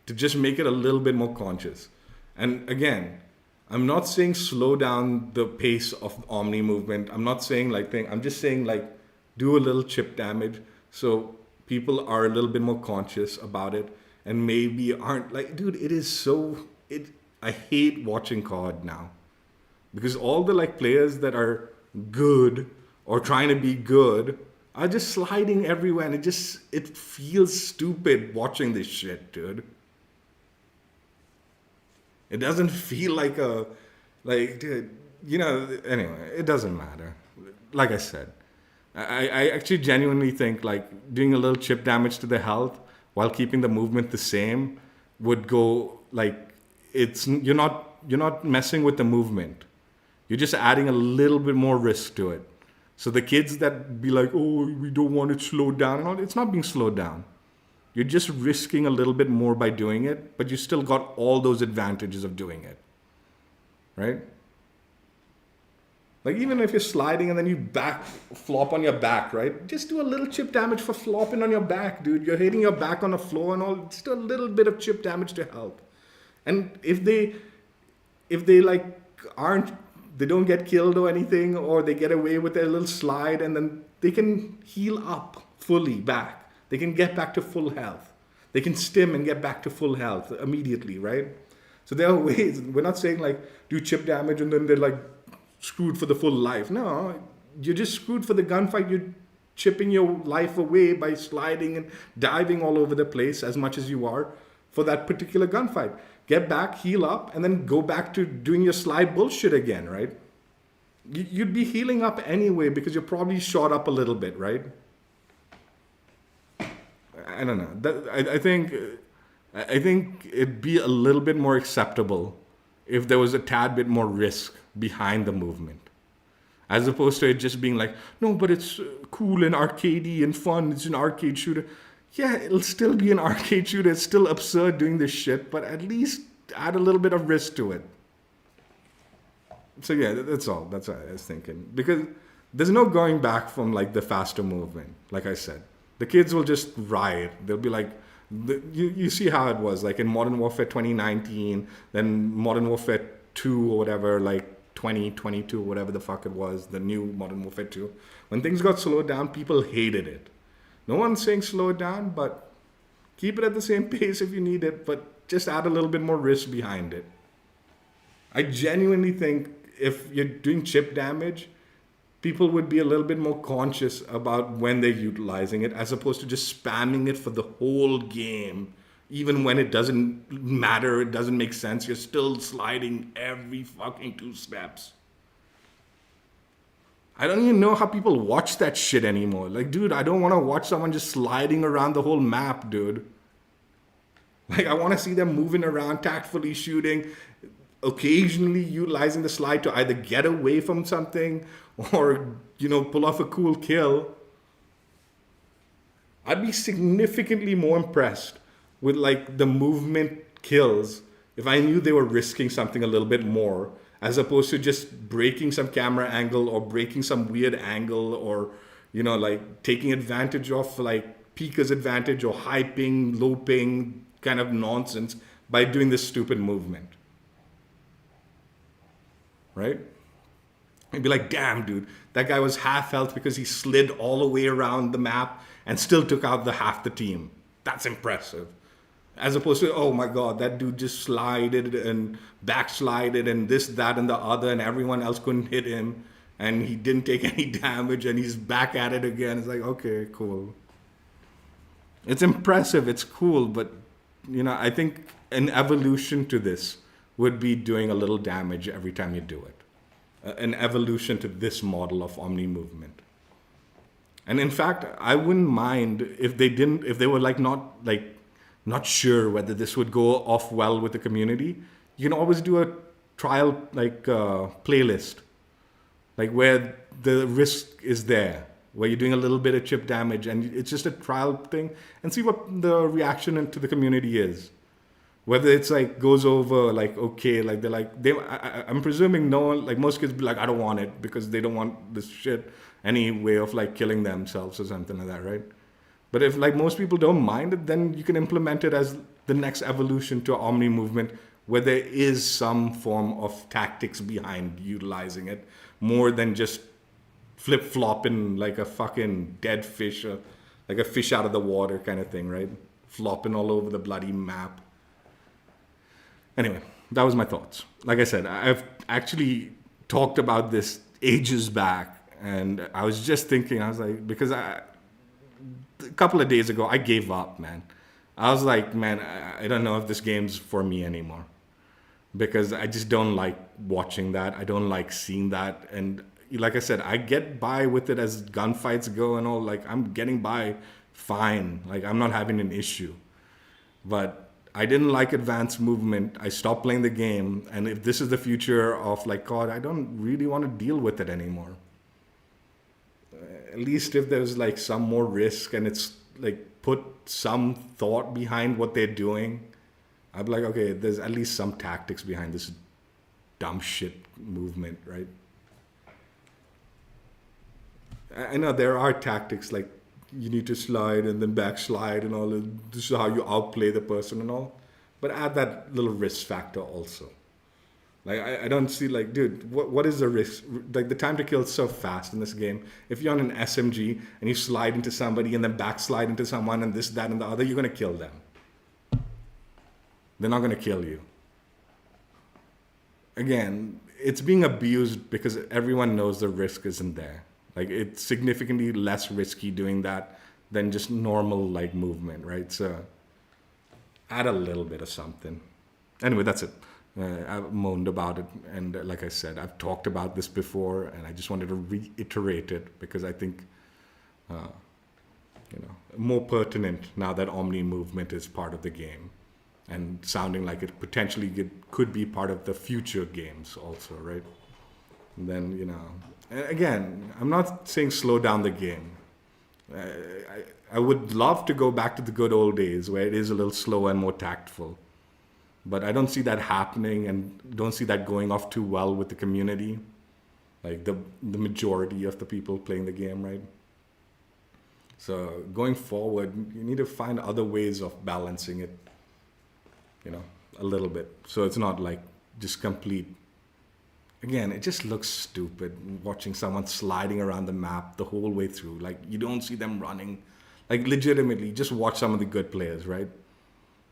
To just make it a little bit more conscious. And again, I'm not saying slow down the pace of Omni movement. I'm not saying I'm just saying like do a little chip damage so people are a little bit more conscious about it and maybe aren't like, dude, I hate watching COD now. Because all the like players that are good or trying to be good are just sliding everywhere, and it feels stupid watching this shit, dude. It doesn't feel dude, anyway, it doesn't matter. Like I said, I actually genuinely think like doing a little chip damage to the health while keeping the movement the same would go like you're not messing with the movement. You're just adding a little bit more risk to it. So the kids that be like, oh, we don't want it slowed down, and all, it's not being slowed down. You're just risking a little bit more by doing it, but you still got all those advantages of doing it, right? Like even if you're sliding and then you flop on your back, right? Just do a little chip damage for flopping on your back, dude. You're hitting your back on the floor and all. Just a little bit of chip damage to help. And if they they don't get killed or anything, or they get away with their little slide, and then they can heal up fully back. They can get back to full health. They can stim and get back to full health immediately, right? So there are ways. We're not saying like do chip damage and then they're like screwed for the full life. No, you're just screwed for the gunfight. You're chipping your life away by sliding and diving all over the place as much as you are. for that particular gunfight. Get back, heal up, and then go back to doing your slide bullshit again, right? You'd be healing up anyway because you're probably shot up a little bit, right? I don't know. I think it'd be a little bit more acceptable if there was a tad bit more risk behind the movement. As opposed to it just being like, no, but it's cool and arcadey and fun. It's an arcade shooter. Yeah, it'll still be an arcade shooter. It's still absurd doing this shit, but at least add a little bit of risk to it. So yeah, that's all. That's what I was thinking. Because there's no going back from like the faster movement, like I said. The kids will just riot. They'll be like, you see how it was, like in Modern Warfare 2019, then Modern Warfare 2 or whatever, like 2022, whatever the fuck it was, the new Modern Warfare 2. When things got slowed down, people hated it. No one's saying slow it down, but keep it at the same pace if you need it, but just add a little bit more risk behind it. I genuinely think if you're doing chip damage, people would be a little bit more conscious about when they're utilizing it as opposed to just spamming it for the whole game. Even when it doesn't matter, it doesn't make sense, you're still sliding every fucking 2 steps. I don't even know how people watch that shit anymore. Like, dude, I don't want to watch someone just sliding around the whole map, dude. Like, I want to see them moving around, tactfully shooting, occasionally utilizing the slide to either get away from something or, pull off a cool kill. I'd be significantly more impressed with like the movement kills if I knew they were risking something a little bit more as opposed to just breaking some camera angle or breaking some weird angle or, like taking advantage of like Pika's advantage or hyping, looping kind of nonsense by doing this stupid movement. Right? You'd be like, damn, dude, that guy was half health because he slid all the way around the map and still took out half the team. That's impressive. As opposed to, oh my God, that dude just slided and backslided and this, that, and the other, and everyone else couldn't hit him and he didn't take any damage and he's back at it again. It's like, okay, cool. It's impressive, it's cool, but, I think an evolution to this would be doing a little damage every time you do it. An evolution to this model of Omni-Movement. And in fact, I wouldn't mind if they were not sure whether this would go off well with the community. You can always do a trial playlist, like where the risk is there, where you're doing a little bit of chip damage and it's just a trial thing and see what the reaction to the community is. Whether it's like goes over like okay, like I'm presuming no one, like most kids be like, I don't want it because they don't want this shit any way of like killing themselves or something like that, right? But if like most people don't mind it, then you can implement it as the next evolution to Omni movement where there is some form of tactics behind utilizing it more than just flip-flopping like a fucking dead fish or like a fish out of the water kind of thing, right? Flopping all over the bloody map. Anyway, that was my thoughts. Like I said, I've actually talked about this ages back, and I was just thinking, I was like, because a couple of days ago, I gave up, man. I was like, man, I don't know if this game's for me anymore. Because I just don't like watching that. I don't like seeing that. And like I said, I get by with it as gunfights go and all. Like, I'm getting by fine. Like, I'm not having an issue. But I didn't like advanced movement. I stopped playing the game. And if this is the future of like COD, I don't really want to deal with it anymore. At least if there's like some more risk and it's like put some thought behind what they're doing, I'd be like, okay, there's at least some tactics behind this dumb shit movement, right? I know there are tactics like you need to slide and then backslide and all. This is how you outplay the person and all. But add that little risk factor also. Like, I don't see, like, dude, what is the risk? Like, the time to kill is so fast in this game. If you're on an SMG and you slide into somebody and then backslide into someone and this, that, and the other, you're going to kill them. They're not going to kill you. Again, it's being abused because everyone knows the risk isn't there. Like, it's significantly less risky doing that than just normal, like, movement, right? So, add a little bit of something. Anyway, that's it. I've moaned about it, and like I said, I've talked about this before, and I just wanted to reiterate it because I think, more pertinent now that Omni-Movement is part of the game, and sounding like it potentially could be part of the future games also, right? And then, again, I'm not saying slow down the game. I would love to go back to the good old days where it is a little slower and more tactful. But I don't see that happening, and don't see that going off too well with the community. Like the majority of the people playing the game, right? So going forward, you need to find other ways of balancing it, a little bit. So it's not like just complete. Again, it just looks stupid watching someone sliding around the map the whole way through. Like, you don't see them running. Like, legitimately, just watch some of the good players, right?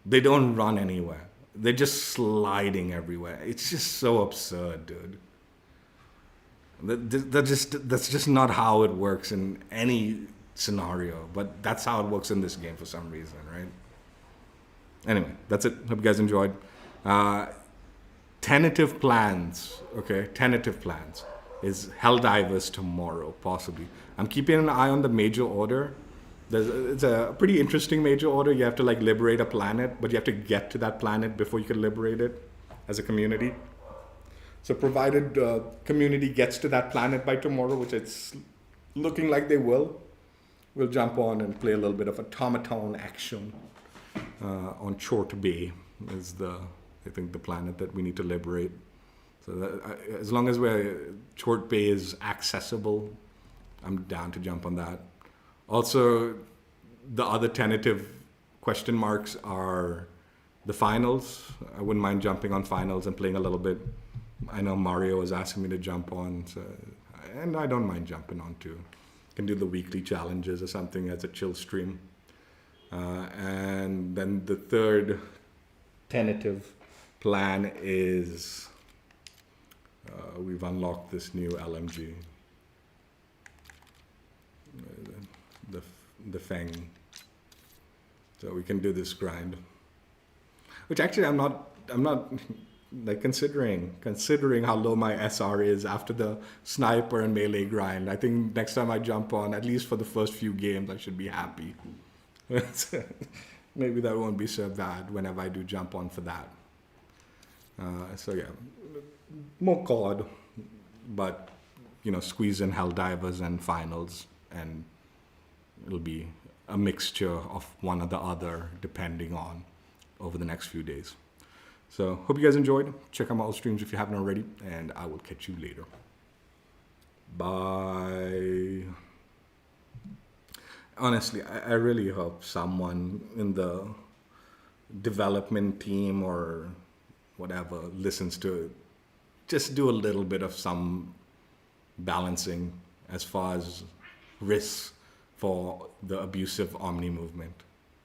They don't run anywhere. They're just sliding everywhere. It's just so absurd, dude. That's just not how it works in any scenario. But that's how it works in this game for some reason, right? Anyway, that's it. Hope you guys enjoyed. Tentative plans, is Helldivers tomorrow, possibly. I'm keeping an eye on the major order. It's a pretty interesting major order. You have to liberate a planet, but you have to get to that planet before you can liberate it as a community. So provided the community gets to that planet by tomorrow, which it's looking like they will, we'll jump on and play a little bit of automaton action on Chort Bay is I think the planet that we need to liberate. So that, as long as Chort Bay is accessible, I'm down to jump on that. Also, the other tentative question marks are the finals. I wouldn't mind jumping on finals and playing a little bit. I know Mario is asking me to jump on, and I don't mind jumping on too. Can do the weekly challenges or something as a chill stream. And then the third tentative plan is we've unlocked this new LMG. The Fang. So we can do this grind. Which actually I'm not considering how low my SR is after the sniper and melee grind. I think next time I jump on, at least for the first few games, I should be happy. Maybe that won't be so bad whenever I do jump on for that. So yeah, more COD, but squeeze in Helldivers and finals, and it'll be a mixture of one or the other depending on over the next few days. So hope you guys enjoyed. Check out my old streams if you haven't already, and I will catch you later. Bye. Honestly, I really hope someone in the development team or whatever listens to it. Just do a little bit of some balancing as far as risks for the abusive Omni movement.